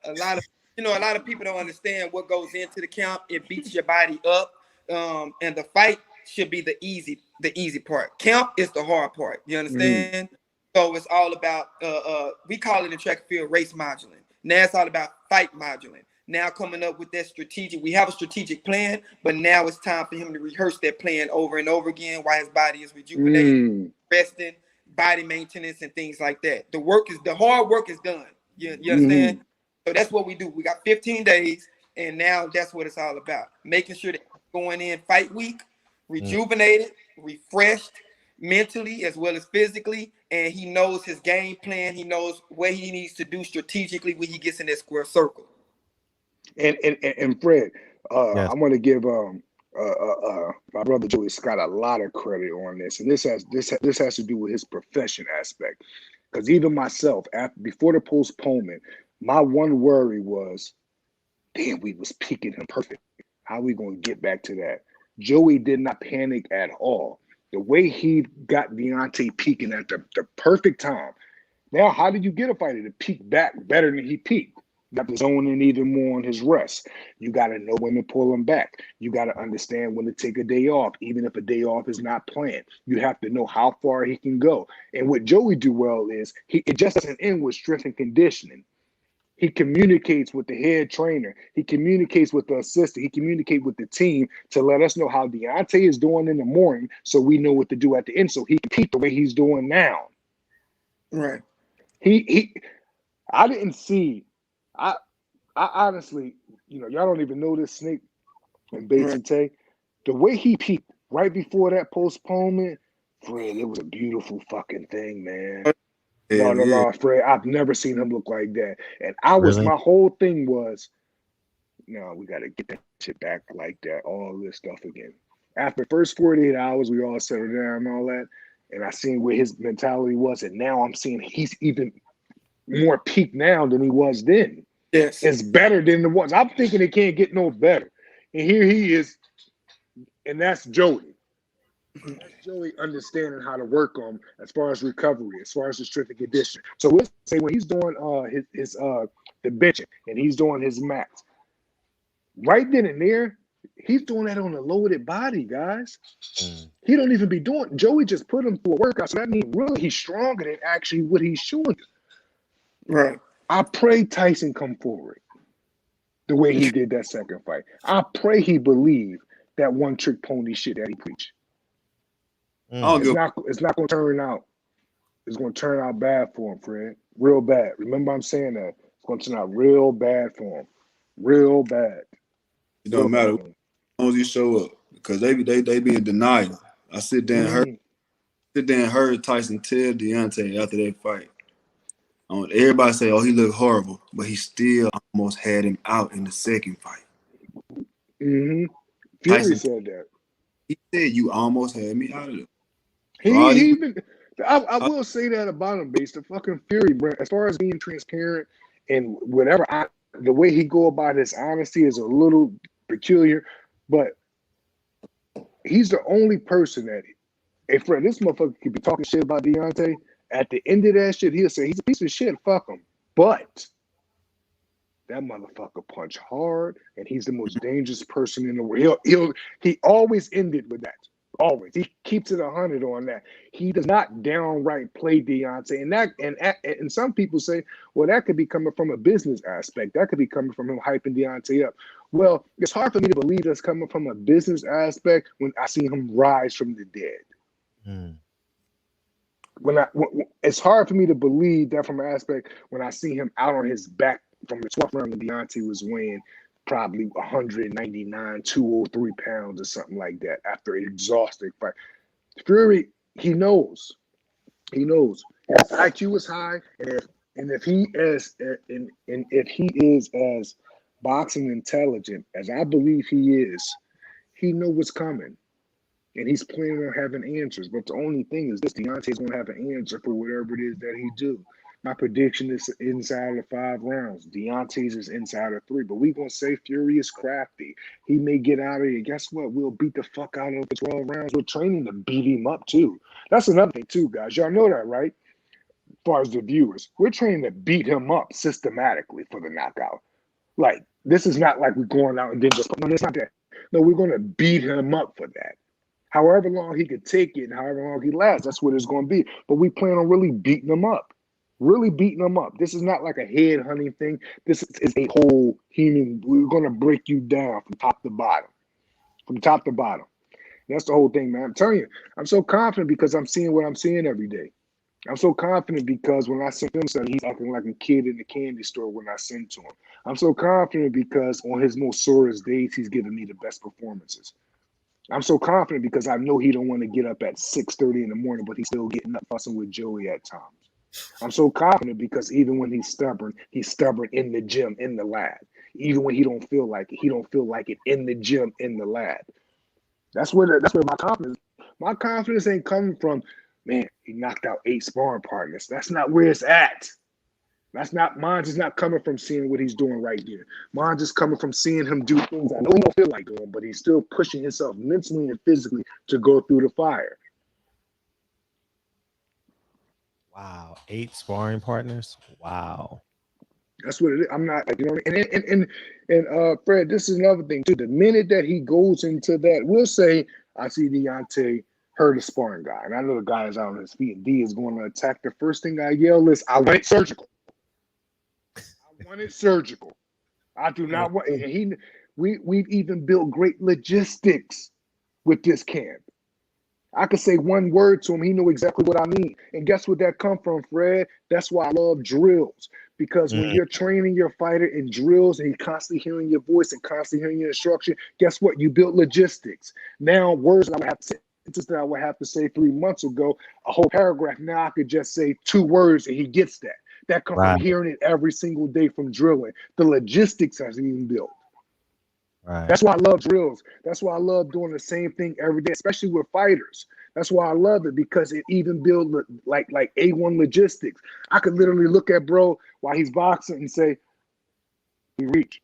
lot of people don't understand what goes into the count. It beats your body up, and the fight should be the easy part. Count is the hard part. You understand? So it's all about we call it in track and field race moduling. Now it's all about fight moduling. Now coming up with that strategic, we have a strategic plan, but now it's time for him to rehearse that plan over and over again while his body is rejuvenating, resting, body maintenance, and things like that. The hard work is done. You understand? So that's what we do. We got 15 days, and now that's what it's all about. Making sure that going in fight week, rejuvenated, refreshed, mentally as well as physically, and he knows his game plan. He knows what he needs to do strategically when he gets in that square circle. And Fred, Yes. I want to give my brother Joey Scott a lot of credit on this, and this has to do with his profession aspect. Because even myself, before the postponement, my one worry was, damn, we was peaking him perfect. How are we going to get back to that? Joey did not panic at all. The way he got Deontay peaking at the perfect time. Now, how did you get a fighter to peak back better than he peaked? You got to zone in even more on his rest. You got to know when to pull him back. You got to understand when to take a day off, even if a day off is not planned. You have to know how far he can go. And what Joey do well is it just doesn't end with strength and conditioning. He communicates with the head trainer. He communicates with the assistant. He communicates with the team to let us know how Deontay is doing in the morning so we know what to do at the end so he can peak the way he's doing now. Right. I didn't see. I honestly, y'all don't even know this Snake and Bates and Tay. The way he peaked right before that postponement, Fred, it was a beautiful fucking thing, man. No, Fred, I've never seen him look like that. And my whole thing was, no, we got to get that shit back like that, all this stuff again. After the first 48 hours, we all settled down and all that. And I seen where his mentality was. And now I'm seeing he's even more peak now than he was then. Yes. It's better than it was. I'm thinking it can't get no better. And here he is. And that's Joey. That's Joey understanding how to work on as far as recovery, as far as the strength and condition. So let's say when he's doing his the benching and he's doing his mats, right then and there, he's doing that on a loaded body, guys. He don't even be doing. Joey just put him through a workout, so that means really he's stronger than actually what he's showing. Right. I pray Tyson come forward the way he did that second fight. I pray he believe that one trick pony shit that he preached. It's not going to turn out. It's going to turn out bad for him, Fred. Real bad. Remember, I'm saying that it's going to turn out real bad for him. Real bad. It don't matter as long as you show up because they be in denial. I sit there and heard Tyson tell Deontay after that fight. Everybody say, "Oh, he looked horrible," but he still almost had him out in the second fight. Fury Tyson said that. He said, "You almost had me out of it." I will say that about him, based on fucking Fury, bro. As far as being transparent and whatever, the way he go about his honesty is a little peculiar, but he's the only person that, hey, Fred, this motherfucker could be talking shit about Deontay. At the end of that shit, he'll say he's a piece of shit. Fuck him, but that motherfucker punch hard, and he's the most dangerous person in the world. He always ended with that. Always, he keeps it 100 on that. He does not downright play Deontay, and some people say, well, that could be coming from a business aspect. That could be coming from him hyping Deontay up. Well, it's hard for me to believe that's coming from a business aspect when I see him rise from the dead. It's hard for me to believe that from an aspect when I see him out on his back from the 12th round when Deontay was weighing probably 199, 203 pounds or something like that after an exhausting fight. Fury, he knows. His IQ is high, and if he is as boxing intelligent as I believe he is, he knows what's coming. And he's planning on having answers. But the only thing is this, Deontay's going to have an answer for whatever it is that he do. My prediction is inside of 5 rounds. Deontay's is inside of 3. But we're going to say Fury is crafty. He may get out of here. Guess what? We'll beat the fuck out of him for 12 rounds. We're training to beat him up, too. That's another thing, too, guys. Y'all know that, right? As far as the viewers. We're training to beat him up systematically for the knockout. Like, this is not like we're going out and then just... No, it's not that. No, we're going to beat him up for that. However long he could take it and however long he lasts, that's what it's going to be. But we plan on really beating him up. Really beating him up. This is not like a head hunting thing. This is a whole human. We're going to break you down from top to bottom. From top to bottom. That's the whole thing, man. I'm telling you, I'm so confident because I'm seeing what I'm seeing every day. I'm so confident because when I send him something, he's acting like a kid in the candy store when I send to him. I'm so confident because on his most sorest days, he's giving me the best performances. I'm so confident because I know he don't want to get up at 6:30 in the morning, but he's still getting up fussing with Joey at times. I'm so confident because even when he's stubborn in the gym, in the lab. Even when he don't feel like it in the gym, in the lab. That's where my confidence ain't coming from, man, he knocked out 8 sparring partners. That's not where it's at. Mine's just not coming from seeing what he's doing right there. Mine's just coming from seeing him do things I know he don't feel like doing, but he's still pushing himself mentally and physically to go through the fire. Wow, 8 sparring partners. Wow. That's what it is. I'm not, you know, and Fred, this is another thing too. The minute that he goes into that, we'll say I see Deontay hurt a sparring guy, and I know the guy is out on his feet, and D is going to attack. The first thing I yell is, "I want it surgical." I want it surgical. I do not want. And we've even built great logistics with this camp. I could say one word to him, he know exactly what I mean. And guess what that come from, Fred? That's why I love drills. Because when you're training your fighter in drills and he's constantly hearing your voice and constantly hearing your instruction, guess what? You build logistics. Now, words that I have to say, that I would have to say 3 months ago, a whole paragraph. Now I could just say 2 words and he gets that. That comes from hearing it every single day from drilling. The logistics has even built. Right. That's why I love drills. That's why I love doing the same thing every day, especially with fighters. That's why I love it, because it even builds like A1 logistics. I could literally look at bro while he's boxing and say, he reached.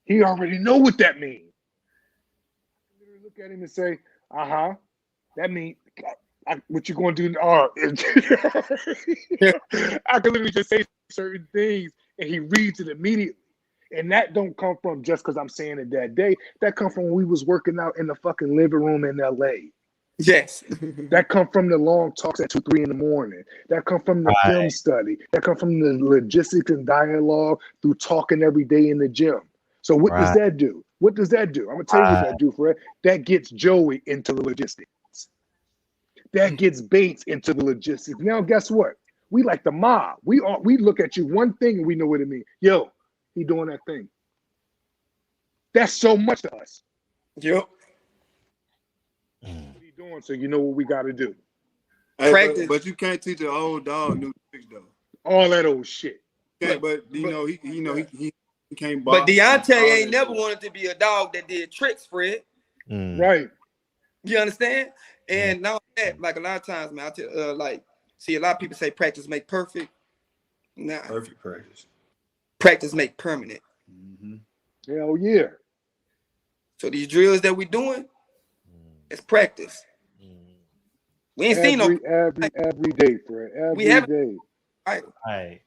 He already know what that means. I could literally look at him and say, that means what you going to do? I could literally just say certain things and he reads it immediately. And that don't come from just because I'm saying it that day. That come from when we was working out in the fucking living room in LA. Yes. That come from the long talks at 2, 3 in the morning. That come from the film study. That come from the logistics and dialogue through talking every day in the gym. So what does that do? What does that do? I'm going to tell you what that do, Fred. That gets Joey into the logistics. That gets Bates into the logistics. Now, guess what? We like the mob. We look at you one thing and we know what it means. Yo, he doing that thing. That's so much to us. Yep. What he doing? So you know what we got to do. Hey, but you can't teach an old dog new tricks though. All that old shit. He can't box. But Deontay ain't never wanted to be a dog that did tricks, Fred. Right. You understand? And now that, like a lot of times, man, I tell, see a lot of people say practice make perfect. Nah. Perfect practice. Practice make permanent. Hell yeah. So these drills that we're doing, it's practice. We ain't seen no every day, Fred. Every day. Right.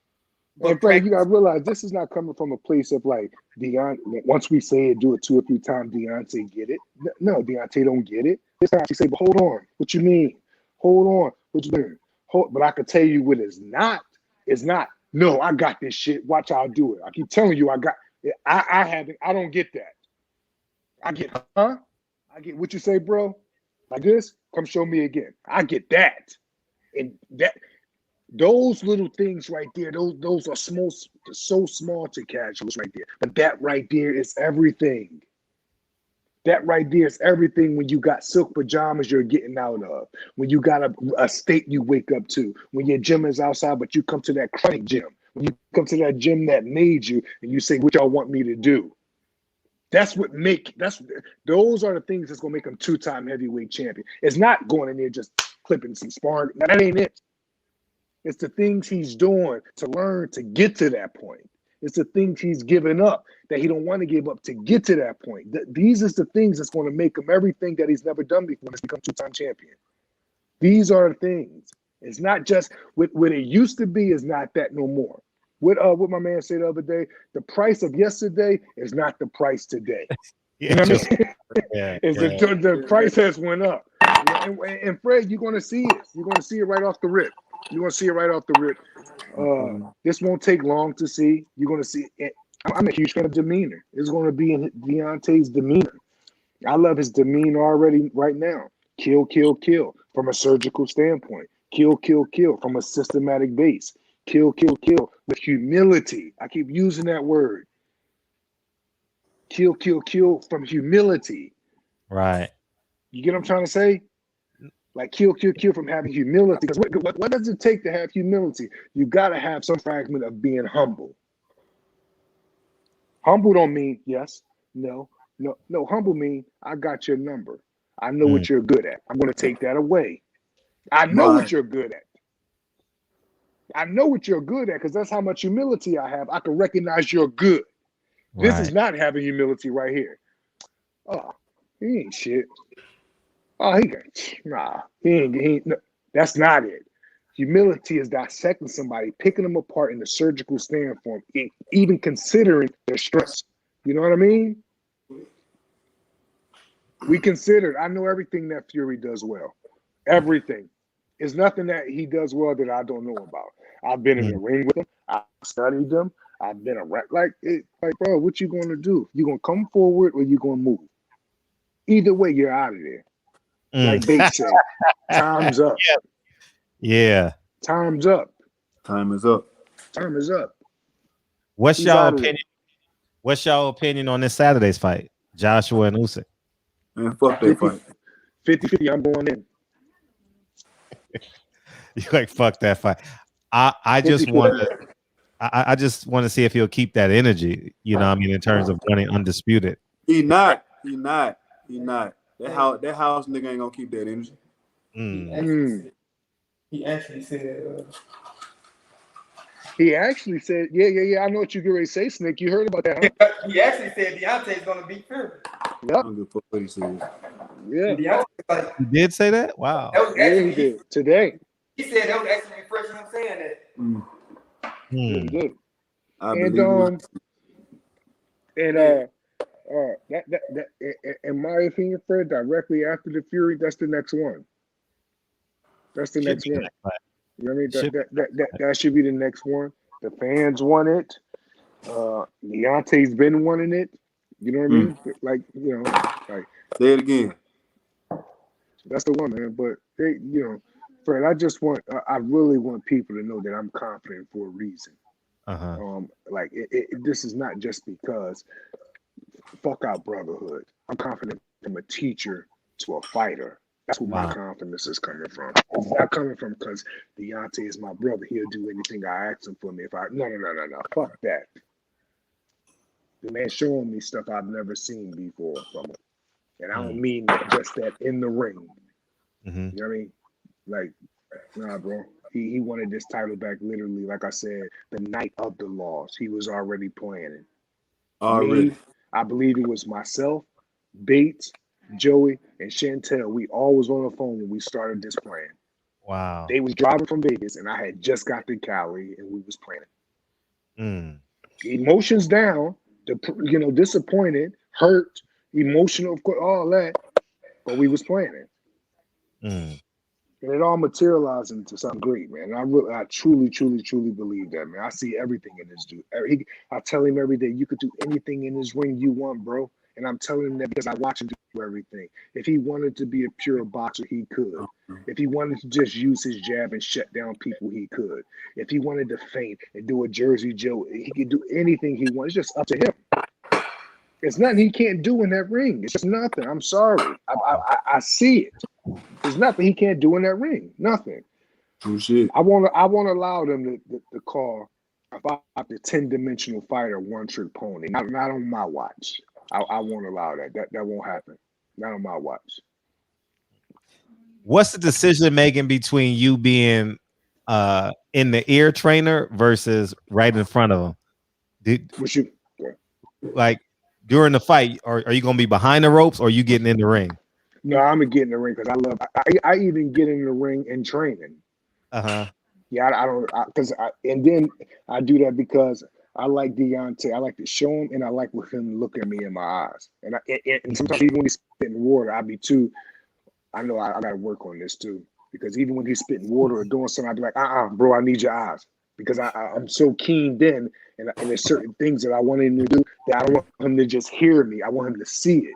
But Fred, you gotta realize this is not coming from a place of like Deontay. Once we say it, do it 2 or 3 times, Deontay get it. No, Deontay don't get it. This time she say, but hold on, what you mean? Hold on, what you mean? But I can tell you what it's not. It's not. No, I got this shit. Watch how I do it. I keep telling you, I got it. I haven't. I don't get that. I get, I get what you say, bro. Like this. Come show me again. I get that. And those little things right there, those are small, so small to casuals right there. But that right there is everything. That right there is everything when you got silk pajamas you're getting out of. When you got a state you wake up to. When your gym is outside, but you come to that chronic gym. When you come to that gym that made you and you say, what y'all want me to do? Those are the things that's going to make him 2-time heavyweight champion. It's not going in there just clipping some sparring. That ain't it. It's the things he's doing to learn to get to that point. It's the things he's giving up that he don't want to give up to get to that point. These are the things that's going to make him everything that he's never done before to become 2-time champion. These are the things. It's not just what it used to be is not that no more. What my man said the other day, the price of yesterday is not the price today. You know what I mean? The price has went up. And Fred, you're going to see it. You're going to see it right off the rip. You're going to see it right off the rip. This won't take long to see. You're going to see it. I'm a huge fan of demeanor. It's going to be in Deontay's demeanor. I love his demeanor already right now. Kill, kill, kill from a surgical standpoint. Kill, kill, kill from a systematic base. Kill, kill, kill with humility. I keep using that word. Kill, kill, kill from humility. Right. You get what I'm trying to say? Like kill, kill, kill from having humility. Because what does it take to have humility? You got to have some fragment of being humble. Humble don't mean yes, no. Humble mean I got your number. I know what you're good at. I'm going to take that away. I know what you're good at. I know what you're good at because that's how much humility I have. I can recognize you're good. Right. This is not having humility right here. Oh, he ain't shit. Oh, he ain't. No, that's not it. Humility is dissecting somebody, picking them apart in the surgical standpoint, even considering their strengths. You know what I mean? We considered. I know everything that Fury does well. Everything. There's nothing that he does well that I don't know about. I've been in the ring with him. I've studied them. I've been like, bro, what you going to do? You going to come forward or you going to move? Either way, you're out of there. Like they said, time's up. Yeah. Time's up. Time is up. Time is up. What's y'all opinion? What's y'all opinion on this Saturday's fight? Joshua and Usyk. Man, fuck that fight. 50-50, I'm going in. You like fuck that fight. I just want to see if he'll keep that energy, you know what I mean, in terms of winning undisputed. He not. That house nigga ain't gonna keep that energy. He actually said yeah. I know what you get ready to say, Snick. You heard about that, huh? He actually said Deontay's gonna beat Fury. Yep. I don't give a fuck what he said. Yeah. He did say that? Wow. That was actually, he did. Today. He said that was actually refreshing him saying that. He did. That in my opinion, Fred, directly after the Fury, that's the next one. That's the next one. You know what I mean? That should be the next one. The fans want it. Deontay's been wanting it. You know what I mean? Like, you know, like say it again. That's the one, man. But they, you know, Fred, I really want people to know that I'm confident for a reason. Like this is not just because fuck out brotherhood. I'm confident from a teacher to a fighter. That's where my confidence is coming from. It's not coming from because Deontay is my brother. He'll do anything I ask him for me. No. Fuck that. The man showing me stuff I've never seen before from him. And I don't mean just that in the ring. You know what I mean? Like, nah, bro. He wanted this title back literally, like I said, the night of the loss. He was already planning. Already. I believe it was myself, Bates, Joey, and Chantel. We all was on the phone when we started this plan. Wow. They was driving from Vegas, and I had just got to Cali, and we was planning. Emotions down, disappointed, hurt, emotional, of course, all that, but we was planning. And it all materialized into something great, man. And I truly believe that, man. I see everything in this dude. I tell him every day, you could do anything in this ring you want, bro. And I'm telling him that because I watch him do everything. If he wanted to be a pure boxer, he could. If he wanted to just use his jab and shut down people, he could. If he wanted to feint and do a Jersey Joe, he could do anything he wants. It's just up to him. There's nothing he can't do in that ring. It's just nothing. I'm sorry. I see it. There's nothing he can't do in that ring. Nothing. Oh, shit. I won't allow them to call about the 10-dimensional fighter one-trick pony. Not on my watch. I won't allow that. That won't happen. Not on my watch. What's the decision making between you being in the ear trainer versus right in front of him? Like during the fight, are you gonna be behind the ropes or are you getting in the ring? No, I'm gonna get in the ring because I even get in the ring in training. Yeah, I don't and then I do that because I like Deontay. I like to show him, and I like with him looking me in my eyes. And sometimes even when he's spitting water, I know I got to work on this too. Because even when he's spitting water or doing something, I'd be like, bro, I need your eyes. Because I'm so keened in, and there's certain things that I want him to do that I don't want him to just hear me. I want him to see it.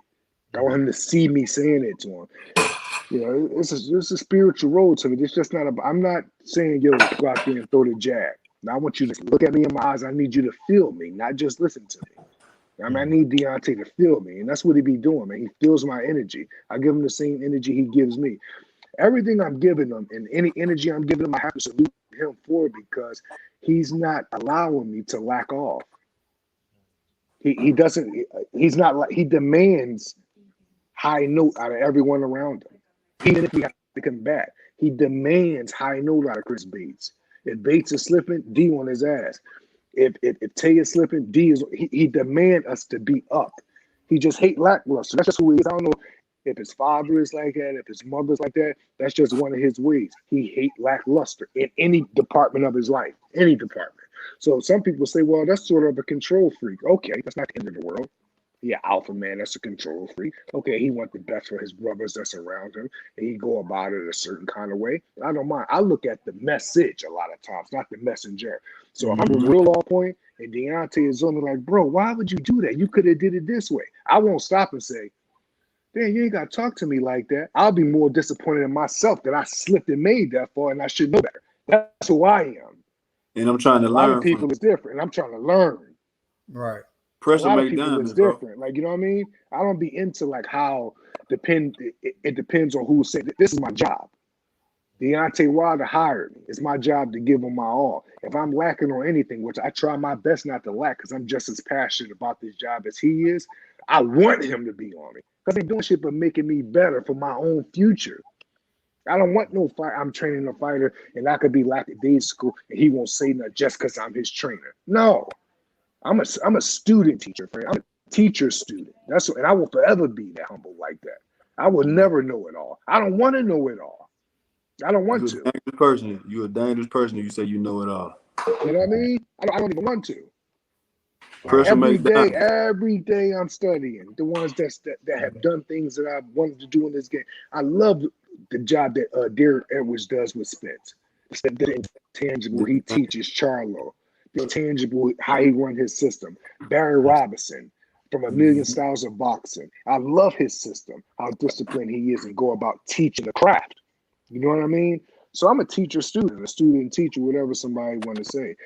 I want him to see me saying it to him. You know, it's a spiritual road to me. It's just not I'm not saying, yo, go out there and throw the jab. Now, I want you to look at me in my eyes. I need you to feel me, not just listen to me. I mean, I need Deontay to feel me, and that's what he be doing, man. He feels my energy. I give him the same energy he gives me. Everything I'm giving him and any energy I'm giving him, I have to salute him for because he's not allowing me to lack off. He demands high note out of everyone around him. Even if we have to come back, he demands high note out of Chris Bates. If Bates is slipping, D on his ass. If Tay is slipping, D is he demands us to be up. He just hate lackluster. That's just who he is. I don't know if his father is like that, if his mother's like that. That's just one of his ways. He hate lackluster in any department of his life, any department. So some people say, well, that's sort of a control freak. Okay, that's not the end of the world. Yeah, alpha man, that's a control freak. Okay, he wants the best for his brothers that's around him, and he go about it a certain kind of way. I don't mind. I look at the message a lot of times, not the messenger. So if I'm real on point, and Deontay is on me like, bro, why would you do that? You could have did it this way. I won't stop and say, damn, you ain't got to talk to me like that. I'll be more disappointed in myself that I slipped and made that far, and I should know better. That's who I am. And I'm trying to learn. A lot of people is different, and I'm trying to learn. Right. Pressure a lot of make people diamonds, is different. Like, you know what I mean? I don't be into like how it depends on who said it. This is my job. Deontay Wilder hired me. It's my job to give him my all. If I'm lacking on anything, which I try my best not to lack because I'm just as passionate about this job as he is, I want him to be on me. Because they're doing shit but making me better for my own future. I don't want no fight. I'm training a fighter and I could be lackadaisical and he won't say nothing just because I'm his trainer. No. I'm a student teacher, friend. I'm a teacher student. And I will forever be that humble like that. I will never know it all. I don't want to know it all. I don't want to. You're a dangerous person if you say you know it all. You know what I mean? I don't even want to. Pressure Every day I'm studying. The ones that have done things that I wanted to do in this game. I love the job that Derek Edwards does with Spence. The intangible he teaches Charlo. The intangible, how he run his system. Barry Robinson from A Million Styles of Boxing. I love his system, how disciplined he is and go about teaching the craft. You know what I mean? So I'm a teacher-student, a student-teacher, whatever somebody want to say.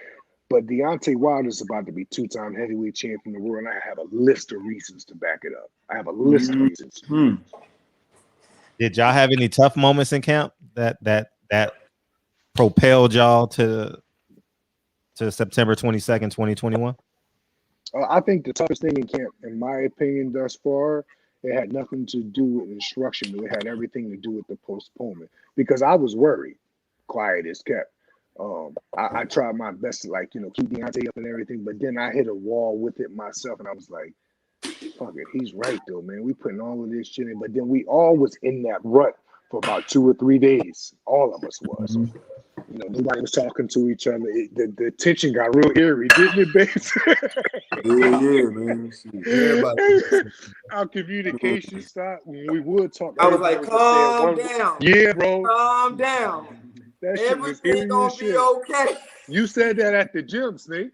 But Deontay Wilder is about to be 2-time heavyweight champion of the world, and I have a list of reasons to back it up. I have a list of reasons. Did y'all have any tough moments in camp that propelled y'all to September 22nd, 2021? I think the toughest thing in camp, in my opinion, thus far, it had nothing to do with instruction. It had everything to do with the postponement because I was worried, quiet as kept. I tried my best to keep Deontay up and everything, but then I hit a wall with it myself, and I was like, fuck it, he's right though, man. We putting all of this shit in, but then we all was in that rut for about 2 or 3 days. All of us was. Nobody was talking to each other. The tension got real eerie, didn't it, Bates? Yeah, man. Everybody. Our communication stopped when we would talk. I was like, calm down. Yeah, bro. Calm down. That shit was Everything gonna be okay. You said that at the gym, Snake.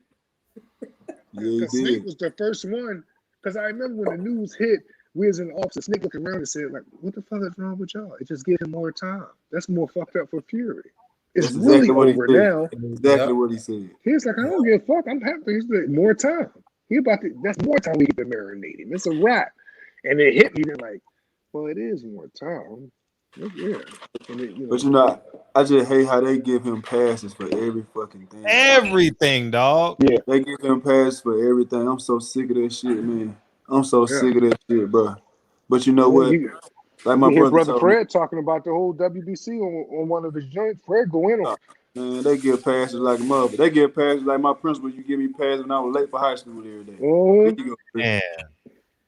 Yeah, Snake was the first one Because I remember when the news hit, we was in the office, Nick looking around and said, like, what the fuck is wrong with y'all? It just gave him more time. That's more fucked up for Fury. It's That's really exactly what he over said. now. Exactly what he said. He's like, I don't give a fuck. I'm happy. He's like, more time. That's more time we get to marinate him. It's a wrap. And it hit me. They're like, well, it is more time. Yeah. And it, But you know, I just hate how they give him passes for every fucking thing. Everything, dog. Yeah. They give him passes for everything. I'm so sick of that shit, man. I'm so sick of that shit, bro. But you know what? Like my brother Fred talking about the whole WBC on one of his joints. Fred go in on. Man, they give passes like a mother. They give passes like my principal. You give me passes when I was late for high school every day. Here you go, man.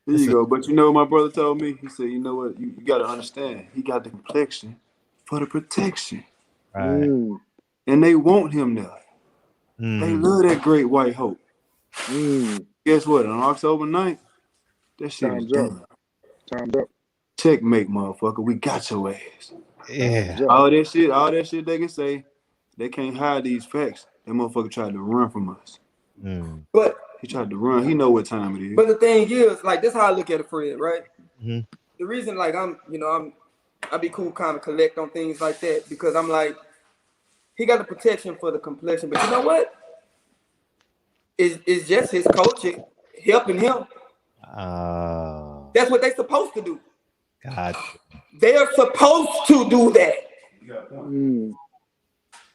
Here you go. But you know what my brother told me? He said, you know what? You got to understand. He got the complexion for the protection. Right. And they want him there. They love that great white hope. Guess what? On October 9th, that shit is done. Time's up. Checkmate, motherfucker. We got your ass. Yeah. All that shit they can say, they can't hide these facts. That motherfucker tried to run from us. But he tried to run. He know what time it is. But the thing is, like, this is how I look at it, Fred, right? Mm-hmm. The reason, like, I be cool, kind of collect on things like that, because I'm like, he got the protection for the complexion, but you know what? It's just his culture helping him. That's what they're supposed to do. God. They are supposed to do that.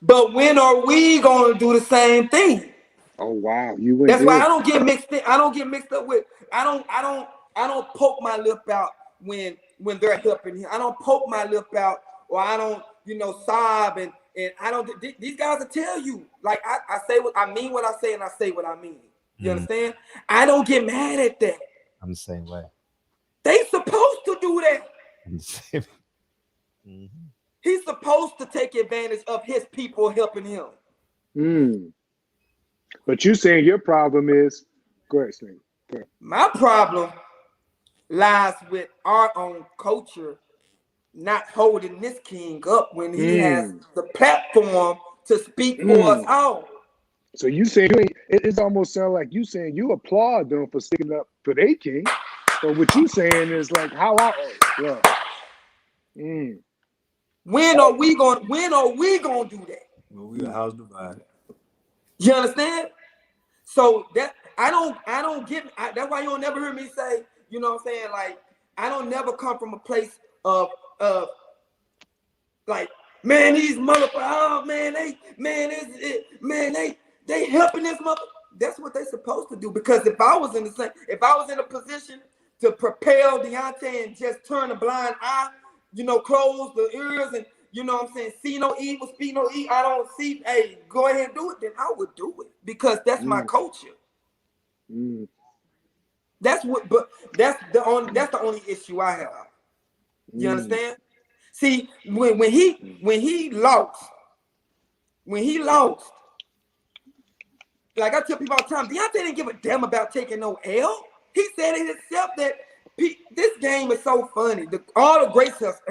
But when are we going to do the same thing? Oh wow, you went. That's why I don't get mixed in. I don't get mixed up with. I don't poke my lip out when they're helping him. I don't poke my lip out, or I don't, sob and I don't. These guys will tell you, like, I say what I mean, what I say, and I say what I mean. You understand? I don't get mad at that. I'm the same way. They supposed to do that. I'm the same. He's supposed to take advantage of his people helping him. But you saying your problem is, go ahead, Sling. Go ahead. My problem lies with our own culture not holding this king up when he has the platform to speak for us all. So you saying it almost sounds like you saying you applaud them for sticking up for their king, but what you saying is like how When are we gonna do that? Well, we a house divided. You understand? So that I don't get. That's why you don't never hear me say. You know what I'm saying? Like, I don't never come from a place of like, man, these motherfuckers. Oh man, they helping this mother. That's what they supposed to do. Because if I was in a position to propel Deontay and just turn a blind eye, close the ears and, what I'm saying, see no evil, speak no evil, I don't see, hey, go ahead and do it, then I would do it. Because that's my culture. That's the only issue I have. You understand? See, when he lost, like I tell people all the time, Deontay didn't give a damn about taking no L. He said it himself that this game is so funny. All the greats has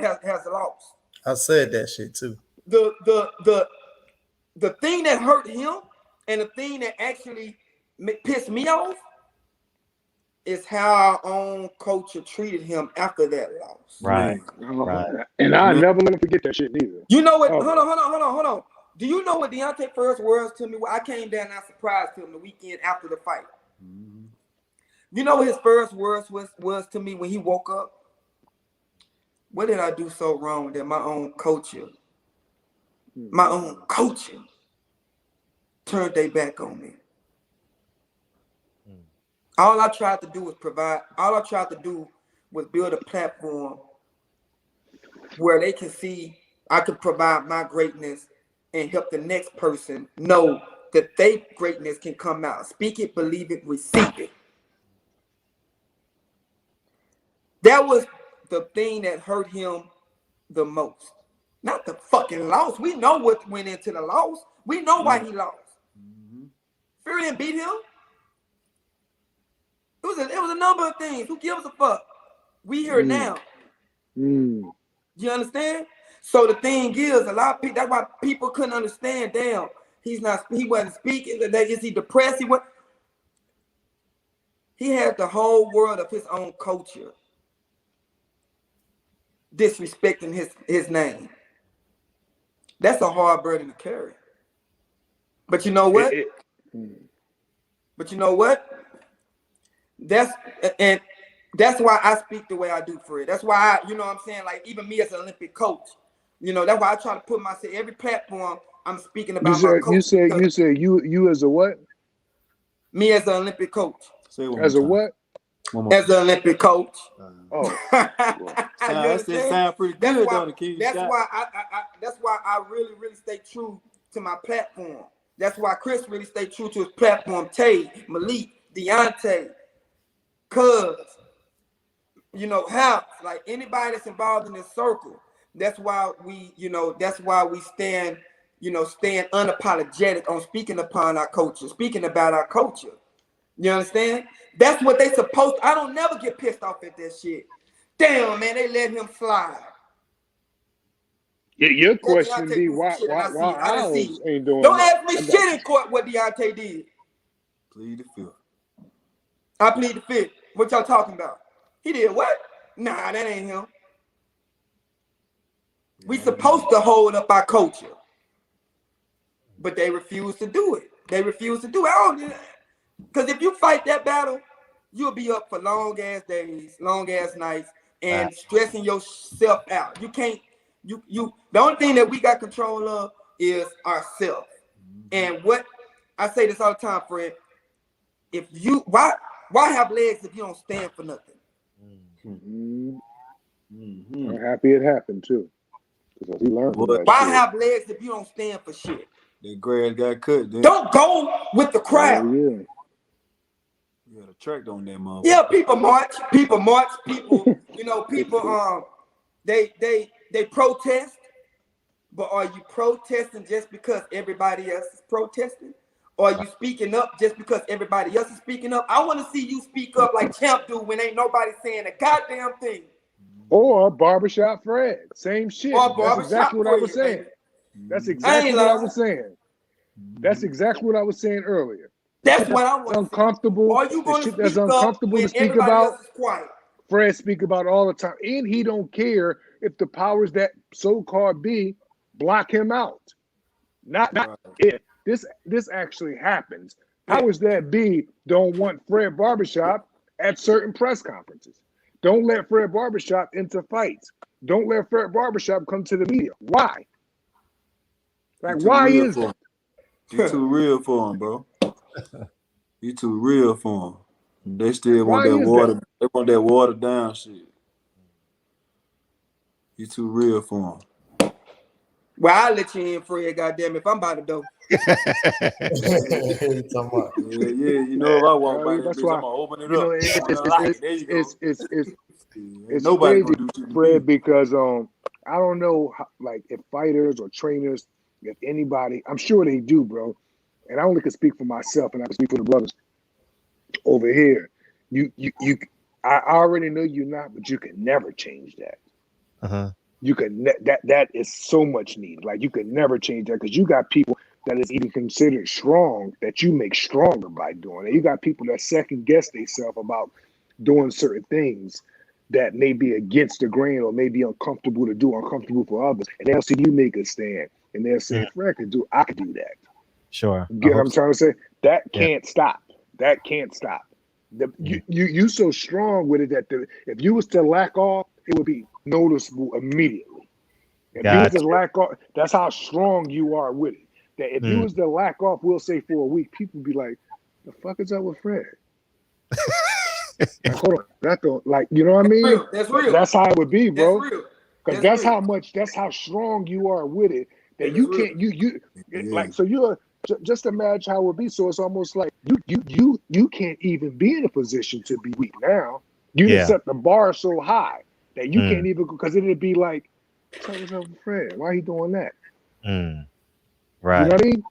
lost. I said that shit too. The thing that hurt him and the thing that actually pissed me off is how our own culture treated him after that loss. Right. And I'll never let him forget that shit neither. You know what? Hold on. Do you know what Deontay first words to me? I came down and I surprised him the weekend after the fight. You know what his first words was to me when he woke up? What did I do so wrong that my own culture turned their back on me? All I tried to do was provide. All I tried to do was build a platform where they can see I can provide my greatness and help the next person know that their greatness can come out. Speak it, believe it, receive it. That was the thing that hurt him the most. Not the fucking loss. We know what went into the loss. We know why he lost. Fury didn't beat him. It was a number of things. Who gives a fuck? We here now. You understand? So the thing is, a lot of people, that's why people couldn't understand. Damn, he wasn't speaking. Is he depressed? He had the whole world of his own culture disrespecting his name. That's a hard burden to carry. But you know what? But you know what? That's why I speak the way I do, Fred. That's why you know what I'm saying? Like, even me as an Olympic coach, you know, that's why I try to put myself every platform I'm speaking about my coach. You said you as a what? Me as an Olympic coach. As a what? As an Olympic coach. That sound pretty good, though, King. That's why I really, really stay true to my platform. That's why Chris really stayed true to his platform. Tay, Malik, Deontay, Cuz, you know, House, like anybody that's involved in this circle. That's why we stand, stand unapologetic on speaking upon our culture, speaking about our culture. You understand? That's what they supposed to. I don't never get pissed off at that shit. Damn, man, they let him slide. Your question be why Owls ain't doing Don't that. ask me shit in court what Deontay did. Plead the fifth. I plead the fifth. What y'all talking about? He did what? Nah, that ain't him. We supposed to hold up our culture. But they refuse to do it. They refuse to do it. Because if you fight that battle, you'll be up for long ass days, long ass nights, and stressing yourself out. You can't, the only thing that we got control of is ourselves. And what I say this all the time, Fred, why have legs if you don't stand for nothing? I'm happy it happened too. Because he learned from that why shit. have legs if you don't stand for shit? The grass got cut. Don't go with the crowd. Yeah. You got a track on that motherfucker. Yeah, people march, people, they protest, but are you protesting just because everybody else is protesting? Or are you speaking up just because everybody else is speaking up? I want to see you speak up like Champ do when ain't nobody saying a goddamn thing. Or Barbershop Fred, same shit. That's exactly what I was saying. Baby. That's exactly what I was saying. That's exactly what I was saying earlier. That's what I want. Uncomfortable. Are you going to that's speak uncomfortable up to when speak everybody about? else is quiet? Fred speak about all the time, and he don't care if the powers that so-called be block him out. Not if this actually happens. Powers that be don't want Fred Barbershop at certain press conferences. Don't let Fred Barbershop into fights. Don't let Fred Barbershop come to the media. Why? Like, why is it? You too real for him, bro. You too real for him. They still want that water. They want that watered down shit. You too real for him. Well, I'll let you in, Fred, goddamn, if I'm by the door. Yeah, you know, if I walk by that bitch, I'm gonna open it up. It's nobody crazy, gonna do Fred, because I don't know how, like, if fighters or trainers, if anybody, I'm sure they do, bro. And I only can speak for myself, and I can speak for the brothers over here. I already know you're not, but you can never change that. You can that is so much needed. Like, you can never change that because you got people that is even considered strong that you make stronger by doing it. You got people that second guess themselves about doing certain things that may be against the grain or may be uncomfortable to do, uncomfortable for others, and they'll see you make a stand, and they'll say, "Fred can do. I can do that." Sure. You get what I'm trying to say? That can't stop. That can't stop. You so strong with it that if you was to lack off, it would be noticeable immediately. If you was to lack off, that's how strong you are with it. That if you was to lack off, we'll say for a week, people would be like, "The fuck is up with Fred?" Like, hold on, that don't, like, you know what I mean? That's real. That's how it would be, bro. That's real. Because that's how strong you are with it. That you can't like, so you're just imagine how it would be. So it's almost like you can't even be in a position to be weak now. You just set the bar so high that you can't even, because it'd be like, what's up with Fred? Why he doing that? Right. You know what I mean?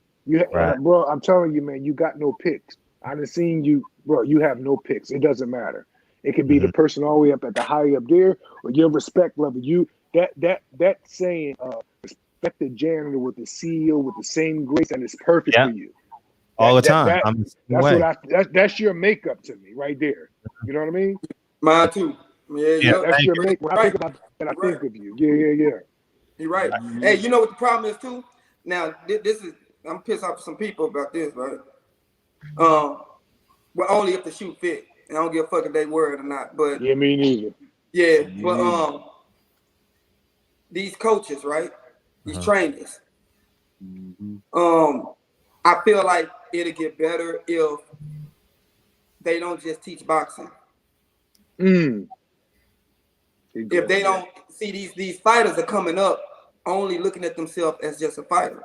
Bro, I'm telling you, man, you got no picks. I done seen you, bro. You have no picks. It doesn't matter. It could be the person all the way up at the high up there, or your respect level. That saying, respect the janitor with the CEO with the same grace, and it's perfect for you. all the time. I'm the same way. That's your makeup to me right there. You know what I mean? Mine too. Yeah. That's your makeup. When I think about that, I think of you. Yeah. You're right. Hey, you know what the problem is too? Now, this is, I'm pissed off some people about this, right? Well, only if the shoe fit. And I don't give a fuck if they word or not. But yeah, me neither. Yeah, but these coaches, right? These trainers. I feel like it'll get better if they don't just teach boxing. If they don't see these fighters are coming up only looking at themselves as just a fighter.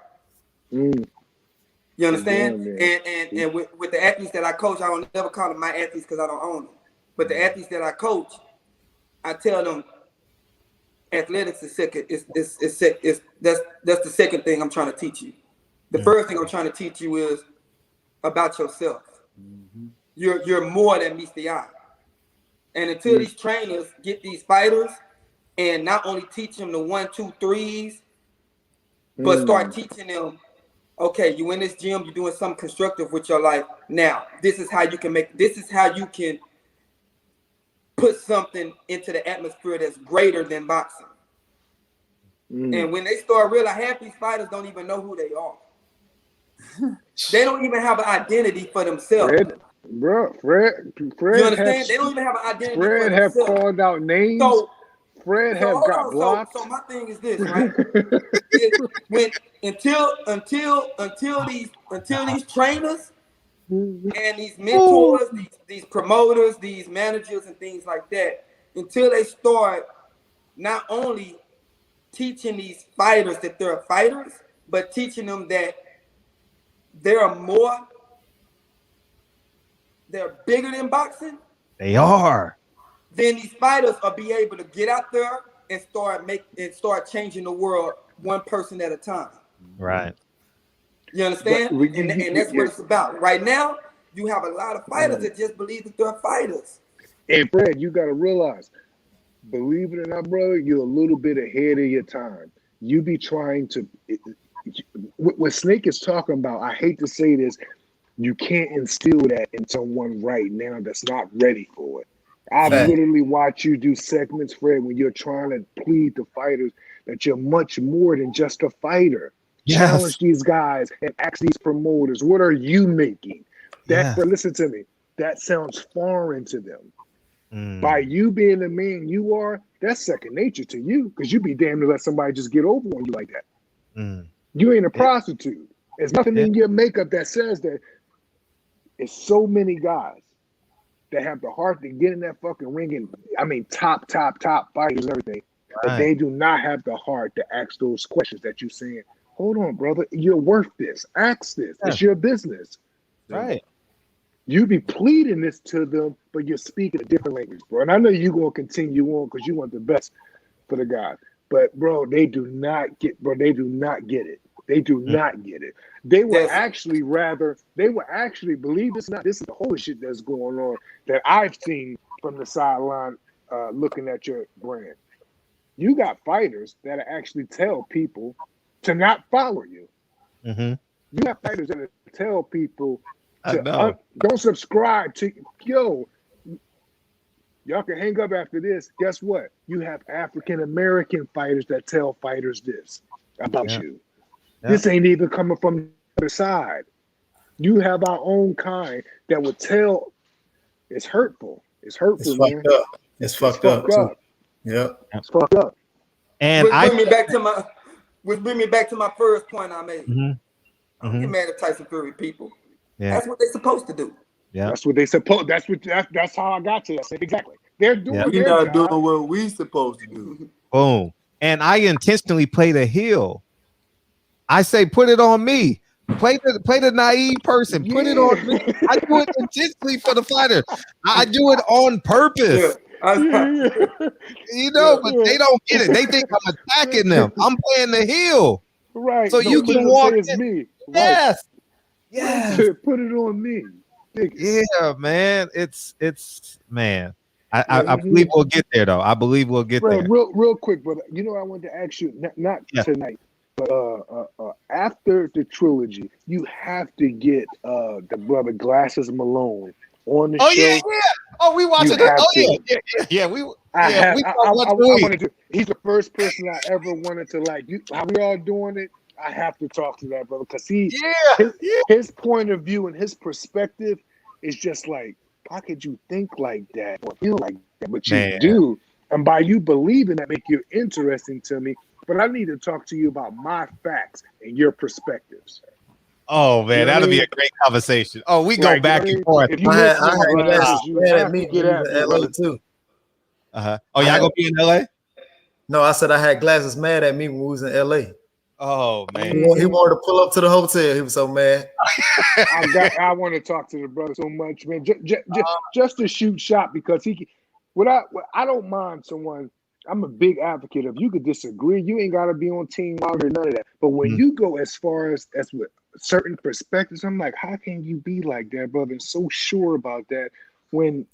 You understand? And with the athletes that I coach, I don't never call them my athletes because I don't own them. But the athletes that I coach, I tell them athletics is second. That's the second thing I'm trying to teach you. The first thing I'm trying to teach you is about yourself. You're more than meets the eye. And until these trainers get these fighters and not only teach them the 1, 2, 3s, but start teaching them, okay, you in this gym, you're doing something constructive with your life. Now, this is how you can put something into the atmosphere that's greater than boxing. And when they start realizing, half these fighters don't even know who they are. They don't even have an identity for themselves. Fred. You understand? They don't even have an identity for themselves. Fred have called out names. Fred have got blocked. So my thing is this, right? Until these trainers and these mentors, these promoters, these managers and things like that, until they start not only teaching these fighters that they're fighters, but teaching them that they're bigger than boxing. They are. Then these fighters will be able to get out there and start changing the world one person at a time. Right. You understand? And that's what it's about. Right now, you have a lot of fighters that just believe that they're fighters. And Fred, you got to realize, believe it or not, brother, you're a little bit ahead of your time. You be trying to, what Snake is talking about, I hate to say this, you can't instill that in someone right now that's not ready for it. I've literally watched you do segments, Fred, when you're trying to plead to fighters that you're much more than just a fighter. Yes. Challenge these guys and ask these promoters, what are you making? But listen to me, that sounds foreign to them. By you being the man you are, that's second nature to you, because you'd be damned to let somebody just get over on you like that. You ain't a prostitute. There's nothing in your makeup that says that. It's so many guys that have the heart to get in that fucking ring and, I mean, top fighters and everything. But they do not have the heart to ask those questions that you're saying. Hold on, brother. You're worth this. Ask this. It's your business. Right. You be pleading this to them, but you're speaking a different language, bro. And I know you're going to continue on because you want the best for the guy. But, bro, they do not get it. They do not get it. They were actually believe this or not, this is the whole shit that's going on that I've seen from the sideline looking at your brand. You got fighters that actually tell people to not follow you. You got fighters that tell people to don't subscribe to y'all can hang up after this. Guess what? You have African American fighters that tell fighters this about you. This ain't even coming from the other side. You have our own kind that would tell. It's hurtful. It's hurtful, man. It's fucked up. Yep. It's fucked up. And bring me back to my first point I made. I'm get mad at Tyson Fury people. That's what they're supposed to do. That's what they supposed. That's how I got to that. Exactly. They're doing. We're not doing what we supposed to do. Boom. And I intentionally play the heel. I say, put it on me. Play the naive person. Put it on me. I do it intentionally for the fighter. I do it on purpose. You know, but they don't get it. They think I'm attacking them. I'm playing the heel. Right. So you can walk in. Me. Yes. Right. Yes. Put it on me. Yeah, man. It's man. I believe we'll get there though. I believe we'll get there. Real quick, brother. You know, I wanted to ask you, not tonight, After the trilogy, you have to get the brother Glasses Malone on the show. Yeah. Oh, we watching that. Yeah. I wanted to. He's the first person I ever wanted to like. How we all doing it? I have to talk to that brother because his point of view and his perspective is just like, how could you think like that or feel like that? But you do, and by you believing that, make you interesting to me. But I need to talk to you about my facts and your perspectives. Oh man, that'll be a great conversation. Oh, we go back and forth. If you had Glasses mad at me when he was in LA too. Oh, y'all gonna be in LA? No, I said I had Glasses mad at me when we was in LA. Oh man, he wanted to pull up to the hotel. He was so mad. I want to talk to the brother so much, man. Just to shoot shot because I don't mind someone. I'm a big advocate of you could disagree. You ain't got to be on Team Wilder, none of that. But when you go as far as with certain perspectives, I'm like, how can you be like that, brother? And so sure about that when,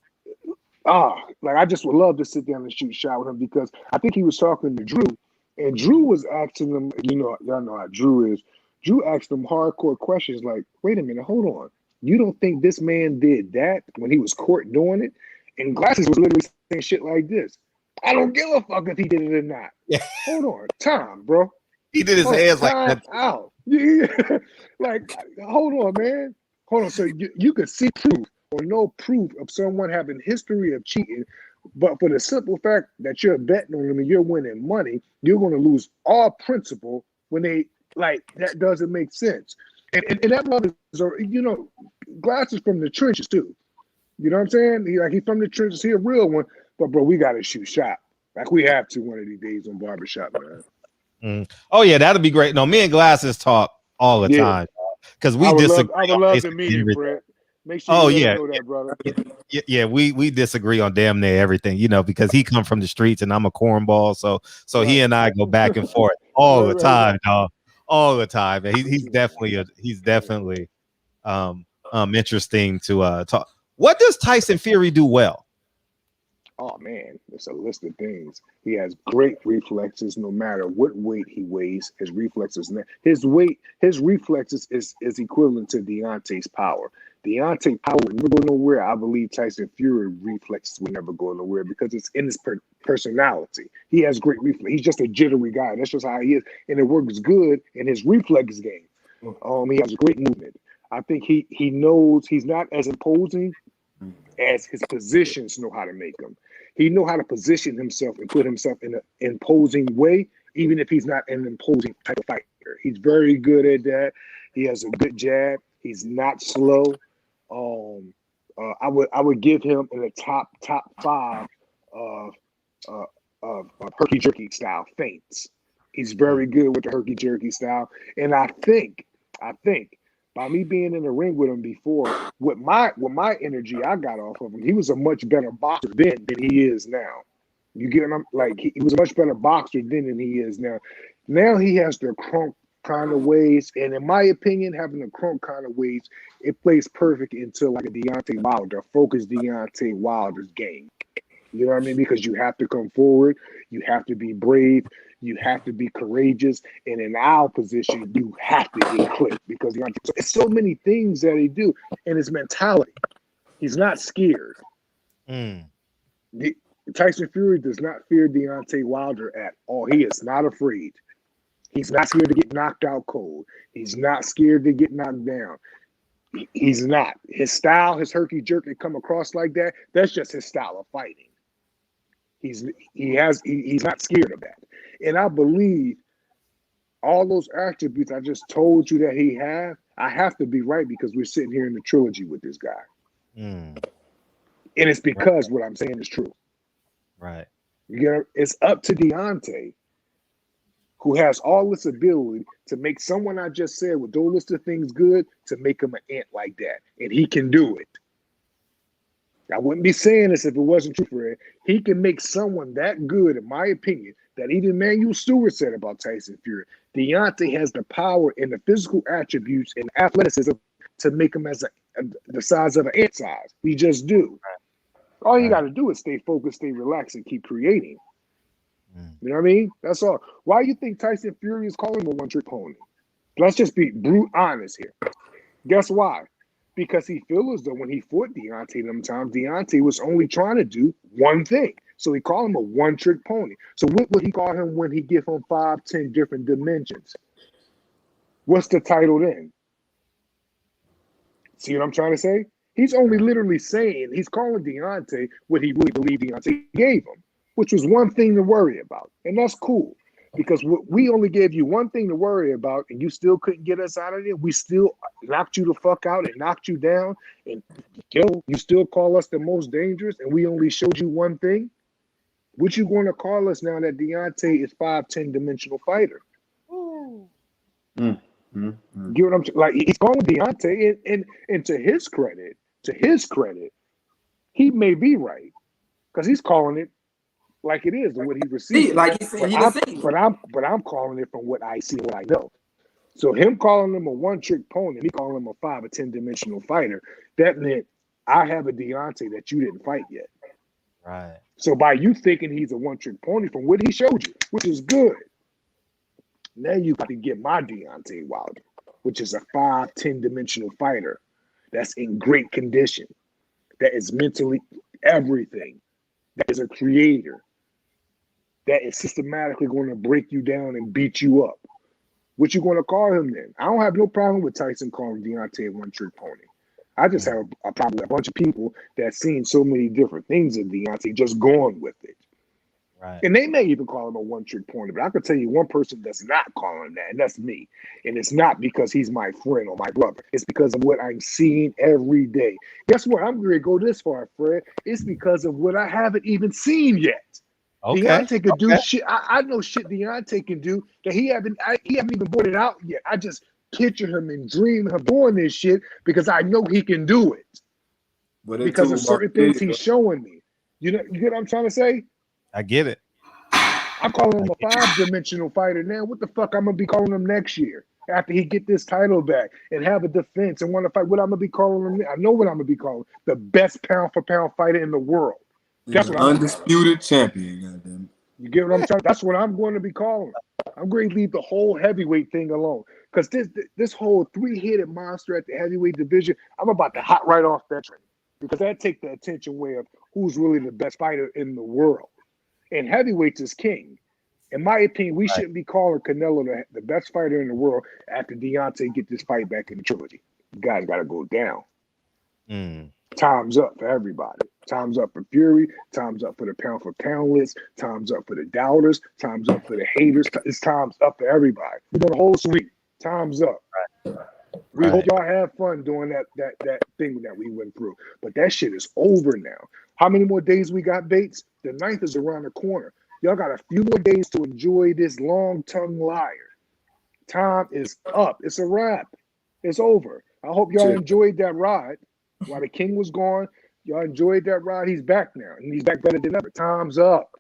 like I just would love to sit down and shoot shot with him because I think he was talking to Drew and Drew was asking him, y'all know how Drew is. Drew asked him hardcore questions like, wait a minute, hold on. You don't think this man did that when he was caught doing it? And Glasses was literally saying shit like this. I don't give a fuck if he did it or not. Yeah. Hold on. Time, bro. He did his hands like that. Out. Yeah. Like, hold on, man. Hold on. So you could see proof or no proof of someone having history of cheating, but for the simple fact that you're betting on them and you're winning money, you're going to lose all principle when they, like, that doesn't make sense. And that brother is, Glasses from the trenches, too. You know what I'm saying? He's from the trenches. He's a real one. But, bro, we got to shoot shot. Like, we have to one of these days on Barbershop, man. Oh, yeah, that'll be great. No, me and Glasses talk all the time. Because we disagree. I would love to meet him, Brett. Make sure you know that, brother. Yeah, we disagree on damn near everything, because he come from the streets and I'm a cornball. So he and I go back and forth all the time, dog. All the time. And he's definitely interesting to talk. What does Tyson Fury do well? Oh man, it's a list of things. He has great reflexes no matter what weight he weighs. His reflexes, his reflexes is equivalent to Deontay's power. Deontay power would never go nowhere. I believe Tyson Fury reflexes would never go nowhere because it's in his personality. He has great reflex. He's just a jittery guy. That's just how he is, and it works good in his reflex game. He has great movement. I think he knows he's not as imposing as his positions know how to make him. He know how to position himself and put himself in an imposing way, even if he's not an imposing type of fighter. He's very good at that. He has a good jab. He's not slow. I would give him in the top 5 of herky jerky style feints. He's very good with the herky jerky style, and I think by me being in the ring with him before, with my energy I got off of him, he was a much better boxer then than he is now. You get him? Like he was a much better boxer then than he is now. Now he has the crunk kind of ways, and in my opinion, having the crunk kind of ways, it plays perfect into like a Deontay Wilder, focused Deontay Wilder's game. You know what I mean? Because you have to come forward, you have to be brave, you have to be courageous, and in our position, you have to get clipped because it's so many things that he do, and his mentality. He's not scared. Tyson Fury does not fear Deontay Wilder at all. He is not afraid. He's not scared to get knocked out cold. He's not scared to get knocked down. He's not. His style, his herky jerky come across like that. That's just his style of fighting. He's not scared of that. And I believe all those attributes I just told you that he have, I have to be right because we're sitting here in the trilogy with this guy. And it's because what I'm saying is true. Right. It's up to Deontay, who has all this ability to make someone I just said with those list of things good, to make him an ant like that. And he can do it. I wouldn't be saying this if it wasn't true for it. He can make someone that good, in my opinion, that even Manuel Stewart said about Tyson Fury. Deontay has the power and the physical attributes and athleticism to make him as the size of an ant size. We just do. All you got to do is stay focused, stay relaxed, and keep creating. You know what I mean? That's all. Why you think Tyson Fury is calling him a one-trick pony? Let's just be brute honest here. Guess why? Because he feels as though when he fought Deontay them times, Deontay was only trying to do one thing. So he called him a one-trick pony. So what would he call him when he give him 5, 10 different dimensions? What's the title then? See what I'm trying to say? He's only literally saying, he's calling Deontay what he really believed Deontay gave him, which was one thing to worry about. And that's cool. Because we only gave you one thing to worry about, and you still couldn't get us out of there. We still knocked you the fuck out and knocked you down, and you still call us the most dangerous, and we only showed you one thing. What you going to call us now that Deontay is 5, 10 dimensional fighter? Get what I'm like? He's calling Deontay, and to his credit, he may be right because he's calling it like it is and what he received. Like he said, but I'm calling it from what I see, what I know. So him calling him a one-trick pony, me calling him a 5 or 10 dimensional fighter, that meant I have a Deontay that you didn't fight yet. Right. So by you thinking he's a one-trick pony from what he showed you, which is good, now you got to get my Deontay Wilder, which is a 5, 10 dimensional fighter that's in great condition, that is mentally everything, that is a creator, that is systematically going to break you down and beat you up. What you going to call him then? I don't have no problem with Tyson calling Deontay a one-trick pony. I just have a problem with a bunch of people that seen so many different things in Deontay just going with it. Right. And they may even call him a one-trick pony, but I could tell you one person that's not calling him that, and that's me. And it's not because he's my friend or my brother. It's because of what I'm seeing every day. Guess what? I'm going to go this far, Fred. It's because of what I haven't even seen yet. Okay. Deontay could do shit. I know shit Deontay can do that he haven't even brought it out yet. I just picture him and dream of doing this shit because I know he can do it. Because of certain things he's showing me. You get what I'm trying to say? I get it. I'm calling him a 5-dimensional fighter now. What the fuck I'm gonna be calling him next year after he get this title back and have a defense and want to fight? What I'm gonna be calling him? I know what I'm gonna be calling the best pound for pound fighter in the world. That's what I'm undisputed champion. Goddamn. You get what I'm saying? That's what I'm going to be calling. I'm going to leave the whole heavyweight thing alone because this whole 3-headed monster at the heavyweight division, I'm about to hot right off that train because that take the attention away of who's really the best fighter in the world. And heavyweights is king. In my opinion, we shouldn't be calling Canelo the best fighter in the world after Deontay get this fight back in the trilogy. You guys got to go down. Time's up for everybody. Time's up for Fury. Time's up for the pound for pound list. Time's up for the doubters. Time's up for the haters. It's time's up for everybody. We're doing the whole suite. Time's up. We hope y'all have fun doing that thing that we went through. But that shit is over now. How many more days we got, Bates? The 9th is around the corner. Y'all got a few more days to enjoy this long-tongued liar. Time is up. It's a wrap. It's over. I hope y'all enjoyed that ride. While the king was gone, y'all enjoyed that ride. He's back now, and he's back better than ever. Time's up.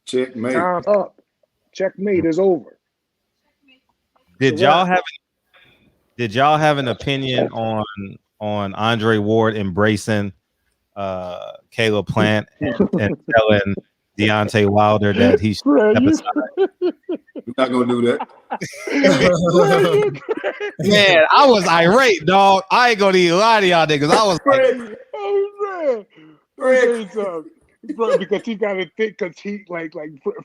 Checkmate. Time's up. Checkmate is over. Did y'all have an opinion on Andre Ward embracing Caleb Plant and telling Deontay Wilder that he should step aside? We're not gonna do that. Man, I was irate, dog. I ain't gonna even lie to y'all niggas. I was like, oh man, bro, because he got to think, because he like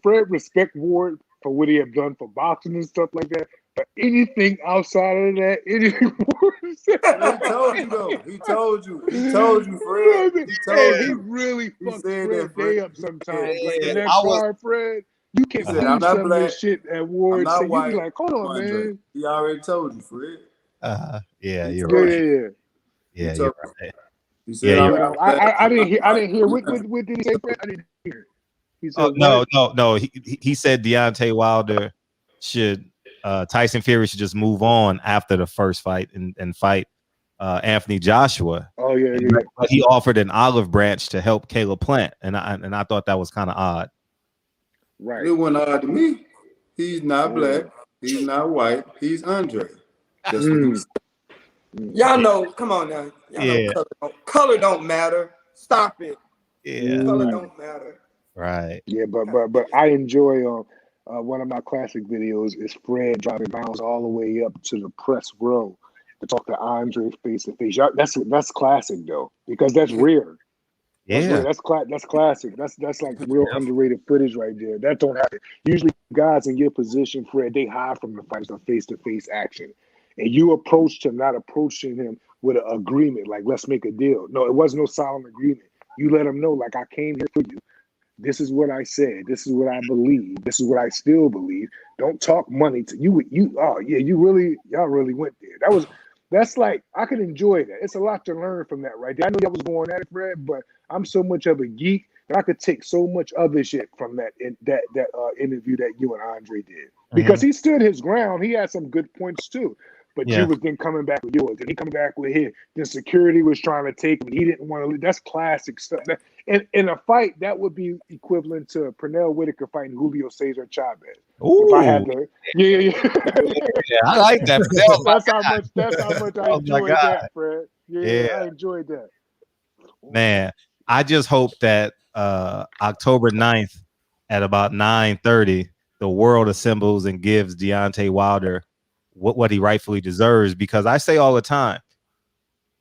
Fred respect Ward for what he have done for boxing and stuff like that. But anything outside of that, anything Ward said, he told you though. He told you, Fred. He really fucked Fred day up sometimes. Like in that car, Fred. You can't see some of this shit at Ward. So you be like, hold on, man. He already told you, Fred. Yeah, you're right. Yeah, you're right. He said, I didn't hear. What did he say, Fred? I didn't hear. He said, no. He said Deontay Wilder should, Tyson Fury should just move on after the first fight and fight Anthony Joshua. Oh yeah. But he offered an olive branch to help Caleb Plant, and I thought that was kind of odd. Right. It wasn't odd to me. He's not black. He's not white. He's Andre. That's what he said. Y'all know, come on now. Y'all know color don't matter. Stop it. Yeah. Color don't matter. Right. Yeah, but I enjoy one of my classic videos is Fred driving bounds all the way up to the press row to talk to Andre face to face. That's classic though, because that's rare. That's Yeah. rare. That's classic. That's like real underrated footage right there. That don't happen. Usually guys in your position, Fred, they hide from the fights on face to face action. And you approached him, not approaching him with an agreement, like let's make a deal. No, it was no solemn agreement. You let him know, like I came here for you. This is what I said. This is what I believe. This is what I still believe. Don't talk money to you. Oh yeah, y'all really went there. That's like I could enjoy that. It's a lot to learn from that, right there. I know y'all was going at it, Fred, but I'm so much of a geek that I could take so much other shit from that interview that you and Andre did. Because he stood his ground. He had some good points too. But you was then coming back with yours, and he coming back with his. Then security was trying to take him. He didn't want to leave. That's classic stuff. In a fight, that would be equivalent to Pernell Whitaker fighting Julio Cesar Chavez. Ooh. If I had to, yeah. Yeah, I like that. That's how much I enjoyed that, Fred. Yeah, I enjoyed that. Man, I just hope that October 9th at about 9:30, the world assembles and gives Deontay Wilder what he rightfully deserves, because I say all the time,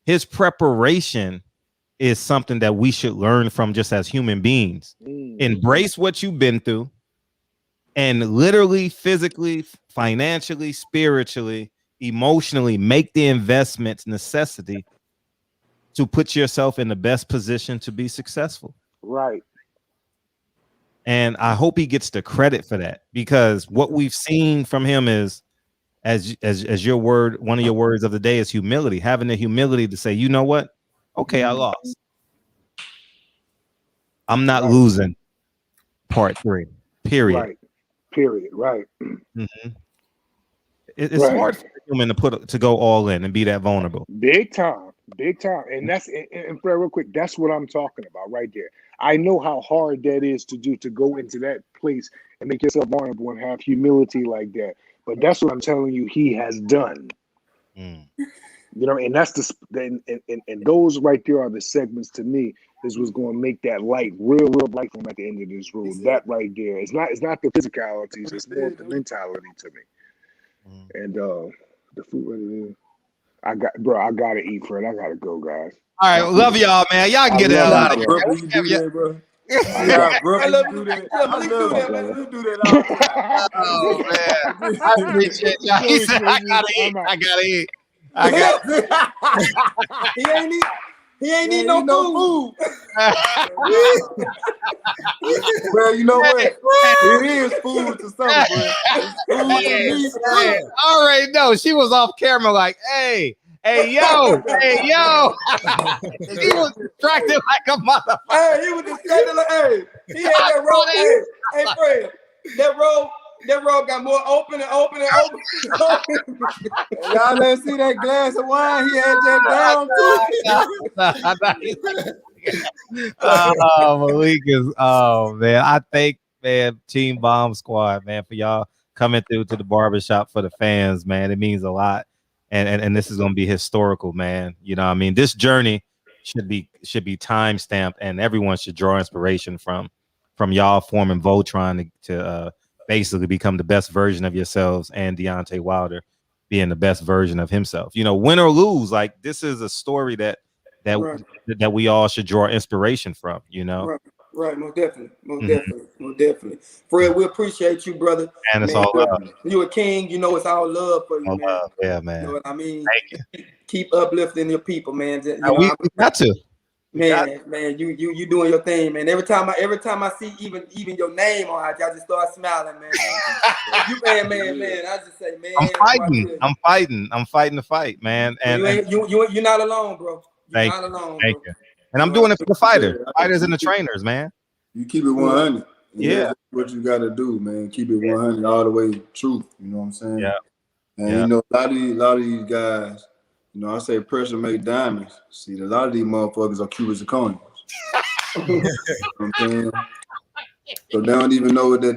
his preparation is something that we should learn from just as human beings. Embrace what you've been through and literally, physically, financially, spiritually, emotionally make the investments necessity to put yourself in the best position to be successful. Right. And I hope he gets the credit for that, because what we've seen from him is, as your word, one of your words of the day is humility, having the humility to say, you know what? Okay, I lost. I'm not losing part 3, period. Right. Period. Right. It's hard for a human to go all in and be that vulnerable. Big time. And that's and Fred, real quick, that's what I'm talking about right there. I know how hard that is to do, to go into that place and make yourself vulnerable and have humility like that. But that's what I'm telling you, he has done. You know, and that's and those right there are the segments to me is what's going to make that light real light from at the end of this road. That right there. It's not the physicalities, it's more the mentality to me. And the food right there. I gotta eat, Fred. I gotta go, guys. All right, love y'all, man. Y'all can get the hell out of here. Bro. Yeah, bro. I love you do that. I love that. You do that all the time. Oh man, I appreciate y'all. He said, I gotta eat. He ain't need no food. Well, you know what? It is food to some, bro. It's food to me. I already know. She was off camera like, hey, yo. He was distracted like a motherfucker. Hey, he was distracted like, hey. He had that road. Hey, Fred, that road got more open. Y'all didn't see that glass of wine he had that down too. Malik is, man. I thank, man, Team Bomb Squad, man, for y'all coming through to the barbershop for the fans, man. It means a lot. And this is gonna be historical, man. You know what I mean? This journey should be time stamped, and everyone should draw inspiration from y'all forming Voltron to basically become the best version of yourselves, and Deontay Wilder being the best version of himself. You know, win or lose, like this is a story that we all should draw inspiration from. You know, right, most definitely. Fred, we appreciate you, brother. And it's all love. You a king. You know, it's all love for you, all man. Love. Yeah, man. You know what I mean? Thank you. Keep uplifting your people, man. You know, we got to. Man, you doing your thing, man. Every time I see even your name on it, I just start smiling, man. You man. I just say, man. I'm fighting the fight, man. And you're not alone, bro. Thank you. And I'm doing it for the fighters and the trainers, man. You keep it 100. Yeah. That's what you got to do, man. Keep it 100 all the way truth. You know what I'm saying? Yeah. And you know, a lot of these guys, you know, I say pressure make diamonds. See, a lot of these motherfuckers are cute as zirconias. You know what I'm saying? So they don't even know that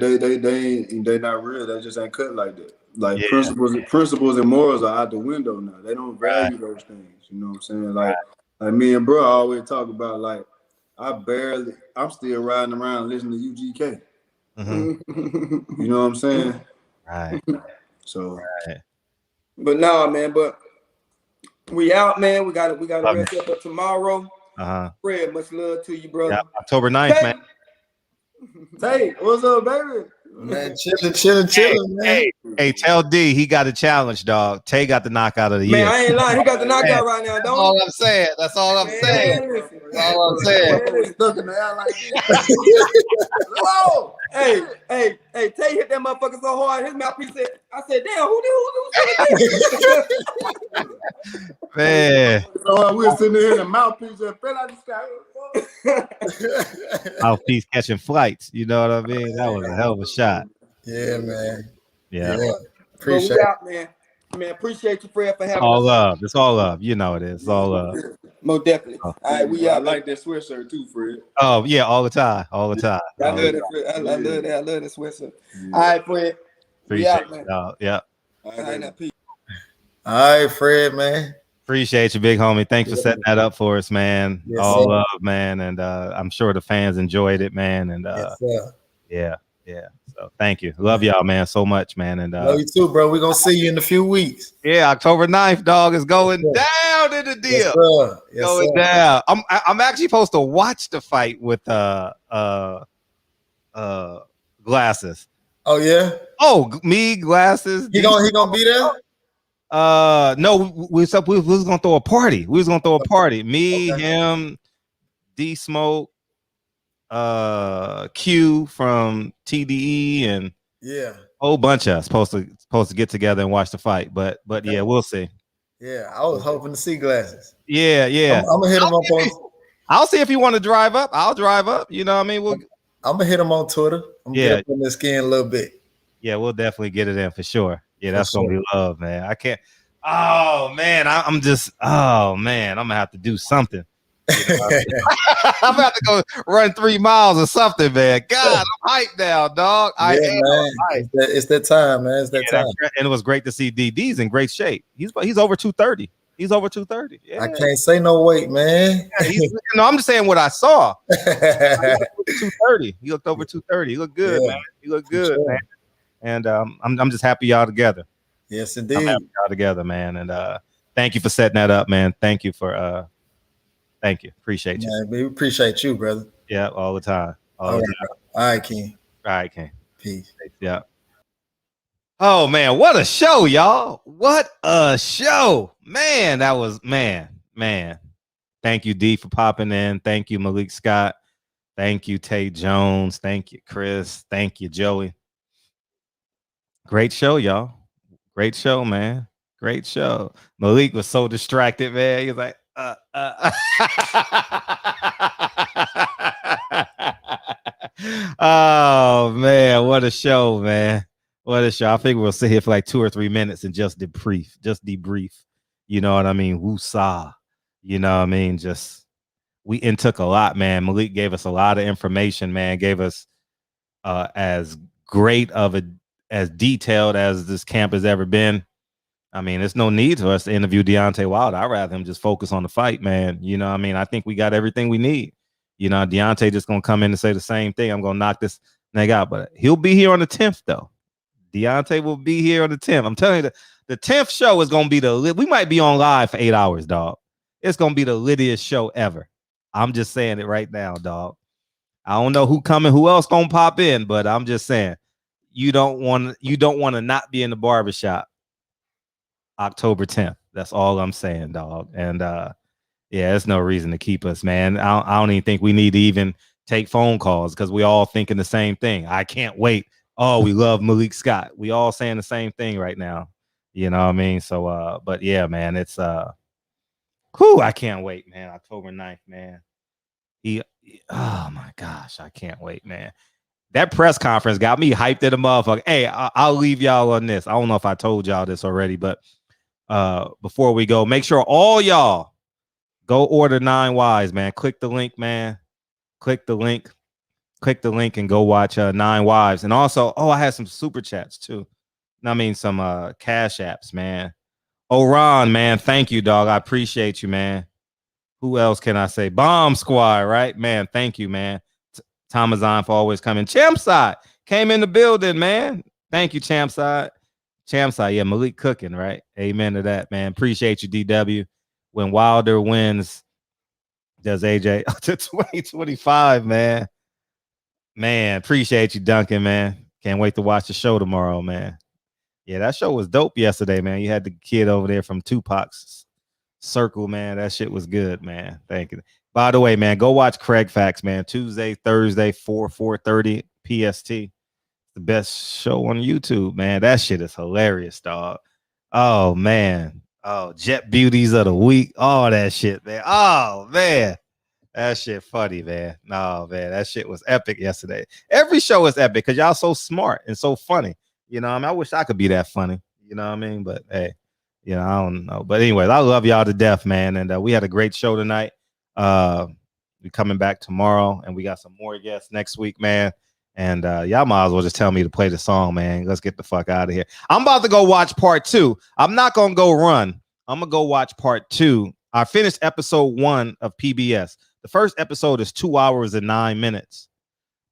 they not real. They just ain't cut like that. Like principles and morals are out the window now. They don't value those things. You know what I'm saying? Like me and bro always talk about, like I'm still riding around listening to UGK. Mm-hmm. You know what I'm saying? Right. So, right. But nah, man. But we out, man. We got to rest up for tomorrow. Fred, much love to you, brother. Yeah, October 9th, man. Hey, what's up, baby? Man, chilling, man. Hey, tell D he got a challenge, dog. Tay got the knockout of the year. Man, I ain't lying. He got the knockout right now, That's don't all I'm saying. That's all I'm saying. That's all I'm saying. Stuck in the air like this. Whoa! Hey, Tay hit that motherfucker so hard, his mouthpiece said, I said, damn, who Man. So we were sitting there in the mouthpiece and fell out the sky. Mouthpiece catching flights. You know what I mean? That was a hell of a shot. Yeah, man. Yeah. Appreciate it. Man. Man, appreciate you, Fred, for having all us. love. It's all love. You know it is. It's all love. Most definitely. All right, we out. I like that sweatshirt too, Fred. Oh, yeah, all the time. All the time. I love that, Fred. I love that. I love that sweatshirt. All right, Fred. Appreciate you, dog. Yeah. All right, now, peace. All right, Fred, man. Appreciate you, big homie. Thanks for setting that up for us, man. Yes, all sir. love, man. And I'm sure the fans enjoyed it, man. And yes, yeah. So thank you. Love y'all, man, so much, man. And love you too, bro. We're gonna see you in a few weeks. Yeah, October 9th, dog, is going down in the deal. Yes, sir. Yes, going sir. down. I'm actually supposed to watch the fight with glasses. Oh yeah. Oh, me, glasses. He gonna be there. No, we was gonna throw a party. We was gonna throw a party. Me, him, D Smoke, Q from TDE, and yeah, a whole bunch of us supposed to get together and watch the fight. But yeah, we'll see. Yeah, I was hoping to see glasses. Yeah. I'm gonna hit him up on. I'll see if you want to drive up. I'll drive up. You know what I mean? I'm gonna hit him on Twitter. I'm gonna get up on the skin a little bit. Yeah, we'll definitely get it in for sure. Yeah, that's gonna be love, man. I can't. Oh man, I'm just. Oh man, I'm gonna have to do something. You know I'm gonna have to go run 3 miles or something, man. God, I'm hyped now, dog. Man. It's that time, man. It's that time. And it was great to see DD's in great shape. He's over 230. He's over 230. Yeah. I can't say no weight, man. No, I'm just saying what I saw. 230. He looked over 230. He looked good, man. He looked good, man. And I'm just happy y'all together. Yes, indeed. I'm happy y'all together, man. And thank you for setting that up, man. Thank you for thank you. Appreciate you. Man, we appreciate you, brother. Yeah, all the time. All right, King. All right, King. Peace. Yeah. Oh man, what a show, y'all. What a show. Man, that was man. Thank you, D, for popping in. Thank you, Malik Scott. Thank you, Tay Jones. Thank you, Chris. Thank you, Joey. Great show, y'all. Great show, man. Great show. Malik was so distracted, man. He was like, Oh man, what a show, man. What a show. I think we'll sit here for like 2 or 3 minutes and just debrief. You know what I mean? Woosah. You know what I mean? We took a lot, man. Malik gave us a lot of information, man. Gave us as great of as detailed as this camp has ever been. I mean, there's no need for us to interview Deontay Wilder. I'd rather him just focus on the fight, man. You know what I mean? I think we got everything we need. You know, Deontay just going to come in and say the same thing. I'm going to knock this nigga out. But he'll be here on the 10th, though. Deontay will be here on the 10th. I'm telling you, the 10th show is going to be we might be on live for 8 hours, dog. It's going to be the littiest show ever. I'm just saying it right now, dog. I don't know who else going to pop in, but I'm just saying you don't want to not be in the barbershop October 10th. That's all I'm saying, dog. And yeah, there's no reason to keep us, man. I don't even think we need to even take phone calls because we all thinking the same thing. I can't wait. Oh, we love Malik Scott. We all saying the same thing right now. You know what I mean? So but yeah, man, it's I can't wait, man. October 9th, man. Oh my gosh, I can't wait, man. That press conference got me hyped at a motherfucker. Hey, I'll leave y'all on this. I don't know if I told y'all this already, but before we go, make sure all y'all go order 9 Wives, man. Click the link, man. Click the link and go watch 9 Wives. And also, I had some super chats too. I mean, some cash apps, man. Ron, man, thank you, dog. I appreciate you, man. Who else can I say? Bomb Squad, right? Man, thank you, man. Tomazon for always coming. Champside came in the building, man. Thank you, Champside. Champside, yeah, Malik cooking, right? Amen to that, man. Appreciate you, DW. When Wilder wins, does AJ to 2025, man. Man, appreciate you, Duncan, man. Can't wait to watch the show tomorrow, man. Yeah, that show was dope yesterday, man. You had the kid over there from Tupac's Circle, man. That shit was good, man. Thank you. By the way, man, go watch Craig Facts, man. Tuesday, Thursday, 4:30 PST. The best show on YouTube, man. That shit is hilarious, dog. Oh, man. Oh, Jet Beauties of the Week. All that shit, man. Oh, man. That shit funny, man. No, man. That shit was epic yesterday. Every show is epic because y'all so smart and so funny. You know what I mean? I wish I could be that funny. You know what I mean? But, hey. You know, I don't know. But anyways, I love y'all to death, man. And we had a great show tonight. We coming back tomorrow, and we got some more guests next week, man. And y'all might as well just tell me to play the song, man. Let's get the fuck out of here. I'm about to go watch part 2. I'm not going to go run. I'm going to go watch part 2. I finished episode 1 of PBS. The first episode is 2 hours and 9 minutes.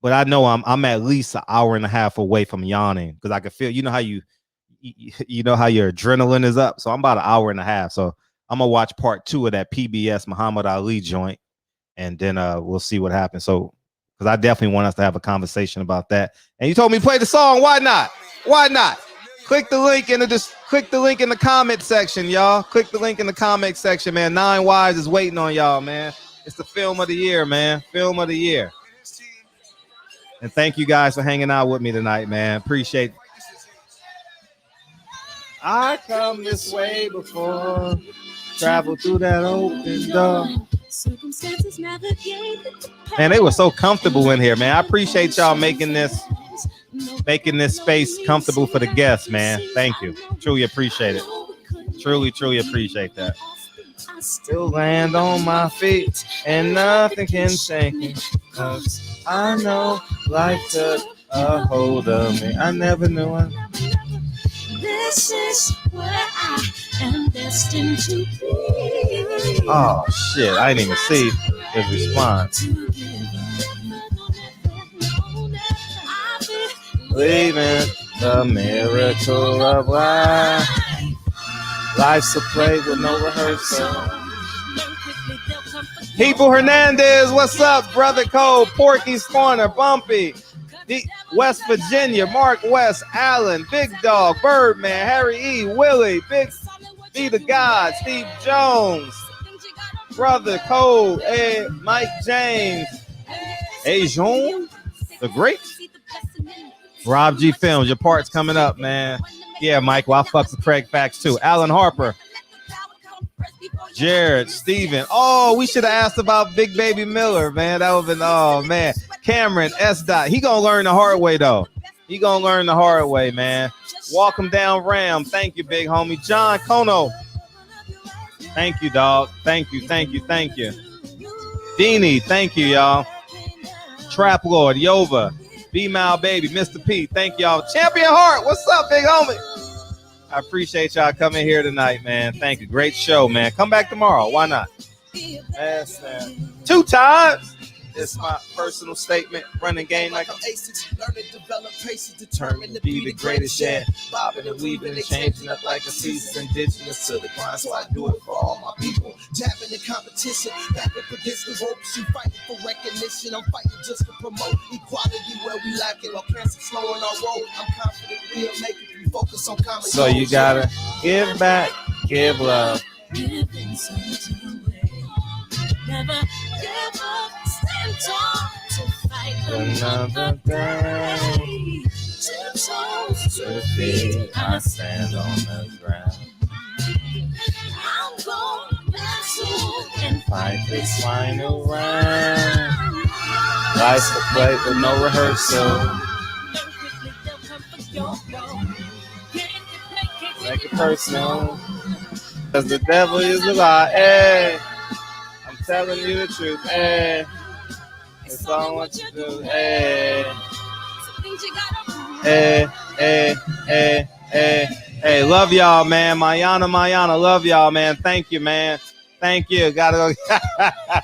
But I know I'm at least an hour and a half away from yawning because I can feel, you know how your adrenaline is up. So I'm about an hour and a half. So I'm gonna watch part 2 of that PBS Muhammad Ali joint, and then we'll see what happens. So because I definitely want us to have a conversation about that. And you told me play the song. Why not? Why not? Click the link in the comment section, y'all. Click the link in the comment section, man. 9 Wives is waiting on y'all, man. It's the film of the year, man. Film of the year. And thank you guys for hanging out with me tonight, man. Appreciate it. I come this way before, travel through that open door. Man, they were so comfortable in here, man. I appreciate y'all making this space comfortable for the guests, man. Thank you. Truly appreciate it. Truly appreciate that. Still land on my feet and nothing can shake me, 'cause I know life took a hold of me. I never knew it. This is where I am destined to be. Oh shit, I didn't even see his response. Believing the miracle of life. Life's a play with no rehearsal. People Hernandez, what's up, Brother Cole, Porky's Corner, Bumpy, West Virginia, Mark West, Allen, Big Dog, Birdman, Harry E, Willie, Big Be the God, Steve Jones, Brother Cole, Mike James, Jean, the Great, Rob G Films, your part's coming up, man. Yeah, Mike, well, I fucks with Craig Facts too. Alan Harper, Jared, Steven. Oh, we should have asked about Big Baby Miller, man. That would have been, oh, man. Cameron, S. Dot. He going to learn the hard way, though. He going to learn the hard way, man. Walk him down, Ram. Thank you, big homie. John Kono. Thank you, dog. Thank you. Deanie, thank you, y'all. Trap Lord, Yova. B-Mal Baby, Mr. P. Thank y'all. Champion Heart, what's up, big homie? I appreciate y'all coming here tonight, man. Thank you. Great show, man. Come back tomorrow. Why not? Yes, man. 2 times. It's my personal statement. Running game like I'm aces. Learn to develop paces. Determined to be the greatest. Yeah. Bobbing and weaving and changing up like a season. Indigenous to the grind. So I do it for all my people. Jabbing the competition. Back up against the ropes. You fighting for recognition. I'm fighting just to promote equality where we lack it. While cancer slowing our road. I'm confident we'll make it. We focus on common. So you gotta give back, give love. Never give up, stand tall to fight another day. 2 toes to feet, I stand on the ground. I'm going to and fight this final round. Life's a play with no rehearsal. Make it personal. Cause the devil is a lie. Hey. Telling you the truth, hey. It's all what you do, hey. Hey. Love y'all, man. Mayana, love y'all, man. Thank you, man. Thank you. Gotta go.